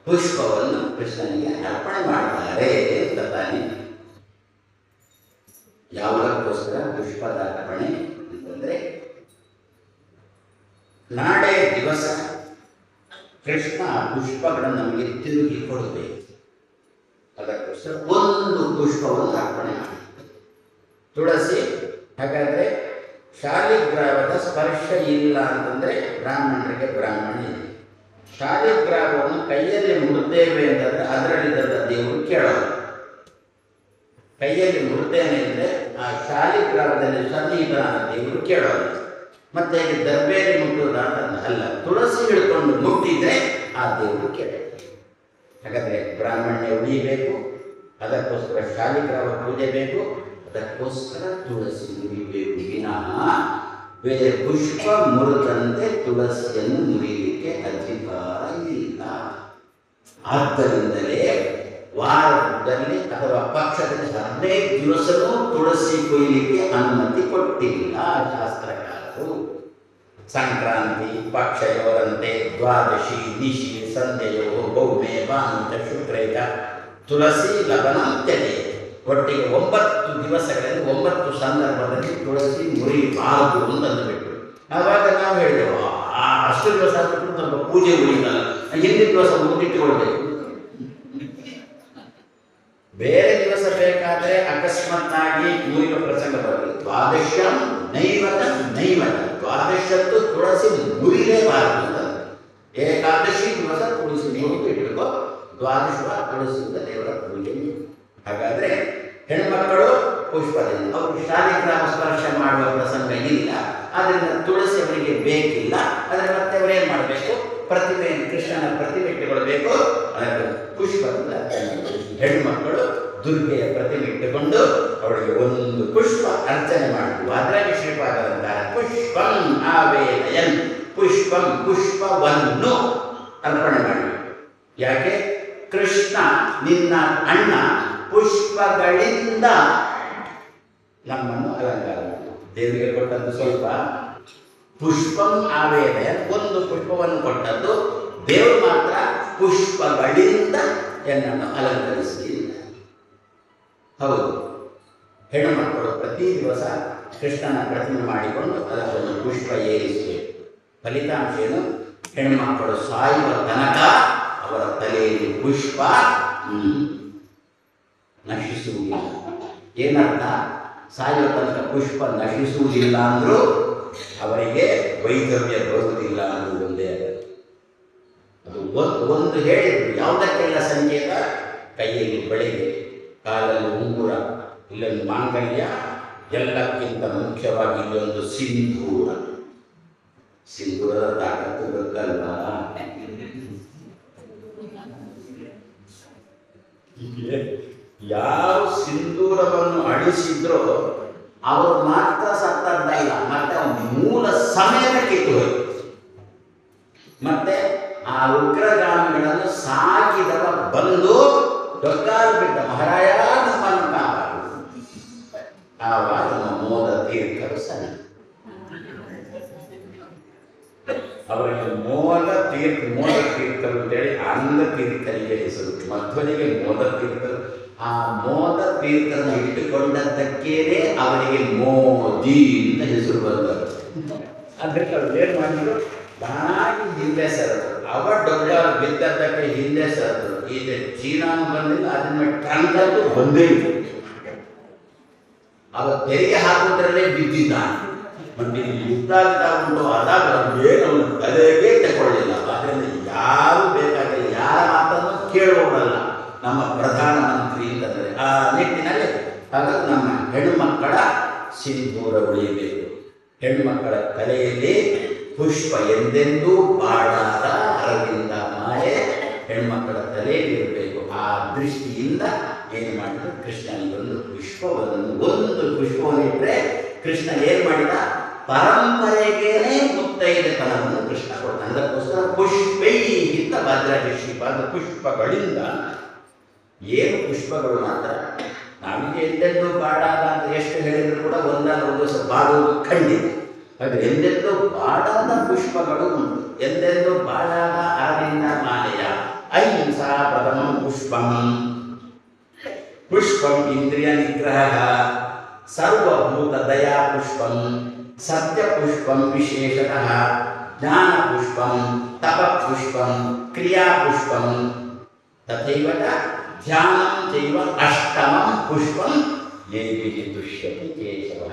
Speaker 1: ಪುಷ್ಪವನ್ನು ಕೃಷ್ಣನಿಗೆ ಅರ್ಪಣೆ ಮಾಡ್ತಾರೆ ಅಂತ ತಾನೆ. ಯಾವುದಕ್ಕೋಸ್ಕರ ಪುಷ್ಪದ ಅರ್ಪಣೆ ಅಂತಂದ್ರೆ, ನಾಳೆ ದಿವಸ ಕೃಷ್ಣ ಪುಷ್ಪಗಳನ್ನು ನಮಗೆ ತಿರುಗಿ ಕೊಡಬೇಕು. ಅದಕ್ಕೋಸ್ಕರ ಒಂದು ಪುಷ್ಪವನ್ನು ಅರ್ಪಣೆ ಮಾಡಿ. ತುಳಸಿ ಹಾಗಾದ್ರೆ ಶಾಲಿಗ್ರಾಮದ ಸ್ಪರ್ಶ ಇಲ್ಲ ಅಂತಂದ್ರೆ ಬ್ರಾಹ್ಮಣರಿಗೆ ಬ್ರಾಹ್ಮಣ ಇದೆ. ಶಾಲಿಗ್ರಾಮವನ್ನು ಕೈಯಲ್ಲಿ ಮುರಿದೇವೆ ಅಂತಂದ್ರೆ ಅದರಲ್ಲಿದ್ದ ದೇವರು ಕೇಳೋದು. ಕೈಯಲ್ಲಿ ಮುರಿದೇನೆ ಅಂದರೆ ಆ ಶಾಲಿಗ್ರಾಮದಲ್ಲಿ ಸನ್ನಿಹಿತನಾದ ದೇವರು ಕೇಳೋದು. ಮತ್ತೆ ಇಲ್ಲಿ ದರ್ಬೇರಿ ಮುಟ್ಟುವುದ ಅಂತ ಅಲ್ಲ, ತುಳಸಿ ಹಿಡ್ಕೊಂಡು ಮುಟ್ಟಿದ್ರೆ ಆ ದೇವರು ಕೇಳೋದು. ಹಾಗಾದರೆ ಬ್ರಾಹ್ಮಣ್ಯ ಉಳಿಯಬೇಕು, ಅದಕ್ಕೋಸ್ಕರ ಶಾಲಿಗ್ರಾಮ ಪೂಜೆ ಬೇಕು, ಅದಕ್ಕೋಸ್ಕರ ತುಳಸಿ ಮುರಿಬೇಕು. ವಿನಃ ಬೇರೆ ಪುಷ್ಪ ಮುರಿದಂತೆ ತುಳಸಿಯನ್ನು ಮುರಿಯಲಿಕ್ಕೆ ಅಧಿಕಾರ ಇಲ್ಲ. ಆದ್ದರಿಂದಲೇ ವಾರದಲ್ಲಿ ಅಥವಾ ಪಕ್ಷದಲ್ಲಿ 15 ದಿವಸವೂ ತುಳಸಿ ಕೊಯ್ಲಿಕ್ಕೆ ಅನುಮತಿ ಕೊಟ್ಟಿಲ್ಲ ಶಾಸ್ತ್ರಕಾರರು. ಸಂಕ್ರಾಂತಿ ಪಕ್ಷಯವರಂತೆ ದ್ವಾದಶಿ ನಿಶಿ ಸಂಧ್ಯೆಯೋ ಭೌಮೆ ಭಾನುತ ಶುಕ್ರೈತ ತುಳಸಿ ಲವನಂತ್ಯತೆ, ಒಟ್ಟಿಗೆ 9 ದಿವಸಗಳಲ್ಲಿ 9 ಸಂದರ್ಭದಲ್ಲಿ ತುಳಸಿ ಮುರಿಬಾರದು ಅಂತಂದುಬಿಟ್ಟು ಆವಾಗ ನಾವು ಹೇಳಿದೆವು, ಅಷ್ಟು ದಿವಸ ಆಗ್ಬಿಟ್ಟು ಸ್ವಲ್ಪ ಪೂಜೆ ಉಳಿದಲ್ಲ, ಹಿಂದಿನ ದಿವಸ ಮುಗಿಟ್ಟುಕೊಳ್ಬೇಕು. ಬೇರೆ ದಿವಸ ಬೇಕಾದರೆ ಅಕಸ್ಮಾತ್ತಾಗಿ ಮುರಿಯುವ ಪ್ರಸಂಗ ಬರಲಿ. ದ್ವಾದಶಂ ನೈವತ ದ್ವಾದಶತ್ತು ತುಳಸಿ ಮುರಿಲೇಬಾರದು ಅಂತ. ಏಕಾದಶಿ ದಿವಸ ತುಳಸಿ ಮುರಿದು ಇಟ್ಟುಕೋ, ದ್ವಾದಶ ತುಳಸಿಯಿಂದ ದೇವರ ಪೂಜೆ. ಹಾಗಾದ್ರೆ ಹೆಣ್ಮಕ್ಕಳು ಪುಷ್ಪದಿಂದ ಅವರು ಶಾಲಿಗ್ರಾಮ ಸ್ಪರ್ಶ ಮಾಡುವ ಪ್ರಸಂಗ ಇಲ್ಲ, ಆದ್ದರಿಂದ ತುಳಸಿ ಅವರಿಗೆ ಬೇಕಿಲ್ಲ. ಆದರೆ ಮತ್ತೆ ಅವರೇನು ಮಾಡಬೇಕು? ಪ್ರತಿಮೆ, ಕೃಷ್ಣನ ಪ್ರತಿಮೆ ಇಟ್ಟುಕೊಳ್ಬೇಕು. ಅದಕ್ಕೆ ಪುಷ್ಪದಿಂದ ಹೆಣ್ಮಕ್ಕಳು ದುರ್ಗೆಯ ಪ್ರತಿಮೆ ಇಟ್ಟುಕೊಂಡು ಅವಳಿಗೆ ಒಂದು ಪುಷ್ಪ ಅರ್ಚನೆ ಮಾಡುವುದು. ಅದರಲ್ಲಿ ಶ್ರೀಪಾದರಂತಾರೆ ಪುಷ್ಪಂ ಆವೇದಯನ್, ಪುಷ್ಪವನ್ನು ಅರ್ಪಣೆ ಮಾಡಬೇಕು. ಯಾಕೆ? ಕೃಷ್ಣ ನಿನ್ನ ಅಣ್ಣ ಪುಷ್ಪಗಳಿಂದ ನಮ್ಮನ್ನು ಅಲಂಕಾರ ಮಾಡಿ ದೇವರಿಗೆ ಕೊಟ್ಟದ್ದು ಸ್ವಲ್ಪ ಪುಷ್ಪಂ ಆವೇದಯ, ಒಂದು ಪುಷ್ಪವನ್ನು ಕೊಟ್ಟದ್ದು. ದೇವರು ಮಾತ್ರ ಪುಷ್ಪಗಳಿಂದ ಎನ್ನನ್ನು ಅಲಂಕರಿಸಲಿಲ್ಲ. ಹೌದು, ಹೆಣ್ಣು ಮಕ್ಕಳು ಪ್ರತಿ ದಿವಸ ಕೃಷ್ಣನ ಪ್ರತಿಮೆ ಮಾಡಿಕೊಂಡು ಅದಕ್ಕೊಂದು ಪುಷ್ಪ ಏರಿಸಬೇಕು. ಫಲಿತಾಂಶ ಏನು? ಹೆಣ್ಣುಮಕ್ಕಳು ಸಾಯುವ ತನಕ ಅವರ ತಲೆಯಲ್ಲಿ ಪುಷ್ಪ ನಶಿಸುವುದಿಲ್ಲ. ಏನರ್ಥ? ಸಾಯುವ ತನಕ ಪುಷ್ಪ ನಶಿಸುವುದಿಲ್ಲ ಅಂದರೂ ಅವರಿಗೆ ವೈದ್ಯವ್ಯ ಬರುವುದಿಲ್ಲ ಅನ್ನೋದು ಒಂದೇ. ಅದು ಒಂದು ಹೇಳಿದ್ರು. ಯಾವುದಕ್ಕೆಲ್ಲ ಸಂಕೇತ? ಕೈಯಲ್ಲಿ ಬಳೆಗೆ, ಕಾಲಲ್ಲಿ ಉಂಗುರ, ಇಲ್ಲೊಂದು ಮಾಂಗಲ್ಯ, ಎಲ್ಲಕ್ಕಿಂತ ಮುಖ್ಯವಾಗಿ ಇಲ್ಲೊಂದು ಸಿಂಧೂರ. ಸಿಂಧೂರದ ತಾಕತ್ತು ಗೊತ್ತಲ್ವಾ? ಯಾವ ಸಿಂಧೂರವನ್ನು ಅಳಿಸಿದ್ರೋ ಅವರು ಮಾತ್ರ ಸತ್ತದ್ದಲ್ಲ, ಮತ್ತೆ ಮೂಲ ಸಮೇತ ಕಿತ್ತು ಹೋಯಿತು. ಮತ್ತೆ ಆ ಉಗ್ರಗಾಮಿಗಳನ್ನು ಸಾಕಿದವ ಬಂದು ಡೊಕ್ಕಾಲು ಬಿಟ್ಟ ಮಹಾರಾಯ ನಮ್ಮನ್ನು ಕಾಪಾಡು. ಆವಾಗ ನಮ್ಮ ಮೋದ ತೀರ್ಥರು ಸಣ್ಣ ಅವರಿಗೆ ಮೋದ ತೀರ್ಥರು ಅಂತೇಳಿ ಅಂಗ ತೀರ್ಥರಿಗೆ ಹೆಸರು. ಮಧ್ವನಿಗೆ ಮೋದ ತೀರ್ಥರು. ಆ ಮೋದ ತೀರ್ಥರನ್ನು ಇಟ್ಟುಕೊಂಡದ್ದಕ್ಕೇನೆ ಅವರಿಗೆ ಮೋದಿ ಅಂತ ಹೆಸರು ಬಂದರು. ಅದಕ್ಕೆ ಅವ್ರು ಏನು ಮಾಡಿದ್ರು, ತಾನಾಗಿ ಹಿಂದೆ ಸರದ್ರು. ಅವ ಡೊಕ್ಕಾಲು ಬಿದ್ದದ್ದಕ್ಕೆ ಹಿಂದೆ ಸರದ್ರು. ಈಗ ಚೀನಾನು ಬಂದಿಲ್ಲ, ಅದನ್ನ ಟ್ರಂಕಲ್ಲೂ ಬಂದೇ ಇಲ್ಲ. ಅವ ತೆರಿಗೆ ಹಾಕುವುದರಲ್ಲೇ ಬಿದ್ದಿದ್ದಾನೆ. ಮತ್ತೆ ಯುದ್ಧ ಉಂಟು ಆದಾಗ ಏನು ತಲೆಗೆ ತಗೊಳ್ಳಿಲ್ಲ. ಆದ್ದರಿಂದ ಯಾರು ಬೇಕಾಗಿಲ್ಲ, ಯಾರ ಮಾತನ್ನು ಕೇಳುವವರಲ್ಲ ನಮ್ಮ ಪ್ರಧಾನಮಂತ್ರಿ ಅಂತಂದರೆ. ಆ ನಿಟ್ಟಿನಲ್ಲಿ ಹಾಗಾಗಿ ನಮ್ಮ ಹೆಣ್ಣುಮಕ್ಕಳ ಸಿಂಧೂರ ಉಳಿಯಬೇಕು. ಹೆಣ್ಣುಮಕ್ಕಳ ತಲೆಯಲ್ಲಿ ಪುಷ್ಪ ಎಂದೆಂದೂ ಬಾಡಾದ ಅರವಿಂದ ಮಾಯೆ ಹೆಣ್ಮಕ್ಕಳ ತಲೆಯಲ್ಲಿ ಇರಬೇಕು. ಆ ದೃಷ್ಟಿಯಿಂದ ಏನು ಮಾಡಿದ್ರು, ಕೃಷ್ಣನಿಗೊಂದು ಒಂದು ಪುಷ್ಪವನ್ನಿಟ್ಟರೆ ಕೃಷ್ಣ ಏನು ಮಾಡಿದ, ಪರಂಪರೆಗೇನೆ ಮುತ್ತೈದೆತನವನ್ನು ಕೃಷ್ಣ ಕೊಡ್ತಾನೆ. ಅದಕ್ಕೋಸ್ಕರ ಪುಷ್ಪೈಹಿತ ಭದ್ರಶಿಲ್ಪ, ಅದು ಪುಷ್ಪಗಳಿಂದ. ಏನು ಪುಷ್ಪಗಳು ಮಾತ್ರ ನಮಗೆ ಎಂದೆಂದೂ ಬಾಡಾದ ಅಂತ ಎಷ್ಟು ಹೇಳಿದ್ರು ಕೂಡ ಒಂದಲ್ಲ ಒಂದು ದಿವಸ ಬಾಡುವುದು ಖಂಡಿತ. ಹಾಗೆ ಎಂದೆಂದೂ ಬಾಡಾದ ಪುಷ್ಪಗಳು ಉಂಟು. ಎಂದೆಂದೂ ಬಾಡಾದ ಅರವಿಂದ ಮಾಲೆಯ ಅಹಿಂಸಾ ಪ್ರಥಮಂ ಪುಷ್ಪಂ ಇಂದ್ರಿಯ ನಿಗ್ರಹ, ಸರ್ವಭೂತ ದಯಾ ಪುಷ್ಪಂ, ಸತ್ಯ ಪುಷ್ಪಂ ವಿಶೇಷತಃ, ಜ್ಞಾನ ಪುಷ್ಪಂ, ತಪ ಪುಷ್ಪಂ, ಕ್ರಿಯಾ ಪುಷ್ಪಂ, ತಥೈವ ಧ್ಯಾನಂ ಚೈವ ಅಷ್ಟಮಂ ಪುಷ್ಪಂ ಯೈಭಿಃ ತುಷ್ಯತಿ ಕೇಶವಃ.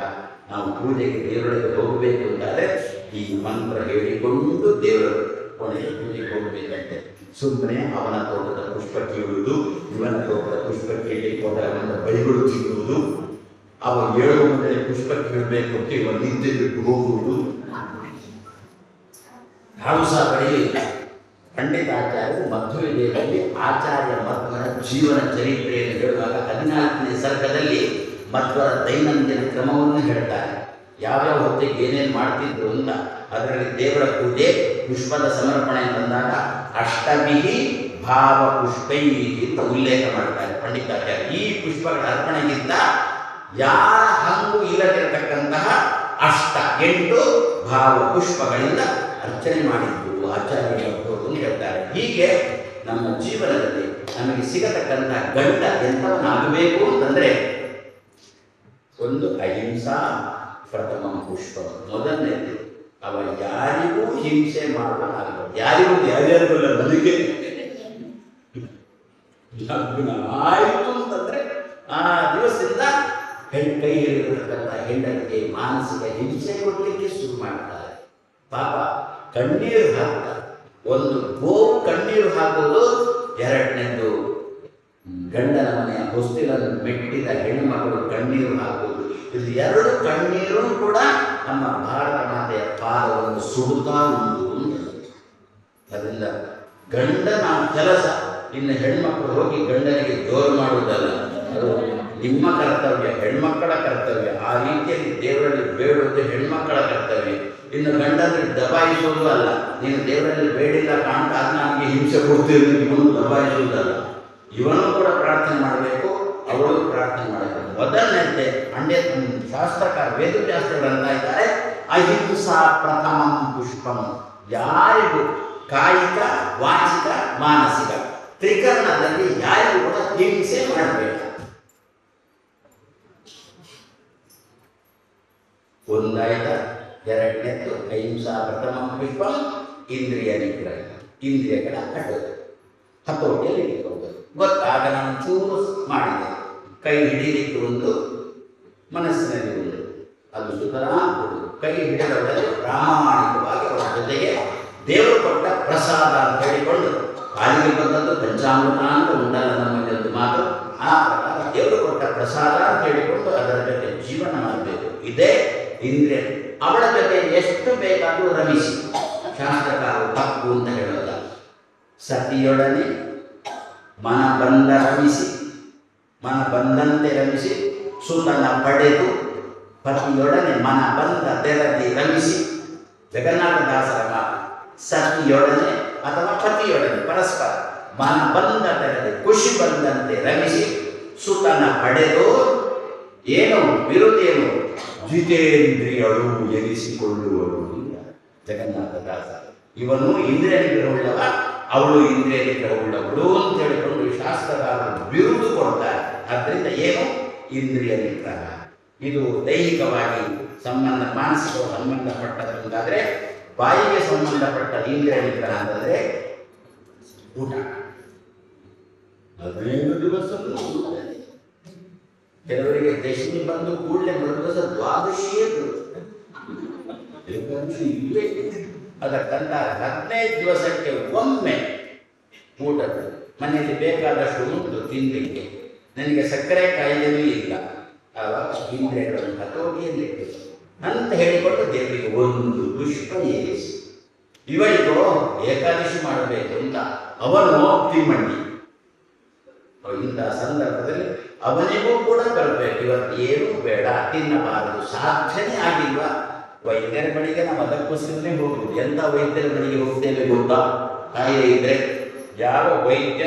Speaker 1: ನಾವು ಪೂಜೆಗೆ ದೇವರೊಳಗೆ ಹೋಗಬೇಕು ಅಂತಾದರೆ ಈ ಮಂತ್ರ ಹೇಳಿಕೊಂಡು ದೇವರ ಕೊನೆಗೆ ಪೂಜೆಗೆ ಹೋಗಬೇಕಂತೆ. ಸುಮ್ಮನೆ ಅವನ ತೋಟದ ಪುಷ್ಪ ಕೀಳುವುದು, ಇವನ ತೋಟದ ಪುಷ್ಪ ಕೀಳಿಕೊಂಡು ಅವನ ಬೈಗಳು ತಿನ್ನುವುದು, ಅವ ಏಳು ಮುಂದೆ ಪುಷ್ಪ ಕೀಳಬೇಕು ಅಂತ ಇವ ನಿದ್ದೆ ಬಿಟ್ಟು ಹೋಗುವುದು, ಯಾರು ಸಹ ಪಡೆಯಲಿಲ್ಲ. ಪಂಡಿತಾಚಾರ್ಯರು ಮಧ್ವವಿಜಯದಲ್ಲಿ ಆಚಾರ್ಯ ಮಧ್ವರ ಜೀವನ ಚರಿತ್ರೆಯನ್ನು ಹೇಳುವಾಗ 14ನೇ ಸರ್ಗದಲ್ಲಿ ಮಧ್ವರ ದೈನಂದಿನ ಕ್ರಮವನ್ನು ಹೇಳ್ತಾರೆ. ಯಾವ್ಯಾವ ಹೊತ್ತಿಗೆ ಏನೇನು ಮಾಡ್ತಿದ್ರು ಅಂತ. ಅದರಲ್ಲಿ ದೇವರ ಪೂಜೆ, ಪುಷ್ಪದ ಸಮರ್ಪಣೆ ತಂದಾಗ ಅಷ್ಟಮಿಹಿ ಭಾವ ಪುಷ್ಪೈ ಅಂತ ಉಲ್ಲೇಖ ಮಾಡ್ತಾರೆ ಪಂಡಿತಾಚಾರ್ಯ. ಈ ಪುಷ್ಪಗಳ ಅರ್ಪಣೆಗಿಂತ ಯಾರ ಹಂಗು ಇಲ್ಲದಿರತಕ್ಕಂತಹ 8 ಭಾವ ಪುಷ್ಪಗಳಿಂದ ಅರ್ಚನೆ ಮಾಡಿದ್ರು ಆಚಾರ್ಯ ಅಂತ ಹೇಳ್ತಾರೆ. ಹೀಗೆ ನಮ್ಮ ಜೀವನದಲ್ಲಿ ನಮಗೆ ಸಿಗತಕ್ಕಂಥ ಗಂಡ ಎಂಥವನ್ನಾಗಬೇಕು ಅಂತಂದರೆ, ಒಂದು ಅಹಿಂಸಾ ಪ್ರಥಮ ಪುಷ್ಪ, ಮೊದಲನೇದು ಅವ ಯಾರಿಗೂ ಹಿಂಸೆ ಮಾಡುವನಾಗಬೇಕು. ಯಾರ್ಯಾರಿಗೂ ಬದುಕೆ ಲಗ್ನ ಆಯಿತು ಅಂತಂದ್ರೆ ಆ ದಿವಸದಿಂದ ಕೈ ಹಿಡಿದಿರತಕ್ಕಂಥ ಹೆಂಡತಿಗೆ ಮಾನಸಿಕ ಹಿಂಸೆ ಕೊಡಲಿಕ್ಕೆ ಶುರು ಮಾಡ್ತಾರೆ. ಪಾಪ ಕಣ್ಣೀರು ಹಾಕ್ತಾರೆ. ಒಂದು ಗೋವು ಕಣ್ಣೀರು ಹಾಕೋದು, ಎರಡನೇದು ಗಂಡನ ಮನೆಯ ಹೊಸ್ತಿಲನ್ನು ಮೆಟ್ಟಿದ ಹೆಣ್ಣುಮಕ್ಕಳು ಕಣ್ಣೀರು ಹಾಕುವುದು. ಇದು 2 ಕಣ್ಣೀರು ಕೂಡ ನಮ್ಮ ಭಾರತ ಮಾತೆಯ ಪಾದವನ್ನು ಸುಡುತ್ತಾ ಉಂಟು. ಅದರಿಂದ ಗಂಡನ ಕೆಲಸ, ಇನ್ನು ಹೆಣ್ಮಕ್ಕಳು ಹೋಗಿ ಗಂಡನಿಗೆ ಜೋರು ಮಾಡುವುದಲ್ಲ, ಅದು ನಿಮ್ಮ ಕರ್ತವ್ಯ, ಹೆಣ್ಮಕ್ಕಳ ಕರ್ತವ್ಯ. ಆ ರೀತಿಯಲ್ಲಿ ದೇವರಲ್ಲಿ ಬೇಡುವುದು ಹೆಣ್ಮಕ್ಕಳ ಕರ್ತವ್ಯ. ಇನ್ನು ಗಂಡನಿಗೆ ದಬಾಯಿಸುವುದು ಅಲ್ಲ. ನೀನು ದೇವರಲ್ಲಿ ಬೇಡಿಲ್ಲ ಕಾಣ್ತಾ ನನಗೆ ಹಿಂಸೆ ಕೊಡ್ತೀರಿ, ಇವನು ದಬಾಯಿಸುವುದಲ್ಲ. ಇವನು ಕೂಡ ಪ್ರಾರ್ಥನೆ ಮಾಡಬೇಕು, ಅವಳು ಪ್ರಾರ್ಥನೆ ಮಾಡಬೇಕು. ಮೊದಲನೇದೆ ಶಾಸ್ತ್ರಕಾರ ವೇದವ್ಯಾಸರಂತ ಇದ್ದಾರೆ, ಅಹಿಂಸಾ ಪ್ರಥಮಂ ಪುಷ್ಪಂ. ಯಾರಿಗೂ ಕಾಯಿಕ, ವಾಚಿಕ, ಮಾನಸಿಕ ತ್ರಿಕರಣದಲ್ಲಿ ಯಾರಿಗೂ ಕೂಡ ಹಿಂಸೆ ಮಾಡಬೇಕು. ಒಂದಾಯ್ತ. ಎರಡನೇದು ಅಹಿಂಸಾ ಪ್ರಥಮ ಪುಷ್ಪಂ ಇಂದ್ರಿಯ ನಿಗ್ರಹ, ಇಂದ್ರಿಯಗಳ ಹತೋಟಿಯಲ್ಲಿ ಇಟ್ಕೊಳ್ಳೋದು. ಗೊತ್ತಾಗ ನಾನು ಚೂರು ಮಾಡಿದೆ, ಕೈ ಹಿಡಿಲಿಕ್ಕೆ ಒಂದು, ಮನಸ್ಸಿನಲ್ಲಿ ಒಂದು, ಅದು ಸುತರಾಂ ಕೊಡುವುದು. ಕೈ ಹಿಡಿದವರಲ್ಲಿ ಪ್ರಾಮಾಣಿಕವಾಗಿ ಅವರ ಜೊತೆಗೆ ದೇವರು ಕೊಟ್ಟ ಪ್ರಸಾದ ಅಂತ ಹೇಳಿಕೊಂಡು, ಕಾಲಿಗೆ ಬಂದದ್ದು ಪಂಚಾಮೃತ ಅಂತ ಉಂಟಲ್ಲ ನಮ್ಮಲ್ಲಿ ಒಂದು ಮಾತು, ಆ ಪ್ರಕಾರ ದೇವರು ಕೊಟ್ಟ ಪ್ರಸಾದ ಅಂತ ಹೇಳಿಕೊಂಡು ಅದರ ಜೊತೆ ಜೀವನ ಮಾಡಬೇಕು. ಇದೇ ಇಂದ್ರಿಯ. ಅವಳ ಜೊತೆ ಎಷ್ಟು ಬೇಕಾದರೂ ರಮಿಸಿ, ಶಾಸ್ತ್ರಕಾರರು ತಪ್ಪು ಅಂತ ಹೇಳೋದ. ಸತಿಯೊಡನೆ ಮನ ಬಂದ ರಮಿಸಿ, ಮನ ಬಂದಂತೆ ರಮಿಸಿ, ಸುತನ ಪಡೆದು ಪತಿಯೊಡನೆ ಮನ ಬಂದ ತೆರದಿ ರಮಿಸಿ. ಜಗನ್ನಾಥದಾಸರ ಮಾತು. ಸತಿಯೊಡನೆ ಅಥವಾ ಪತಿಯೊಡನೆ ಪರಸ್ಪರ ಮನ ಬಂದ ತೆರೆದು ಖುಷಿ ಬಂದಂತೆ ರಮಿಸಿ ಸುತನ ಪಡೆದು ಏನು ಬಿರುದೇನು ಜಿತೇಂದ್ರಿಯಳು ಎನಿಸಿಕೊಳ್ಳುವಳು. ಜಗನ್ನಾಥದಾಸ ಇವನು ಇಂದ್ರಿಯ ನಿಗ್ರಹವುಳ್ಳವ, ಅವಳು ಇಂದ್ರಿಯ ನಿಗ್ರಹವುಳ್ಳವಳು ಅಂತ ಹೇಳಿಕೊಂಡು ಶಾಸ್ತ್ರಕಾರರು ಬಿರುದು ಕೊಡ್ತಾರೆ. ಆದ್ದರಿಂದ ಏನು ಇಂದ್ರಿಯ ನಿಗ್ರಹ, ಇದು ದೈಹಿಕವಾಗಿ ಮಾನಸಿಕ ಸಂಬಂಧಪಟ್ಟದಂತಾದರೆ, ಬಾಯಿಗೆ ಸಂಬಂಧಪಟ್ಟ ಇಂದ್ರಿಯ ನಿಗ್ರಹ ಅಂತಂದರೆ ಊಟ. 15 ದಿವಸ ಕೆಲವರಿಗೆ ದಶಮಿ ಬಂದು ಕೂಡಲೇ ಮರುದಿವಸ ದ್ವಾದಶಿಯೇ ಇಲ್ಲೇ. ಅದಕ್ಕಂತ 15 ದಿವಸಕ್ಕೆ ಒಮ್ಮೆ ಊಟದ ಮನೆಯಲ್ಲಿ ಬೇಕಾದಷ್ಟು ಉಂಟು ತಿನ್ನಲಿಕ್ಕೆ, ನನಗೆ ಸಕ್ಕರೆ ಕಾಯಿಲೆನೂ ಇಲ್ಲ, ಆವಾಗ ಇಂದ್ರಿಯಗಳನ್ನು ಹತೋಟಿಯಲ್ಲಿಟ್ಟು ಅಂತ ಹೇಳಿಕೊಂಡು ದೇವರಿಗೆ ಒಂದು ಪುಷ್ಪ ಏರಿಸಿ, ಇವಳಿಗೂ ಏಕಾದಶಿ ಮಾಡಬೇಕು ಅಂತ ಅವನು ತಿಮ್ಮಣ್ಣಿ. ಇಂಥ ಸಂದರ್ಭದಲ್ಲಿ ಅವನಿಗೂ ಕೂಡ ಬರಬೇಕು, ಇವತ್ತು ಏನೂ ಬೇಡ, ತಿನ್ನಬಾರದು, ಸಾಧ್ಯನೇ ಆಗಿಲ್ವಾ? ವೈದ್ಯರ ಬಳಿಗೆ ನಾವು ಅದಕ್ಕೋಸ್ಕರನೇ ಹೋಗುವುದು. ಎಂಥ ವೈದ್ಯರ ಬಳಿಗೆ ಹೋಗ್ತೇವೆ ಗೊತ್ತಾ? ಕಾಯಿಲೆ ಇದ್ರೆ ಯಾವ ವೈದ್ಯ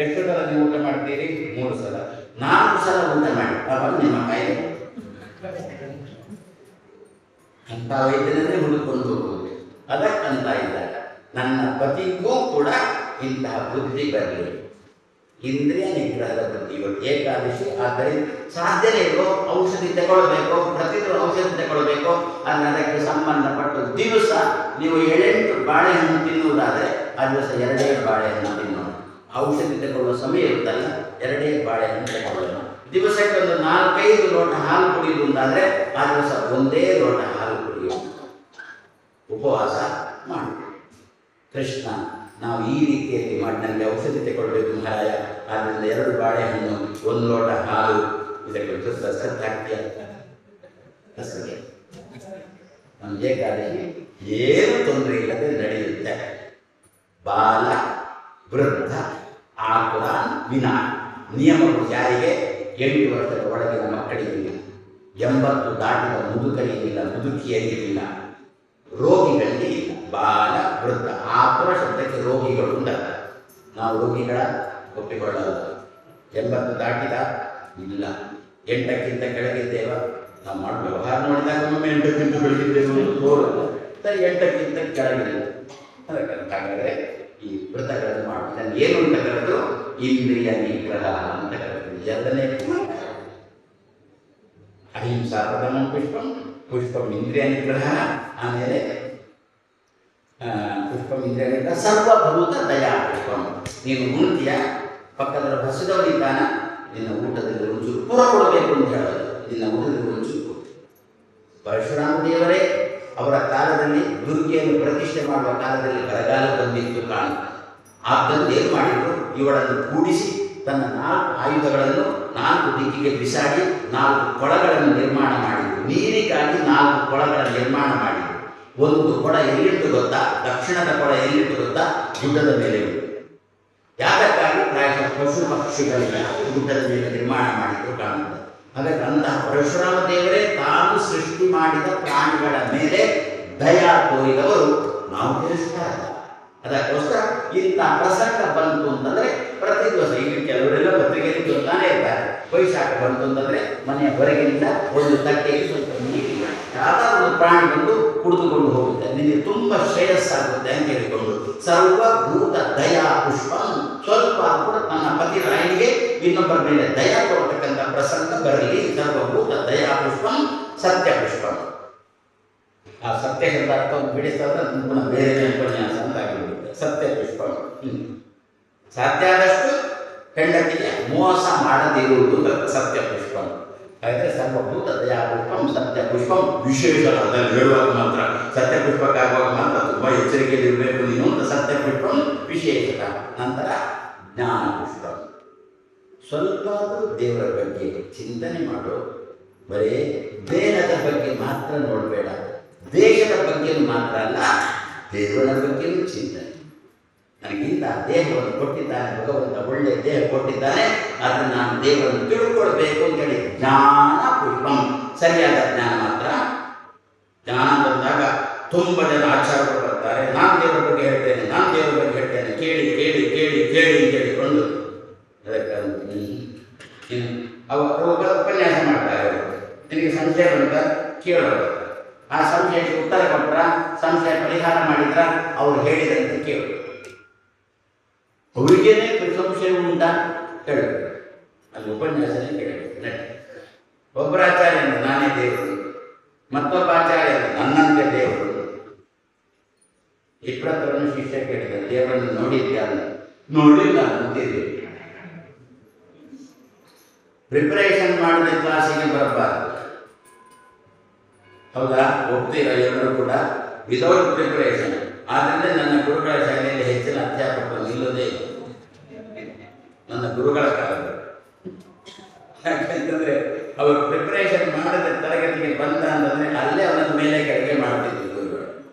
Speaker 1: ಎಷ್ಟು ಸಲ ನೀವು ಊಟ ಮಾಡ್ತೀರಿ? 3 ಸಲ 4 ಸಲ ಊಟ ಮಾಡಿ, ಆವಾಗ ನಿಮ್ಮ ಕಾಯಿಲೆ. ಅಂಥ ವೈದ್ಯರನ್ನೇ ಹುಡುಕೊಂಡು ಹೋಗುವುದು. ಅದಕ್ಕಂತ ಇದ್ದಾಗ ನನ್ನ ಪತಿಗೂ ಕೂಡ ಇಂತಹ ಬುದ್ಧಿ ಬರಲಿ, ಇಂದ್ರಿಯ ನಿಗ್ರಹದ ಬುದ್ಧಿ. ಇವತ್ತು ಏಕಾದಶಿ, ಆದ್ದರಿಂದ ಸಾಧ್ಯನೇ ಇರೋ ಔಷಧಿ ತಗೊಳ್ಬೇಕು, ಪ್ರತಿದಿನ ಔಷಧಿ ತಗೊಳ್ಬೇಕು. ಅಂದರೆ ಅದಕ್ಕೆ ಸಂಬಂಧಪಟ್ಟ ದಿವಸ ನೀವು 7 ಬಾಳೆಹಣ್ಣು ತಿನ್ನುವುದಾದರೆ ಆ ದಿವಸ 2 ಬಾಳೆಹಣ್ಣು ತಿನ್ನೋಣ. ಔಷಧಿ ತಗೊಳ್ಳುವ ಸಮಯ ಇರುತ್ತಲ್ಲ, 2 ಬಾಳೆಹಣ್ಣು ತಗೊಳ್ಳೋಣ. ದಿವಸಕ್ಕೆ ಒಂದು 4-5 ಲೋಟ ಹಾಲು ಕುಡಿಯುವುದು ಅಂತಾದರೆ ಆ ದಿವಸ 1 ಲೋಟ ಹಾಲು ಕುಡಿಯೋಣ. ಉಪವಾಸ ಮಾಡಿ ಕೃಷ್ಣ, ನಾವು ಈ ರೀತಿಯಲ್ಲಿ ಮಾಡಿ ನನಗೆ ಔಷಧಿ ತಗೊಳ್ಬೇಕು ಮಹಾರಾಯ, ಆದ್ದರಿಂದ 2 ಬಾಳೆಹಣ್ಣು 1 ಲೋಟ ಹಾಲು ಇದಕ್ಕೆ ಸತ್ತಾಗ್ತೀಯ ನಮಗೆ ಏಕಾದಶಿ ಏನು ತೊಂದರೆ ಇಲ್ಲದೆ ನಡೆಯುತ್ತೆ. ಬಾಲ ವೃದ್ಧ ಆಕುಲ ವಿನಾ ನಿಯಮಗಳು ಯಾರಿಗೆ? 8 ವರ್ಷದ ಒಳಗಿನ ಮಕ್ಕಳಿಗಿಲ್ಲ, 80 ದಾಟಿದ ಮುದುಕರಿಗಿಲ್ಲ, ಮುದುಕಿಯರಿಗಿಲ್ಲ, ರೋಗಿಗಳಿಗೆ ಇಲ್ಲ. ಬಾಲ ವೃದ್ಧ ಆಕುಲ ಶಬ್ದಕ್ಕೆ ರೋಗಿಗಳು ಉಂಟಲ್ಲ, ನಾವು ರೋಗಿಗಳ ಒಪ್ಪಿಕೊಳ್ಳಲ್ಲ. 80 ದಾಟಿದ ಇಲ್ಲ, 8ಕ್ಕಿಂತ ಕೆಳಗಿದ್ದೇವ ನಾವು ಮಾಡಿ ವ್ಯವಹಾರ ನೋಡಿದಾಗ ಒಮ್ಮೆ 8ಕ್ಕಿಂತ ಬೆಳಗಿದ್ದೇವೆ ತೋರಲ್ಲ, 8ಕ್ಕಿಂತ ಕೆಳಗಿಲ್ಲ. ಅದಕ್ಕಾಗಲೇ ಈ ವ್ರತಗಳನ್ನು ಮಾಡ್ತಾರೆ. ಏನು ಅಂತ ಕರೆದ್ರು? ಇಂದ್ರಿಯ ನಿಗ್ರಹ ಅಂತ ಕರೆದ್ರು. 2ನೇ ಅಹಿಂಸಾ ಪ್ರಥಮ ಪುಷ್ಪಂ ಇಂದ್ರಿಯ ನಿಗ್ರಹ, ಆಮೇಲೆ ಪುಷ್ಪಂ ಇಂದ್ರಿಯ ನಿಗ್ರಹ, ಸರ್ವಭೂತ ದಯಾ ಪುಷ್ಪಂ. ನೀನು ಉಣ್ತೀಯ, ಪಕ್ಕದ ಹಸಿದವರಿದ್ದಾನ, ನಿನ್ನ ಊಟದಲ್ಲಿ ಒಂಚೂರು ಪುರ ಕೊಡಬೇಕು ಅಂತ ಹೇಳೋದು, ನಿನ್ನ ಊಟದಲ್ಲಿ ಒಂಚೂರು. ಪರಶುರಾಮ ದೇವರೇ ಅವರ ಕಾಲದಲ್ಲಿ ದುರ್ಗೆಯನ್ನು ಪ್ರತಿಷ್ಠೆ ಮಾಡುವ ಕಾಲದಲ್ಲಿ ಬರಗಾಲ ಬಂದಿತ್ತು ಕಾಣ. ಆದ್ದರಿಂದ ಏನು ಮಾಡಿದ್ರು? ಇವಳನ್ನು ಕೂಡಿಸಿ ತನ್ನ 4 ಆಯುಧಗಳನ್ನು 4 ದಿಕ್ಕಿಗೆ ಬಿಸಾಡಿ 4 ಕೊಳಗಳನ್ನು ನಿರ್ಮಾಣ ಮಾಡಿದರು. ನೀರಿಗಾಗಿ 4 ಕೊಳಗಳ ನಿರ್ಮಾಣ ಮಾಡಿದರು. ಒಂದು ಕೊಳ ಎಲ್ಲಿಟ್ಟು ಗೊತ್ತಾ? ದಕ್ಷಿಣದ ಕೊಳ ಎಲ್ಲಿಟ್ಟು ಗೊತ್ತಾ? ಗುಡ್ಡದ ಮೇಲೆ. ಯಾತಕ್ಕಾಗಿ? ಪ್ರಾಯಶಃ ಪಶು ಪಕ್ಷಿಗಳಿಗೆ ಗುಡ್ಡದ ಮೇಲೆ ನಿರ್ಮಾಣ ಮಾಡಿದ್ರು ಕಾಣುತ್ತದೆ. ಹಾಗಾಗಿ ಅಂತಹ ಪರಶುರಾಮ ದೇವರೇ ತಾನು ಸೃಷ್ಟಿ ಮಾಡಿದ ಪ್ರಾಣಿಗಳ ಮೇಲೆ ದಯಾ ತೋರಿದವರು ನಾವು ತಿಳಿಸ್ತಾರೆ. ಅದಕ್ಕೋಸ್ಕರ ಇಂಥ ಪ್ರಸಂಗ ಬಂತು ಅಂತಂದರೆ ಪ್ರತಿ ದಿವಸ ಈಗ ಕೆಲವರೆಲ್ಲ ಪತ್ರಿಕೆಯಲ್ಲಿ ಗೊತ್ತಾನೆ ಇರ್ತಾರೆ. ವೈಶಾಖ ಬಂತು ಅಂತಂದರೆ ಮನೆಯ ಹೊರಗಿನಿಂದ ಒಂದು ತಟ್ಟೆಯಲ್ಲಿ ಸ್ವಲ್ಪ ನೀರು, ಯಾವ್ದಾದ್ರು ಒಂದು ಪ್ರಾಣಿ ಬಂದು ಕುಡಿದುಕೊಂಡು ಹೋಗುತ್ತೆ, ನಿನಗೆ ತುಂಬ ಶ್ರೇಯಸ್ಸಾಗುತ್ತೆ ಅಂತ ಹೇಳಿಕೊಂಡು ಸರ್ವಭೂತ ದಯಾ ಪುಷ್ಪ. ಸ್ವಲ್ಪ ಕೂಡ ತನ್ನ ಪತಿ ರಾಯನಿಗೆ ಇನ್ನೊಬ್ಬರ ಮೇಲೆ ದಯಾ ಕೊಡ್ತಕ್ಕಂಥ ಪ್ರಸಂಗ ಬರಲಿ. ಸರ್ವಭೂತ ದಯಾ ಪುಷ್ಪ ಸತ್ಯ ಪುಷ್ಪ. ಆ ಸತ್ಯ ಶಬ್ದ ಅರ್ಥವನ್ನು ಬಿಡಿಸಿದ್ರೆ ಪುನಃ ಬೇರೆ ಉಪನ್ಯಾಸ ಅಂತ ಆಗಿಬಿಡುತ್ತೆ. ಸತ್ಯ ಪುಷ್ಪ. ಸಾಧ್ಯ ಆದಷ್ಟು ಹೆಂಡತಿಗೆ ಮೋಸ ಮಾಡದಿರುವುದು ಸತ್ಯ ಪುಷ್ಪ. ಹಾಗಾದರೆ ಸರ್ವಭೂತ ದಯಾ ಪುಷ್ಪಂ ಸತ್ಯ ಪುಷ್ಪಂ ವಿಶೇಷ. ಅದನ್ನು ಹೇಳುವಾಗ ಮಾತ್ರ ಸತ್ಯ ಪುಷ್ಪಕ್ಕಾಗುವಾಗ ಮಾತ್ರ ತುಂಬ ಎಚ್ಚರಿಕೆಯಲ್ಲಿರಬೇಕು ನೀನು ಅಂತ. ಸತ್ಯ ಪುಷ್ಪಂ ವಿಶೇಷ. ನಂತರ ಜ್ಞಾನ ಪುಷ್ಪ. ಸ್ವಲ್ಪ ದೇವರ ಬಗ್ಗೆ ಚಿಂತನೆ ಮಾಡು. ಬರೀ ದೇಹದ ಬಗ್ಗೆ ಮಾತ್ರ ನೋಡಬೇಡ, ದೇಶದ ಬಗ್ಗೆ ಮಾತ್ರ ಅಲ್ಲ, ದೇವರ ಬಗ್ಗೆಯೂ ಚಿಂತನೆ. ನನಗಿಂತ ದೇಹವನ್ನು ಕೊಟ್ಟಿದ್ದಾನೆ ಭಗವಂತ, ಒಳ್ಳೆಯ ದೇಹ ಕೊಟ್ಟಿದ್ದಾನೆ, ಅದನ್ನು ನಾನು ದೇವರನ್ನು ತಿಳ್ಕೊಳ್ಬೇಕು ಅಂತೇಳಿ ಜ್ಞಾನ ಪುಷ್ಪಂ. ಸರಿಯಾದ ಜ್ಞಾನ ಮಾತ್ರ. ಜ್ಞಾನ ಬಂದಾಗ ತುಂಬ ಜನ ಆಚಾರಗಳು ಬರ್ತಾರೆ, ನಾನು ದೇವರ ಬಗ್ಗೆ ಹೇಳ್ತೇನೆ, ನಾನು ದೇವರ ಬಗ್ಗೆ ಹೇಳ್ತೇನೆ. ಕೇಳಿ ಕೇಳಿ ಕೇಳಿ ಕೇಳಿ ಅಂತ ಹೇಳಿಕೊಂಡು ಅದಕ್ಕೆ ಅವರು ಉಪನ್ಯಾಸ ಮಾಡ್ತಾರೆ. ಅವರು ನಿನಗೆ ಸಂಶಯ ಬಂತ ಕೇಳೋದು, ಆ ಸಂಶಯಕ್ಕೆ ಉತ್ತರ ಕೊಟ್ಟರ, ಸಂಶಯ ಪರಿಹಾರ ಮಾಡಿದ್ರ, ಅವ್ರು ಹೇಳಿದಂತೆ ಕೇಳು. ಅವರಿಗೇನೆ ಸಂಶಯ ಉಂಟಾ ಹೇಳಬೇಕು, ಅಲ್ಲಿ ಉಪನ್ಯಾಸನೇ ಕೇಳಬೇಕು. ಒಬ್ಬರ ಆಚಾರ್ಯನು ನಾನೇ ದೇವರು, ಮತ್ತೊಬ್ಬ ಆಚಾರ್ಯನು ನನ್ನಂತೆ ದೇವರು. ಇಪ್ಪತ್ತರನ್ನು ಶಿಷ್ಯ ಕೇಳಿದ, ದೇವರನ್ನು ನೋಡಿದ್ಯಾ ಅಂತ. ನೋಡಿಲ್ಲ ಅಂತಿದೆ. ಪ್ರಿಪರೇಷನ್ ಮಾಡಿದ ಕ್ಲಾಸಿಗೆ ಬರಬಾರ್ದು, ಹೌದಾ? ಹೋಗ್ತೀರ ಎಲ್ಲರೂ ಕೂಡ ವಿದೌಟ್ ಪ್ರಿಪರೇಷನ್. ಆದ್ದರಿಂದ ನನ್ನ ಗುರುಗಳ ಶಾಲೆಯಲ್ಲಿ ಹೆಚ್ಚಿನ ಅಧ್ಯಾಪಕರು ನಿಲ್ಲೋದೇ ಇಲ್ಲ, ನನ್ನ ಗುರುಗಳ ಕಾಲದಲ್ಲಿ. ಯಾಕೆಂತಂದರೆ ಅವರು ಪ್ರಿಪರೇಷನ್ ಮಾಡದ ತರಗತಿಗೆ ಬಂದ ಅಂತಂದರೆ ಅಲ್ಲೇ ಅವನ ಮೇಲೆ ಕೆಳಗೆ ಮಾಡ್ತಿದ್ವಿ ಗುರುಗಳು.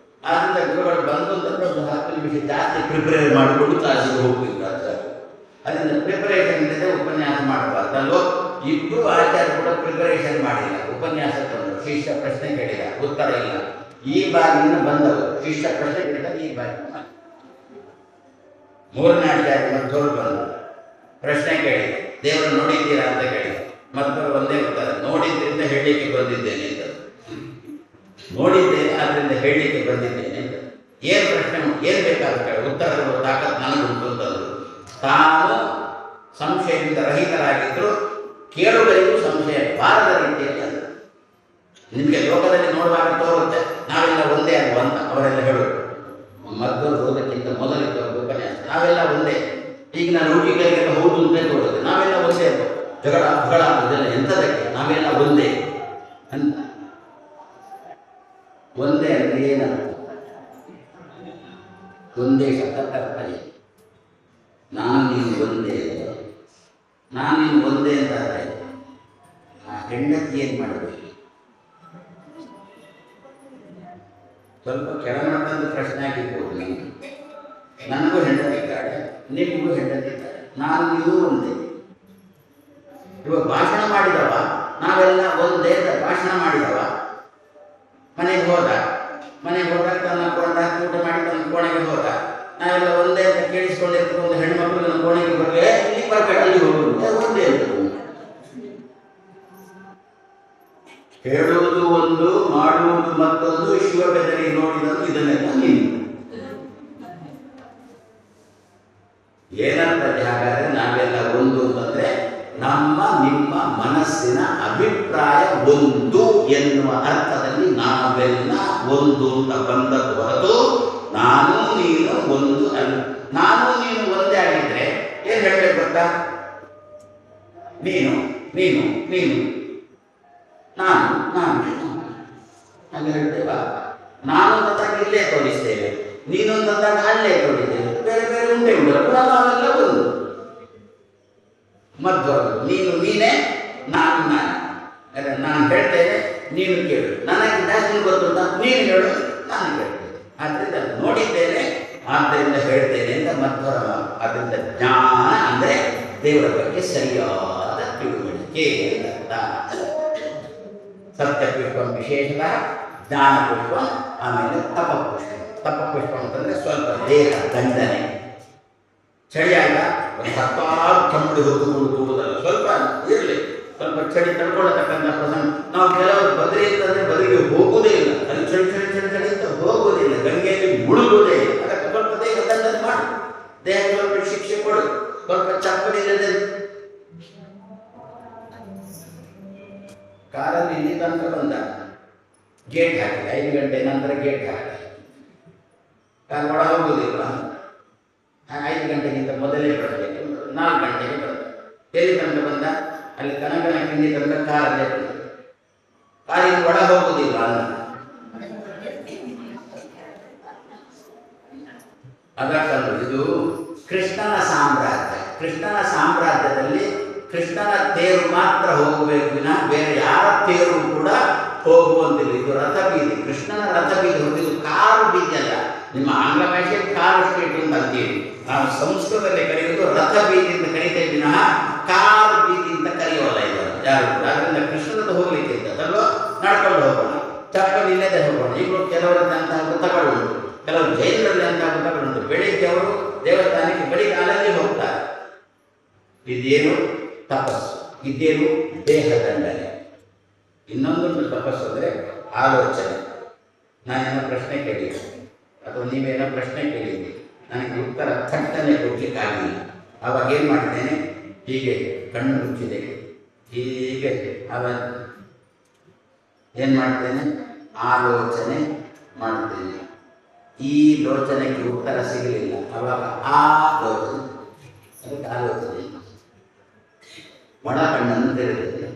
Speaker 1: ಆದ್ದರಿಂದ ಗುರುಗಳು ಬಂದು ಅಂತಂದ್ರೆ ಒಂದು 10 ನಿಮಿಷ ಜಾಸ್ತಿ ಪ್ರಿಪೇರ್ ಮಾಡಿಕೊಂಡು ಕ್ಲಾಸಿಗೆ ಹೋಗ್ತಿದ್ರು ಆಚಾರ್ಯ. ಅದರಿಂದ ಪ್ರಿಪರೇಷನ್ ಇಲ್ಲದೆ ಉಪನ್ಯಾಸ ಮಾಡಬಾರ್ದು ಅಲ್ಲೋ. ಇಬ್ಬರು ಆಚಾರ್ಯ ಕೂಡ ಪ್ರಿಪರೇಷನ್ ಮಾಡಿಲ್ಲ, ಉಪನ್ಯಾಸ ಬಂದರು. ಶಿಷ್ಯ ಪ್ರಶ್ನೆ ಕೇಳಿದ, ಉತ್ತರ ಇಲ್ಲ. ಈ ಬಾಗಿಲಿನ ಬಂದವರು ಶಿಷ್ಯ ಪ್ರಶ್ನೆ ಕೇಳಿದ, ಈ ಬಾಗಿಲಿನ ಮೂರನೇ ಆಚಾರ್ಯ ಮತ್ತವರು ಬಂದರು. ಪ್ರಶ್ನೆ ಕೇಳಿದ, ದೇವರು ನೋಡಿದ್ದೀರಾ ಅಂತ ಕೇಳಿದ. ಮತ್ತವರು ಒಂದೇ ಉತ್ತರ, ನೋಡಿದ್ರಿಂದ ಹೇಳಲಿಕ್ಕೆ ಬಂದಿದ್ದೇನೆ ಅಂತ. ನೋಡಿದ್ದೇನೆ ಅದರಿಂದ ಹೇಳಲಿಕ್ಕೆ ಬಂದಿದ್ದೇನೆ ಅಂತ. ಏನು ಪ್ರಶ್ನೆ, ಏನು ಬೇಕಾದ ಕೇಳಿ, ಉತ್ತರದ ತಾಕತ್ ನನಗುಂಟು ಅಂತಂದರು. ತಾನು ಸಂಶಯದಿಂದ ರಹಿತರಾಗಿದ್ದರು, ಕೇಳುಗರಿಗೂ ಸಂಶಯ ಬಾರದ ರೀತಿಯಲ್ಲಿ ಅಂದರು. ನಿಮಗೆ ಲೋಕದಲ್ಲಿ ನೋಡುವಾಗ ತೋರುತ್ತೆ ನಾವೆಲ್ಲ ಒಂದೇ ಅಲ್ವ ಅಂತ ಅವರೆಲ್ಲ ಹೇಳೋದು. ಮದ್ದೂರು ಹೋಗೋದಕ್ಕಿಂತ ಮೊದಲಿದ್ದ ಉಪನ್ಯಾಸ ನಾವೆಲ್ಲ ಒಂದೇ. ಈಗ ನಾನು ಹುಡುಗಿಗರಿಗೆಲ್ಲ ಹೌದು ಅಂತ ತೋರುತ್ತೆ, ನಾವೆಲ್ಲ ಒಂದೇ ಅಲ್ವ, ಜಗಳ ಅದೆಲ್ಲ ಎಂಥದಕ್ಕೆ, ನಾವೆಲ್ಲ ಒಂದೇ ಅಂತ. ಒಂದೇ ಅಂದರೆ ಏನಂತ, ಒಂದೇ ಶಬ್ದ ಕರ್ತವ್ಯ. ನಾನು ನೀನು ಒಂದೇ, ನಾನು ನೀನು ಒಂದೇ ಅಂತಾದರೆ ಆ ಹೆಂಡತಿ ಏನು ಮಾಡಬೇಕು? ಸ್ವಲ್ಪ ಕೆಳಮಟ್ಟದ ಪ್ರಶ್ನೆ ಆಗಿರ್ಬೋದು. ನನಗೂ ಹೆಂಡತಿ ಇದ್ದಾಳೆ, ನಿಮಗೂ ಹೆಂಡತಿ ಇದ್ದಾಳೆ, ನಾನು ನೀವು ಒಂದೇ. ಇವಾಗ ಭಾಷಣ ಮಾಡಿದವ, ನಾವೆಲ್ಲ ಒಂದೇ ಭಾಷಣ ಮಾಡಿದವ ಮನೆಗೆ ಹೋದಾಗ ತನ್ನ ಊಟ ಮಾಡಿ ತನ್ನ ಕೋಣೆಗೆ ಹೋದ, ನಾವೆಲ್ಲ ಒಂದೇ ಅಂತ ಕೇಳಿಸ್ಕೊಂಡಿರ್ತೀವಿ. ಒಂದು ಹೆಣ್ಮಕ್ಳು ನನ್ನ ಕೋಣೆಗೆ ಬರಲೇ ಇಲ್ಲಿ ಬರ್ಬೇಕು, ಅಲ್ಲಿ ಹೋಗೋದು ಒಂದೇ ಅಂತ ಹೇಳುವುದು ಒಂದು, ಮಾಡುವುದು ಮತ್ತೊಂದು. ಶಿವ ಬೆದರಿ ನೋಡಿದನು ಇದನ್ನೆಲ್ಲ ನೀನು. ಏನಂತದೆ ಹಾಗಾದ್ರೆ ನಾವೆಲ್ಲ ಒಂದು ಅಂತಂದ್ರೆ ನಮ್ಮ ನಿಮ್ಮ ಮನಸ್ಸಿನ ಅಭಿಪ್ರಾಯ ಒಂದು ಎನ್ನುವ ಅರ್ಥದಲ್ಲಿ ನಾವೆಲ್ಲ ಒಂದು ಅಂತ ಬಂದದ್ದು ಹೊರತು ನಾನು ನೀನು ಒಂದು ಅಲ್ಲ. ನಾನು ನೀನು ಒಂದೇ ಆಗಿದ್ರೆ ಏನ್ ಹೇಳ್ಬೇಕು ಗೊತ್ತಾ? ನೀನು ನೀನು ನೀನು ನಾನು ನಾನು ಹಾಗೆ ಹೇಳ್ತೇವಾ? ನಾನು ತಂದಾಗ ಇಲ್ಲೇ ತೋರಿಸ್ತೇವೆ, ನೀನು ತಂದಾಗ ಅಲ್ಲೇ ತೋರಿಸ್ತೇವೆ, ಬೇರೆ ಬೇರೆ ಉಂಟೆ ಉಂಟು, ನಾವೆಲ್ಲ ಒಂದು. ಮಧ್ವರು ನೀನು ನೀನೇ, ನಾನು ನಾನೇ. ನಾನು ಹೇಳ್ತೇನೆ, ನೀನು ಕೇಳು. ನನಗೆ ಜಾಸ್ತಿ ಗೊತ್ತುಂಟ, ನೀನು ಹೇಳು, ನಾನು ಹೇಳ್ತೇನೆ. ಆದ್ದರಿಂದ ನೋಡಿದ್ದೇನೆ, ಆದ್ದರಿಂದ ಹೇಳ್ತೇನೆ ಅಂತ ಮಧ್ವರ. ಆದ್ದರಿಂದ ಜ್ಞಾನ ಅಂದರೆ ದೇವರ ಬಗ್ಗೆ ಸರಿಯಾದ ತಿಳುವಳಿಕೆ ಅಂತ. ಸತ್ಯಪುಷ್ಪ ವಿಶೇಷತಃ ಜ್ಞಾನಪುಷ್ಪ, ಆಮೇಲೆ ತಪಪುಷ್ಪ. ತಪಪುಷ್ಪ ಅಂತಂದರೆ ಸ್ವಲ್ಪ ದೇಹ ದಂಡನೆ. ಚಳಿಯಾಗ ಒಂದು 10 ಕಂಬಳಿ ಹೊತ್ತುಕೊಂಡು ಕೂಡುವುದಲ್ಲ, ಸ್ವಲ್ಪ ಇರಲಿ, ಸ್ವಲ್ಪ ಚಳಿ ತಡ್ಕೊಳ್ಳತಕ್ಕಂಥ ಪ್ರಸಂಗ. ನಾವು ಕೆಲವರು ಬದರಿ ಅಂತಂದರೆ ಬದರಿಗೆ ಹೋಗುವುದೇ ಇಲ್ಲ, ಅಲ್ಲಿ ಚಳಿ ಚಳಿ ಚಳಿ ಚಳಿ ಅಂತ ಹೋಗುವುದಿಲ್ಲ, ಗಂಗೆಯಲ್ಲಿ ಮುಳುಗುವುದೇ ಇಲ್ಲ. ಅದಕ್ಕೆ ಸ್ವಲ್ಪ ದೇಹ ದಂಡನೆ ಮಾಡು, ದೇಹ ಸ್ವಲ್ಪ ಶಿಕ್ಷೆ ಕೊಡು, ಸ್ವಲ್ಪ ಚಪ್ಪಲಿ ಇಲ್ಲದೆ. ಕಾರಲ್ಲಿ ಇಲ್ಲಿ ತನಕ ಬಂದ, ಗೇಟ್ ಹಾಕಿ 5 ಗಂಟೆ ನಂತರ ಗೇಟ್ ಹಾಕಿ ಕಾರು ಒಳ ಹೋಗುವುದಿಲ್ಲ. 5 ಗಂಟೆಗಿಂತ ಮೊದಲೇ ಬರಬೇಕು, 4 ಗಂಟೆಗೆ ಬಂದ. ಎಲ್ಲಿ ತನಕ ಬಂದ? ಅಲ್ಲಿ ಕನಕನ ಕಿಂಡಿ ತನಕ ಕಾರಲ್ಲೇ ಬಂದ. ಕಾರಿಗೆ ಒಳ ಹೋಗುವುದಿಲ್ಲ ಅಲ್ಲ. ಅದಕ್ಕಂದ್ರೆ ಇದು ಕೃಷ್ಣನ ಸಾಮ್ರಾಜ್ಯ. ಕೃಷ್ಣನ ಸಾಮ್ರಾಜ್ಯದಲ್ಲಿ ಕೃಷ್ಣನ ತೇರು ಮಾತ್ರ ಹೋಗಬೇಕು ವಿನಃ ಬೇರೆ ಯಾರ ತೇರು ಕೂಡ ಹೋಗುವಂತಿಲ್ಲ. ಇದು ರಥಬೀದಿ, ಕೃಷ್ಣನ ರಥಬೀದಿ. ಇದು ಕಾರು ಬೀದಿ ಅಲ್ಲ. ನಿಮ್ಮ ಆಂಗ್ಲ ಭಾಷೆಯಲ್ಲಿ ಕಾರು ಸ್ಟ್ರೀಟ್ ಅಂತ ಅಂತೀವಿ, ನಾವು ಸಂಸ್ಕೃತದಲ್ಲಿ ಕರೆಯುವುದು ರಥ ಬೀದಿ ಅಂತ ಕರೀತೇವೆ ವಿನಃ ಕಾರು ಬೀದಿ ಅಂತ ಕರೆಯೋಲ್ಲ ಇದು ಯಾರು. ಆದ್ದರಿಂದ ಕೃಷ್ಣನದ್ದು ಹೋಗ್ಲಿಕ್ಕೆ ಇದ್ದದಲ್ವ, ನಡ್ಕೊಂಡು ಹೋಗೋಣ, ಚಪ್ಪಲಿ ಇಲ್ಲದೆ ಹೋಗೋಣ. ಈಗಲೂ ಕೆಲವರಲ್ಲಿ ಅಂತಹ ಗುತ್ತಗಳುಂಟು, ಕೆಲವರು ಜೈನರಲ್ಲಿ ಅಂತಹ ಗುತ್ತಗಳುಂಟು. ಬೆಳಿಗ್ಗೆ ಅವರು ದೇವಸ್ಥಾನ ಇದೇನು ತಪಸ್ಸು, ಇದೇನು ದೇಹದಂಡನೆ. ಇನ್ನೊಂದೊಂದು ತಪಸ್ಸು ಅಂದರೆ ಆಲೋಚನೆ. ನಾನೇನೋ ಪ್ರಶ್ನೆ ಕೇಳಿದ್ದೆ ಅಥವಾ ನೀವೇನೋ ಪ್ರಶ್ನೆ ಕೇಳಿದ್ದೆ, ನನಗೆ ಉತ್ತರ ಥಟ್ಟನೆ ಕೊಡಲಿಕ್ಕಾಗಲಿಲ್ಲ. ಆವಾಗ ಏನು ಮಾಡಿದ್ದೇನೆ, ಹೀಗೆ ಕಣ್ಣು ಮುಚ್ಚಿದೆ, ಹೀಗೆ ಆವಾಗ ಏನು ಮಾಡ್ತೇನೆ, ಆಲೋಚನೆ ಮಾಡ್ತೇನೆ. ಈ ಲೋಚನೆಗೆ ಉತ್ತರ ಸಿಗಲಿಲ್ಲ, ಆವಾಗ ಆಲೋಚನೆ, ಅದಕ್ಕೆ ಆಲೋಚನೆ. ಒಣ ಕಣ್ಣನ್ನು ತೆರೆದಿದೆ,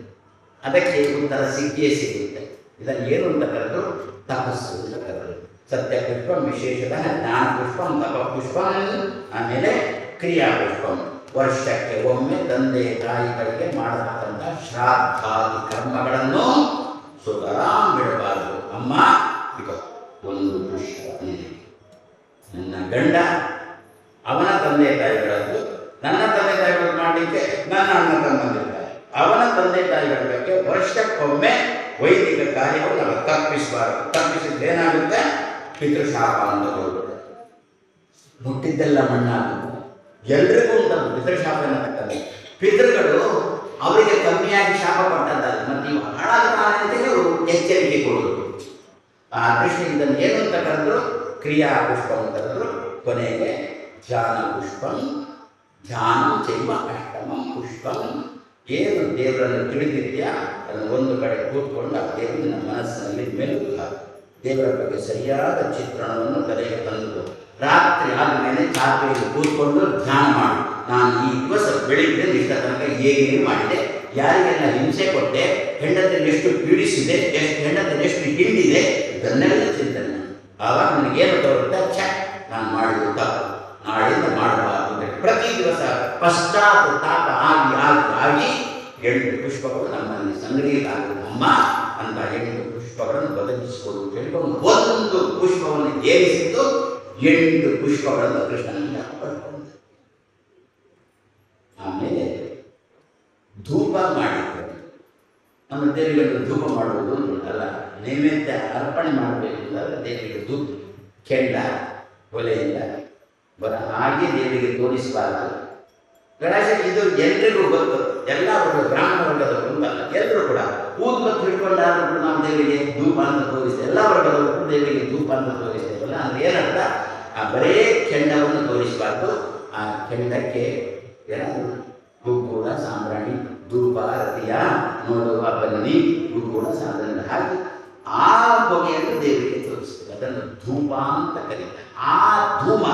Speaker 1: ಅದಕ್ಕೆ ಉತ್ತರ ಸಿಕ್ಕಿಯೇ ಸಿಗುತ್ತೆ. ಇದನ್ನು ಏನು ಅಂತ ಕರೆದು ತಪಸ್ಸು ಅಂತ ಕರೆದು. ಸತ್ಯ ಪುಷ್ಪಂ ವಿಶೇಷತಃ ಜ್ಞಾನ ಪುಷ್ಪಂ ತಪ ಪುಷ್ಪಂ, ಆಮೇಲೆ ಕ್ರಿಯಾ ಪುಷ್ಪಂ. ವರ್ಷಕ್ಕೆ ಒಮ್ಮೆ ತಂದೆ ತಾಯಿಗಳಿಗೆ ಮಾಡತಕ್ಕಂಥ ಶ್ರಾದ್ದಾದಿ ಕರ್ಮಗಳನ್ನು ಸುತರಾಂ ಬಿಡಬಾರದು. ಅಮ್ಮ ಈಗ ಒಂದು ಪುಷ್ಪ ನನ್ನ ಗಂಡ, ಅವನ ತಂದೆ ತಾಯಿಗಳದ್ದು, ನನ್ನ ತಂದೆ ತಾಯಿಗಳು ಮಾಡಲಿಕ್ಕೆ ನನ್ನ ಅಣ್ಣ ತಮ್ಮಂದಿರ್ತಾರೆ, ಅವನ ತಂದೆ ತಾಯಿಗಳ ಬಗ್ಗೆ ವರ್ಷಕ್ಕೊಮ್ಮೆ ವೈದಿಕ ಕಾರ್ಯಗಳು ನಾವು ತಪ್ಪಿಸಬಾರದು. ತಪ್ಪಿಸಿದ್ರೆ ಏನಾಗುತ್ತೆ, ಪಿತೃಶಾಪ ಅಂತ ಕೊಡ್ಬಿಡುತ್ತೆ. ಮುಟ್ಟಿದ್ದೆಲ್ಲ ಮಣ್ಣಾಗುತ್ತೆ. ಎಲ್ರಿಗೂ ಉಂಟದು ಪಿತೃಶಾಪ ಅನ್ನತಕ್ಕಂಥ. ಪಿತೃಗಳು ಅವರಿಗೆ ಕಮ್ಮಿಯಾಗಿ ಶಾಪ ಕೊಟ್ಟದ್ದಲ್ಲ, ಮತ್ತು ನೀವು ಹಾಳಾಗಬಾರದು ಅಂತೇಳಿ ಅವರು ಎಚ್ಚರಿಕೆ ಕೊಡೋದು. ಆ ದೃಷ್ಟಿಯಿಂದ ಏನು ಅಂತ ಕರೆದ್ರು, ಕ್ರಿಯಾ ಪುಷ್ಪ ಅಂತ ಕರೆದ್ರು. ಕೊನೆಗೆ ಧ್ಯಾನ ಪುಷ್ಪಂ, ಧ್ಯಾನ ಚೈವ ಅಷ್ಟಮಂ ಪುಷ್ಪಂ. ಏನು ದೇವರನ್ನು ತಿಳಿದಿದೆಯಾ ಅದನ್ನು ಒಂದು ಕಡೆ ಕೂತ್ಕೊಂಡು ಆ ದೇವರನ್ನ ಮನಸ್ಸಿನಲ್ಲಿ ಮೆಲುಕು ಹಾಕಿ ದೇವರ ಬಗ್ಗೆ ಸರಿಯಾದ ಚಿತ್ರಣವನ್ನು ತಲೆಗೆ ತಂದು ರಾತ್ರಿ ಆದಮೇಲೆ ಚಾಪೆಯಲ್ಲಿ ಕೂತ್ಕೊಂಡು ಧ್ಯಾನ ಮಾಡು. ನಾನು ಈ ದಿವಸ ಬೆಳಿಗ್ಗೆ ಇಷ್ಟ ತನಕ ಏನೇನು ಮಾಡಿದೆ, ಯಾರಿಗೆಲ್ಲ ಹಿಂಸೆ ಕೊಟ್ಟೆ, ಹೆಂಡತಿಯನ್ನು ಎಷ್ಟು ಪೀಡಿಸಿದೆ, ಹೆಂಡತಿಯನ್ನು ಎಷ್ಟು ಹಿಂಡಿದೆ, ಇದನ್ನೆಲ್ಲ ಚಿಂತನೆ. ಆವಾಗ ನನಗೇನು ತೋರುತ್ತೆ, ನಾನು ಮಾಡಿದ್ದು ತಪ್ಪು, ನಾಳೆಯಿಂದ ಮಾಡಬಾರದು. ಪ್ರತಿ ದಿವಸ ಪಶ್ಚಾತ್ತಾಪ ಆಗಿ ಆಗಿ ಆಗಿ 8 ಪುಷ್ಪಗಳು ನಮ್ಮಲ್ಲಿ ಸಂಗ್ರಹಿಸಲಾಗುವುದು. ಅಮ್ಮ ಅಂತ 8 ಪುಷ್ಪಗಳನ್ನು ಬದಲಿಸಿಕೊಡು ಕೇಳಿಕೊಂಡು ಒಂದು ಪುಷ್ಪವನ್ನು ಏರಿಸಿದ್ದು 8 ಪುಷ್ಪಗಳನ್ನು ಕೃಷ್ಣನಿಂದ ಪಡ್ಕೊಂಡು ಆಮೇಲೆ ಧೂಪ ಮಾಡಿದ್ದಾರೆ. ನಮ್ಮ ದೇವರಿಗೆ ಧೂಪ ಮಾಡುವುದು ಅಲ್ಲ, ನೈವೇದ್ಯ ಅರ್ಪಣೆ ಮಾಡಬೇಕು ಅಂತಂದರೆ ದೇವರಿಗೆ ಧೂಪ ಕೆಂಡ ಒಲೆಯಿಂದ ಹಾಗೆ ದೇವರಿಗೆ ತೋರಿಸಬಾರದು. ಗಣೇಶ ಇದು ಎಲ್ರಿಗೂ ಗೊತ್ತು, ಎಲ್ಲ ಬ್ರಾಹ್ಮಣ ವರ್ಗದವರು ಅಂತಲ್ಲ, ಎಲ್ಲರೂ ಕೂಡ ಊದ್ಬತ್ತು ಹಿಡ್ಕೊಂಡಾದ್ರೂ ಕೂಡ ನಾವು ದೇವರಿಗೆ ಧೂಪ ಅಂತ ತೋರಿಸ್ತೇವೆ. ಎಲ್ಲ ವರ್ಗದವರು ದೇವರಿಗೆ ಧೂಪ ಅಂತ ತೋರಿಸ್ತೇವಲ್ಲ, ಅಂದ್ರೆ ಏನಂತ, ಆ ಬರೇ ಕೆಂಡವನ್ನು ತೋರಿಸಬಾರ್ದು. ಆ ಕೆಂಡಕ್ಕೆ ಏನಾದರೂ ಕೂಡ ಸಾಂಬ್ರಾಣಿ ಧೂಪ ರತಿಯ ನೋಡುವ ಬನ್ನಿ ಕೂಡ ಸಾಂಬ್ರಾಣಿ ಹಾಕಿ ಆ ಹೊಗೆಯನ್ನು ದೇವರಿಗೆ ತೋರಿಸ್ತೇವೆ. ಅದನ್ನು ಧೂಪ ಅಂತ ಕರೀತಾರೆ. ಆ ಧೂಮ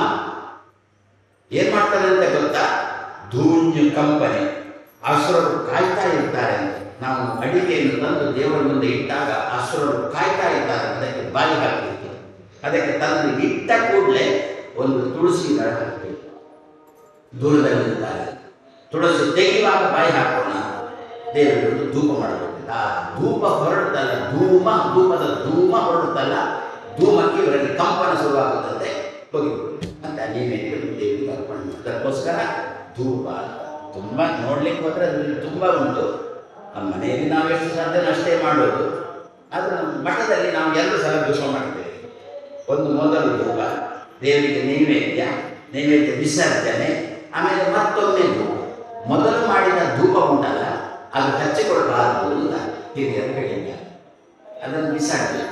Speaker 1: ಏನ್ ಮಾಡ್ತಾರೆ ಅಂತ ಗೊತ್ತಾ, ಧೂನ್ಯ ಕಂಪನೆ. ಅಸುರರು ಕಾಯ್ತಾ ಇರ್ತಾರೆ ಅಂತ. ನಾವು ಅಡಿಗೆಯನ್ನು ತಂದು ದೇವರ ಮುಂದೆ ಇಟ್ಟಾಗ ಅಸುರರು ಕಾಯ್ತಾ ಇದ್ದಾರೆ, ಅದಕ್ಕೆ ಬಾಯಿ ಹಾಕಲಿಕ್ಕೆ. ಅದಕ್ಕೆ ತಂದು ಇಟ್ಟ ಕೂಡಲೇ ಒಂದು ತುಳಸಿ ದಳ ಹಾಕಬೇಕು. ದೂರದಲ್ಲಿರ್ತಾರೆ, ತುಳಸಿ ತೆಗೆಯುವಾಗ ಬಾಯಿ ಹಾಕೋಣ, ದೇವರಿಗೆ ಧೂಪ ಮಾಡಬೇಕು. ಆ ಧೂಪ ಹೊರಡುತ್ತಲ್ಲ, ಧೂಪದ ಧೂಮ ಹೊರಡುತ್ತಲ್ಲ, ಧೂಮಕ್ಕೆ ಇವರಲ್ಲಿ ಕಂಪನ ಶುರುವಾಗುತ್ತದೆ, ಹೋಗಿಬಿಡು ಅಂತ ನೈವೇದ್ಯ ದೇವರಿಗೆ ಅರ್ಪಣೆ ಮಾಡಿ. ಅದಕ್ಕೋಸ್ಕರ ಧೂಪ ತುಂಬ ನೋಡ್ಲಿಕ್ಕೆ ಹೋದರೆ ಅದರಲ್ಲಿ ತುಂಬ ಉಂಟು. ನಮ್ಮ ಮನೆಯಲ್ಲಿ ನಾವು ಎಷ್ಟು ಸಾಧ್ಯನೋ ಅಷ್ಟೇ ಮಾಡೋದು. ಆದರೆ ನಮ್ಮ ಮಠದಲ್ಲಿ ನಾವು 2 ಸಲ ಧೂಪ ಮಾಡ್ತೇವೆ. ಒಂದು ಮೊದಲು ಧೂಪ, ದೇವರಿಗೆ ನೈವೇದ್ಯ ವಿಸರ್ಜನೆ, ಆಮೇಲೆ ಮತ್ತೊಮ್ಮೆ ಧೂಪ. ಮೊದಲು ಮಾಡಿದ ಧೂಪ ಉಂಟಲ್ಲ, ಅದು ಹಚ್ಚಿಕೊಡಬಾರದು ಅಂತ ಹಿರಿಯರು ಹೇಳಿದ್ದಾರೆ. ಅದನ್ನು ವಿಸರ್ಜನೆ.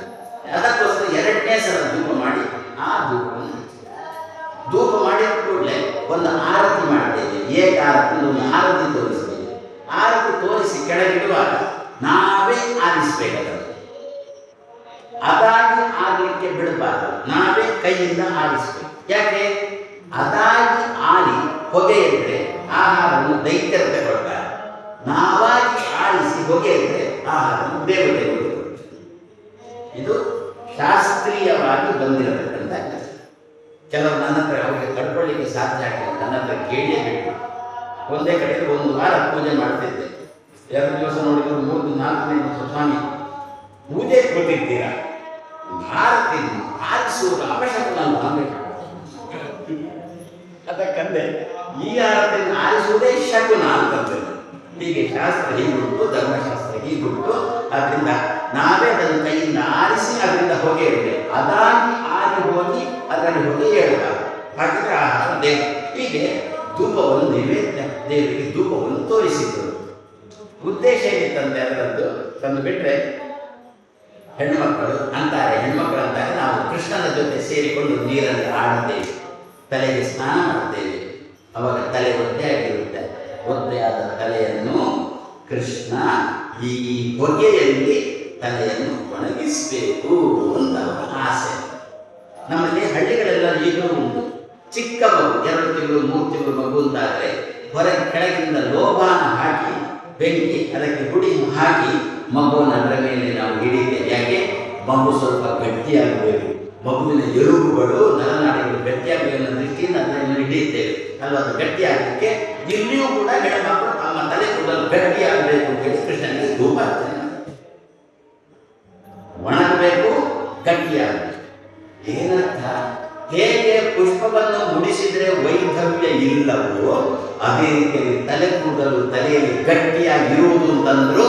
Speaker 1: ಅದಕ್ಕೋಸ್ಕರ 2ನೇ ಸಲ ಧೂಪ ಮಾಡಿ ಆ ಧೂಪವನ್ನು ಧೂಪ ಮಾಡಿದ ಕೂಡಲೇ ಒಂದು ಆರತಿ ಮಾಡ್ತೇವೆ. ಏಕಾರತಿ, ಒಂದು ಆರತಿ ತೋರಿಸ್ತೇವೆ. ಆರತಿ ತೋರಿಸಿ ಕೆಳಗಿಡುವಾಗ ನಾವೇ ಆರಿಸಬೇಕಾದ, ಅದಾಗಿ ಆಗಲಿಕ್ಕೆ ಬಿಡಬಾರದು, ನಾವೇ ಕೈಯಿಂದ ಆರಿಸಬೇಕು. ಯಾಕೆ, ಅದಾಗಿ ಆರಿ ಹೊಗೆ ಇದ್ದರೆ ಆಹಾರವನ್ನು ದೈತ್ಯತೆ ಕೊಡ್ತಾರೆ, ನಾವಾಗಿ ಆರಿಸಿ ಹೊಗೆ ಇದ್ದರೆ ಆಹಾರವನ್ನು ದೇವತೆಗಳು ಕೊಡ್ತಾರೆ. ಇದು ಶಾಸ್ತ್ರೀಯವಾಗಿ ಬಂದಿರತಕ್ಕಂಥ ಕೆಲಸ. ಕೆಲವರು ನನ್ನ ಹತ್ರ ಅವರಿಗೆ ಕಟ್ಕೊಳ್ಳಿಕ್ಕೆ ಸಾಧ್ಯ ಆಗಿಲ್ಲ, ನನ್ನ ಹತ್ರ ಕೇಳಲೇಬೇಕು. ಒಂದೇ ಕಡೆ 1 ವಾರ ಪೂಜೆ ಮಾಡ್ತಿದ್ದೆ. 2 ದಿವಸ ನೋಡಿದ್ರು 3, 4ನೇ ದಿವಸ ಸ್ವಾಮಿ ಪೂಜೆ ಕೊಟ್ಟಿರ್ತೀರ, ಭಾರತಿ ಆರಿಸುವುದು ಅವಶ್ಯಕ ಆಗಬೇಕು. ಅದಕ್ಕಂದ್ರೆ ಈ ಆರತಿಯನ್ನು ಆರಿಸುವುದೇ ಶಕುನ ಅಂತಂದ್ರೆ. ಹೀಗೆ ಶಾಸ್ತ್ರ ಹೀಗುಂಟು, ಧರ್ಮಶಾಸ್ತ್ರ ಹೀಗುಂಟು. ಅದರಿಂದ ನಾವೇ ಅದನ್ನು ಕೈಯಿಂದ ಆರಿಸಿ ಅದರಿಂದ ಹೊಗೆ ಇರಬೇಕು. ಅದಾಗಿ ಆರಿ ಹೋಗಿ ಅದರಲ್ಲಿ ಹೊಗೆ ಹೇಳಬಾರದು. ಹಾಗಿದ್ರೆ ಆಹಾರ ದೇವ. ಹೀಗೆ ಧೂಪವನ್ನು ನೈವೇದ್ಯ ದೇವರಿಗೆ ಧೂಪವನ್ನು ತೋರಿಸಿದರು. ಉದ್ದೇಶ ಏನಿತ್ತಂತೆ ಅದರದ್ದು ತಂದು ಬಿಟ್ಟರೆ ಹೆಣ್ಮಕ್ಕಳು ಅಂತಾರೆ ನಾವು ಕೃಷ್ಣನ ಜೊತೆ ಸೇರಿಕೊಂಡು ನೀರಲ್ಲಿ ಆಡುತ್ತೇವೆ, ತಲೆಗೆ ಸ್ನಾನ ಮಾಡ್ತೇವೆ. ಅವಾಗ ತಲೆ ಒದ್ದೆಯಾಗಿರುತ್ತೆ. ಒದ್ದೆಯಾದ ತಲೆಯನ್ನು ಕೃಷ್ಣ ಈ ಹೊಗೆಯಲ್ಲಿ ತಲೆಯನ್ನು ಒಣಗಿಸಬೇಕು ಅಂತ ಅವರ ಆಸೆ. ನಮ್ಮಲ್ಲಿ ಹಳ್ಳಿಗಳೆಲ್ಲ ಈಗಲೂ ಉಂಟು. ಚಿಕ್ಕ ಮಗು 2 ತಿಂಗಳು 3 ತಿಂಗಳು ಮಗು ಅಂತಾದರೆ ಹೊರಗೆ ಕೆಳಗಿಂದ ಲೋಭಾನ ಹಾಕಿ ಬೆಂಕಿ ಅದಕ್ಕೆ ಹುಡಿ ಹಾಕಿ ಮಗುವನ್ನು ಅದರ ಮೇಲೆ ನಾವು ಹಿಡಿತೇವೆ. ಯಾಕೆ? ಮಗು ಸ್ವಲ್ಪ ಗಟ್ಟಿಯಾಗಬೇಕು, ಮಗುವಿನ ಎಲುಬುಗಳು ನರನಾಡಿಗಳು ಗಟ್ಟಿಯಾಗಬೇಕು ಅನ್ನೋ ದೃಷ್ಟಿಯಿಂದ ಅದನ್ನು ಹಿಡಿಯುತ್ತೇವೆ ಅಲ್ವಾ. ಅದು ಗಟ್ಟಿಯಾಗಲಿಕ್ಕೆ ಇಲ್ಲಿಯೂ ಕೂಡ ಹೆಣ್ಮಕ್ಕಳು ತಮ್ಮ ತಲೆ ಕೂದಲು ಗಟ್ಟಿಯಾಗಬೇಕು ಅಂತ ಹೇಳಿ ಕೃಷ್ಣನಿಗೆ ಧೂಪ ಹಾಕ್ತಾನೆ. ಒಣಗಬೇಕು, ಗಟ್ಟಿಯಾಗಬೇಕು. ಏನರ್ಥ? ಹೇಗೆ ಪುಷ್ಪವನ್ನು ಮುಡಿಸಿದರೆ ವೈಧವ್ಯ ಇಲ್ಲವೋ ಅದೇ ರೀತಿಯಲ್ಲಿ ತಲೆ ಕೂದಲು ತಲೆಯಲ್ಲಿ ಗಟ್ಟಿಯಾಗಿರುವುದು ಅಂತಂದ್ರು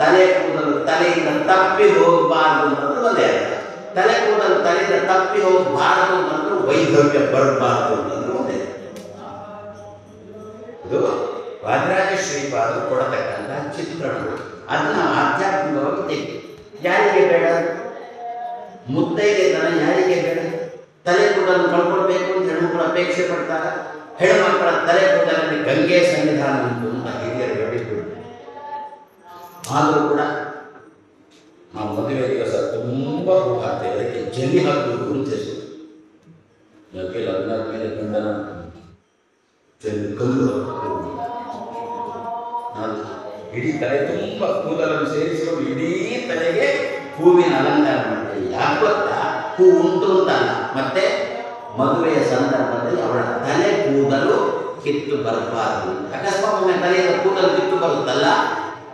Speaker 1: ತಲೆ ಕೂದಲು ತಲೆಯಿಂದ ತಪ್ಪಿ ಹೋಗಬಾರದು ಅಂತಂದ್ರು ಒಂದೇ ಅರ್ಥ. ತಲೆ ಕೂದಲು ತಲೆಯಿಂದ ತಪ್ಪಿ ಹೋಗಬಾರದು ಅಂತಂದ್ರು ವೈಧವ್ಯ ಬರಬಾರದು ಅಂತಂದ್ರು ಒಂದೇ. ಇದು ವಾದಿರಾಜ ಶ್ರೀಪಾದರು ಕೊಡತಕ್ಕಂಥ ಚಿತ್ರಣಗಳು. ಅದನ್ನ ನಾವು ಆಧ್ಯಾತ್ಮಿಕವಾಗಿ ತೆಗೆದು ಯಾರಿಗೆ ಬೇಡ? ಮುತ್ತೈದೆತನ ಯಾರಿಗೆ ಬೇಡ? ತಲೆ ಕೂದಲು ಕಳ್ಕೊಳ್ಬೇಕು ಅಂತ ಹೆಣ್ಮಕ್ಳು ಅಪೇಕ್ಷೆ ಪಡ್ತಾರೆ. ಹೆಣ್ಮಕ್ಕಳ ತಲೆ ಕೂದಲಲ್ಲಿ ಗಂಗೆ ಸನ್ನಿಧಾನ ಉಂಟು ಅಂತ ಹಿರಿಯರು ಹೇಳಿದ್ರು. ಆದರೂ ಕೂಡ ನಾವು ಮದುವೆ ದಿವಸ ತುಂಬ ಹೂ ಹಾಕ್ತೇವೆ. ಅದಕ್ಕೆ ಜಲ್ಲಿ ಹಾಕುವುದು ಅಂತ ಹೆಸರು. ಯಾಕೆ ಲಗ್ನದ ಮೇಲೆ ಗಂಡನ ಜಲ್ಲಿ ಕಲ್ಲು ನಾನು ಇಡೀ ತಲೆ ತುಂಬ ಕೂದಲನ್ನು ಸೇರಿಸಿಕೊಂಡು ಇಡೀ ತಲೆಗೆ ಹೂವಿನ ಅಲಂಕಾರ ಮಾಡ್ತೇವೆ. ಯಾಕೆ ಗೊತ್ತಾ? ಹೂ ಉಂಟು ಅಂತಲ್ಲ, ಮತ್ತೆ ಮದುವೆಯ ಸಂದರ್ಭದಲ್ಲಿ ಅವಳ ತಲೆ ಕೂದಲು ಕಿತ್ತು ಬರಬಾರದು. ಅಕಸ್ಮಾತ್ ಒಮ್ಮೆ ತಲೆಯ ಕೂದಲು ಕಿತ್ತು ಬರುತ್ತಲ್ಲ,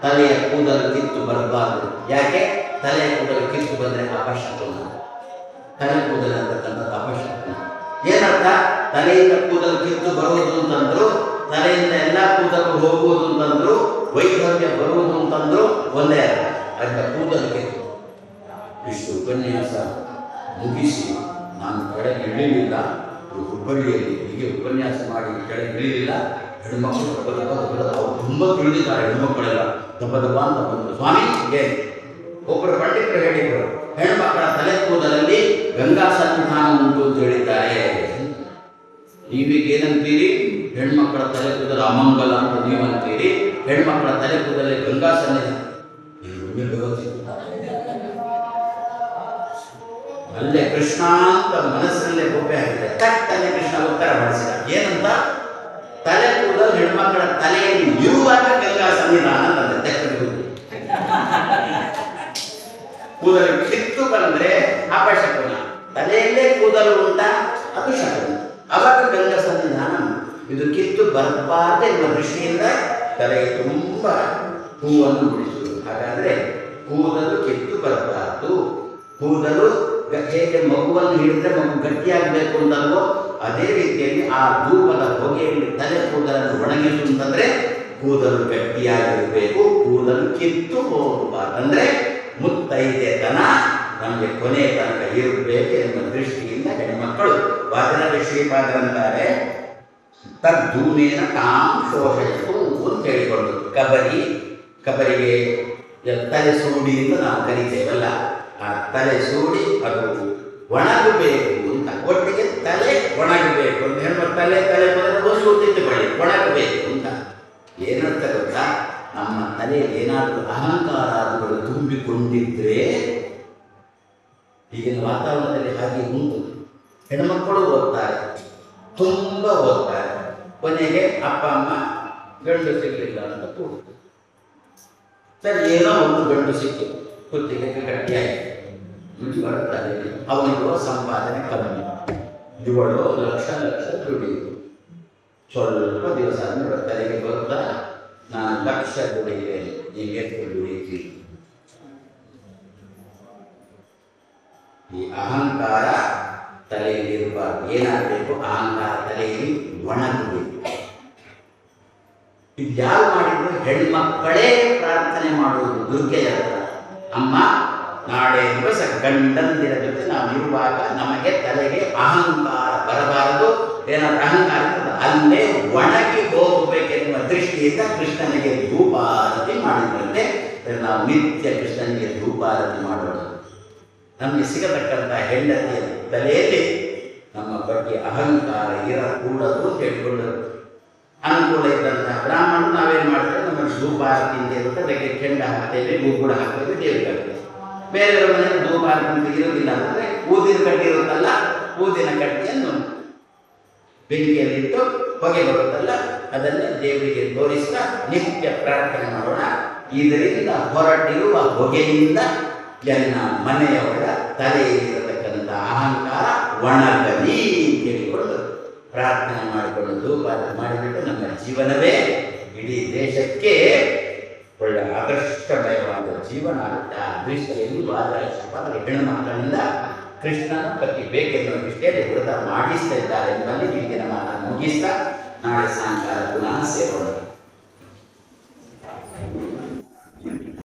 Speaker 1: ತಲೆಯ ಕೂದಲು ಕಿತ್ತು ಬರಬಾರದು. ಯಾಕೆ? ತಲೆಯ ಕೂದಲು ಕಿತ್ತು ಬಂದರೆ ಅಪಶಕುನ. ತಲೆ ಕೂದಲು ಅಂತಕ್ಕಂಥದ್ದು ಅಪಶಕುನ. ಏನರ್ಥ? ತಲೆಯಿಂದ ಕೂದಲು ಕಿತ್ತು ಬರುವುದು ಅಂತಂದ್ರು, ತಲೆಯಿಂದ ಎಲ್ಲ ಕೂದಲು ಹೋಗುವುದು ಅಂತಂದ್ರು, ವೈಧವ್ಯ ಬರುವುದು ಅಂತಂದ್ರು ಒಂದೇ ಅರ್ಥ. ಅದಕ್ಕೆ ಕೂದಲು ಕಿತ್ತು. ಇಷ್ಟು ಉಪನ್ಯಾಸ ಮುಗಿಸಿ ನಾನು ಕೆಳಗೆ ಇಳಿಲಿಲ್ಲ. ಹುಬ್ಬಳ್ಳಿಯಲ್ಲಿ ಹೀಗೆ ಉಪನ್ಯಾಸ ಮಾಡಿ ಕೆಳಗೆ ಇಳಿಲಿಲ್ಲ. ಹೆಣ್ಮಕ್ಕಳು ಅವರು ತುಂಬ ತಿಳಿದಿದ್ದಾರೆ. ಹೆಣ್ಮಕ್ಕಳೆಲ್ಲ ದಬ್ಬ ಅಂತ ಬಂದರು. ಸ್ವಾಮಿ ಏನು ಒಬ್ಬರು ಪಂಡಿತರು ಹೇಳಿದರು, ಹೆಣ್ಮಕ್ಕಳ ತಲೆ ಕೂದಲಲ್ಲಿ ಗಂಗಾ ಸನ್ನಿಧಾನ ಉಂಟು ಅಂತ ಹೇಳಿದ್ದಾರೆ. ನೀವೀಗ ಏನಂತೀರಿ? ಹೆಣ್ಮಕ್ಕಳ ತಲೆ ಕೂದಲು ಅಮಂಗಲ ಅಂತ ನೀವಂತೀರಿ. ಹೆಣ್ಮಕ್ಕಳ ತಲೆ ಕೂದಲಲ್ಲಿ ಗಂಗಾ ಸನ್ನಿಧಾನ ಅಲ್ಲೇ ಕೃಷ್ಣ ಅಂತ ಮನಸ್ಸಿನಲ್ಲೇ ಬೊಬ್ಬೆ ಹಾಕಿದೆ. ಕಟ್ಟನೆ ಕೃಷ್ಣ ಉತ್ತರ ಮಾಡಿಸಿದ. ಏನಂತ? ತಲೆ ಕೂದಲು ಹೆಣ್ಮಕ್ಕಳ ತಲೆಯಲ್ಲಿ ಇರುವಾಗ ಗಂಗಾ ಸನ್ನಿಧಾನ ಅಂತಂದೆ. ಕೂದಲು ಕಿತ್ತು ಬಂದ್ರೆ ಅಪಶಕುನ. ತಲೆಯಲ್ಲೇ ಕೂದಲು ಉಂಟ ಅದು ಶಕುನ. ಅವಾಗ ಗಂಗಾ ಸನ್ನಿಧಾನ. ಇದು ಕಿತ್ತು ಬರಬಾರದೆ ಎಂಬ ದೃಷ್ಟಿಯಿಂದ ತಲೆಗೆ ತುಂಬ ಹೂವನ್ನು ಬಿಡಿಸುವುದು. ಹಾಗಾದ್ರೆ ಕೂದಲು ಕಿತ್ತು ಬರಬಾರದು. ಕೂದಲು ಹೇಗೆ ಮಗುವನ್ನು ಹಿಡಿದ್ರೆ ಮಗು ಗಟ್ಟಿಯಾಗಬೇಕು ಅಂತಲ್ವೋ ಅದೇ ರೀತಿಯಲ್ಲಿ ಆ ಧೂಪದ ಹೊಗೆಯಲ್ಲಿ ತಲೆ ಕೂದಲನ್ನು ಒಣಗಿಸು ಅಂತಂದ್ರೆ ಕೂದಲು ಗಟ್ಟಿಯಾಗಿರಬೇಕು, ಕೂದಲು ಕಿತ್ತು ಹೋಗಬಾರ್ದು. ಅಂದ್ರೆ ಮುತ್ತೈದೆತನ ನಮಗೆ ಕೊನೆ ತನಕ ಇರಬೇಕು ಎನ್ನುವ ದೃಷ್ಟಿಯಿಂದ ಹೆಣ್ಮಕ್ಕಳು ವಾದಿರಾಜ ಶ್ರೀಪಾದರಂತಾರೆ ತದ್ದೂಮೇನ ತಾಂ ಶೋಷಿಸು ಅಂತ ಹೇಳಿಕೊಂಡು ಕಬರಿಗೆ ತಲೆ ಸೂಡಿ ಅಂತ ನಾವು ಕರಿತೇವಲ್ಲ, ಆ ತಲೆ ಸೂಡಿ ಅದು ಒಣಗಬೇಕು ಅಂತ. ಒಟ್ಟಿಗೆ ತಲೆ ಒಣಗಬೇಕು ಅಂತ ಹೇಳುವ ತಲೆ ಒಂದು ತಿದ್ದುಕೊಳ್ಳಿ ಒಣಗಬೇಕು ಅಂತ. ಏನಂತ ಗೊತ್ತಾ? ನಮ್ಮ ತಲೆಯಲ್ಲಿ ಏನಾದರೂ ಅಹಂಕಾರಗಳು ತುಂಬಿಕೊಂಡಿದ್ರೆ, ಈಗಿನ ವಾತಾವರಣದಲ್ಲಿ ಹಾಗೆ ಉಂಟು. ಹೆಣ್ಮಕ್ಕಳು ಓದ್ತಾರೆ, ತುಂಬ ಓದ್ತಾರೆ. ಕೊನೆಗೆ ಅಪ್ಪ ಅಮ್ಮ ಗಂಡು ಸಿಗಲಿಲ್ಲ ಅಂತ ಕೂಡುತ್ತೆ. ಸರಿ, ಏನೋ ಒಂದು ಗಂಡು ಸಿಕ್ಕು, ಕುತ್ತಿಗೆ ಗಟ್ಟಿಯಾಯಿತು, ಬರ್ತಾರೆ. ಅವನಿರುವ ಸಂಪಾದನೆ ಕಮ್ಮಿ, ಇವಳು ಲಕ್ಷ ದುಡಿಯುವುದು. ಸ್ವಲ್ಪ ದಿವಸ ಅಂದರೆ ತಲೆಗೆ ಬರುತ್ತಾ, ನಾನು ಲಕ್ಷ ದುಡಿಯುತ್ತೇನೆ, ನೀವು ಎಷ್ಟು ದುಡಿಯುತ್ತೀರಿ? ಈ ಅಹಂಕಾರ ತಲೆಯಲ್ಲಿ ಇರಬಾರ್ದು. ಏನಾಗಬೇಕು? ಅಹಂಕಾರ ತಲೆಯಲ್ಲಿ ಒಣಗಬೇಕು. ಇದು ಯಾರು ಮಾಡಿದ್ರು? ಹೆಣ್ಮಕ್ಕಳೇ ಪ್ರಾರ್ಥನೆ ಮಾಡುವುದು ದುರ್ಗೆಯ ಹತ್ರ. ಅಮ್ಮ, ನಾಳೆ ದಿವಸ ಗಂಡಂದಿರ ಜೊತೆ ನಾವು ಇರುವಾಗ ನಮಗೆ ತಲೆಗೆ ಅಹಂಕಾರ ಬರಬಾರದು. ಏನಾದರೂ ಅಹಂಕಾರ ಅಲ್ಲೇ ಒಣಗಿ ಹೋಗಬೇಕೆನ್ನುವ ದೃಷ್ಟಿಯಿಂದ ಕೃಷ್ಣನಿಗೆ ಧೂಪಾರತಿ ಮಾಡಿದ್ರಂತೆ. ನಾವು ನಿತ್ಯ ಕೃಷ್ಣನಿಗೆ ಧೂಪಾರತಿ ಮಾಡೋಣ. ನಮಗೆ ಸಿಗತಕ್ಕಂಥ ಹೆಂಡತಿಯ ತಲೆಯಲ್ಲಿ ನಮ್ಮ ಬಗ್ಗೆ ಅಹಂಕಾರ ಇರಕೂಡದು ಅಂತ ಹೇಳಿಕೊಂಡರು. ಅನುಕೂಲ ಇದ್ದಂತಹ ಬ್ರಾಹ್ಮಣರು ನಾವೇನು ಮಾಡ್ತೇವೆ, ನಮಗೆ ಧೂಪಾರತಿ ಅಂತ ಇರುತ್ತೆ, ಅದಕ್ಕೆ ಕೆಂಡ ಹಾಕ್ತೇವೆ, ಗೂಗುಡ ಹಾಕ್ತೇವೆ, ದೇವರಿಗೆ ಹಾಕ್ತೇವೆ. ಬೇರೆಯವರ ಮನೆಯಲ್ಲಿ ಧೂಪಾರತಿ ಇರೋದಿಲ್ಲ ಅಂತಂದರೆ ಊದಿನ ಕಡ್ಡಿ ಇರುತ್ತಲ್ಲ, ಊದಿನ ಕಡ್ಡಿಯನ್ನು ಬೆಂಕಿಯಲ್ಲಿಟ್ಟು ಹೊಗೆ ಬರುತ್ತಲ್ಲ, ಅದನ್ನೇ ದೇವರಿಗೆ ತೋರಿಸ್ತಾ ನಿತ್ಯ ಪ್ರಾರ್ಥನೆ ಮಾಡೋಣ. ಇದರಿಂದ ಹೊರಟಿರುವ ಹೊಗೆಯಿಂದ ನನ್ನ ಮನೆಯವರ ತಲೆಯಲ್ಲಿರತಕ್ಕಂಥ ಅಹಂಕಾರ ಒಣಗಲಿ ಕೇಳಿಕೊಂಡು ಪ್ರಾರ್ಥನೆ ಮಾಡಿಕೊಂಡು ಧೂಪಾರತಿ ಮಾಡಿಬಿಟ್ಟು ನಮ್ಮ ಜೀವನವೇ ಇಡೀ ದೇಶಕ್ಕೆ ಒಳ್ಳೆ ಆದರ್ಶಮಯವಾದ ಜೀವನ ಆಗುತ್ತೆ. ಆ ದೃಷ್ಟಿಯಲ್ಲಿ ವಾದರಾಜ ಹೆಣ್ಣು ಮಕ್ಕಳಿಂದ ಕೃಷ್ಣನ ಪತಿ ಬೇಕೆನ್ನುವ ದೃಷ್ಟಿಯಲ್ಲಿ ವ್ರತ ಮಾಡಿಸ್ತಾ ಇದ್ದಾರೆ ಎಂಬಲ್ಲಿ ಈಗಿನ ಮಾತನ್ನು ಮುಗಿಸ್ತಾ ನಾಳೆ ಸಾಯಂಕಾಲ ಪುನಃ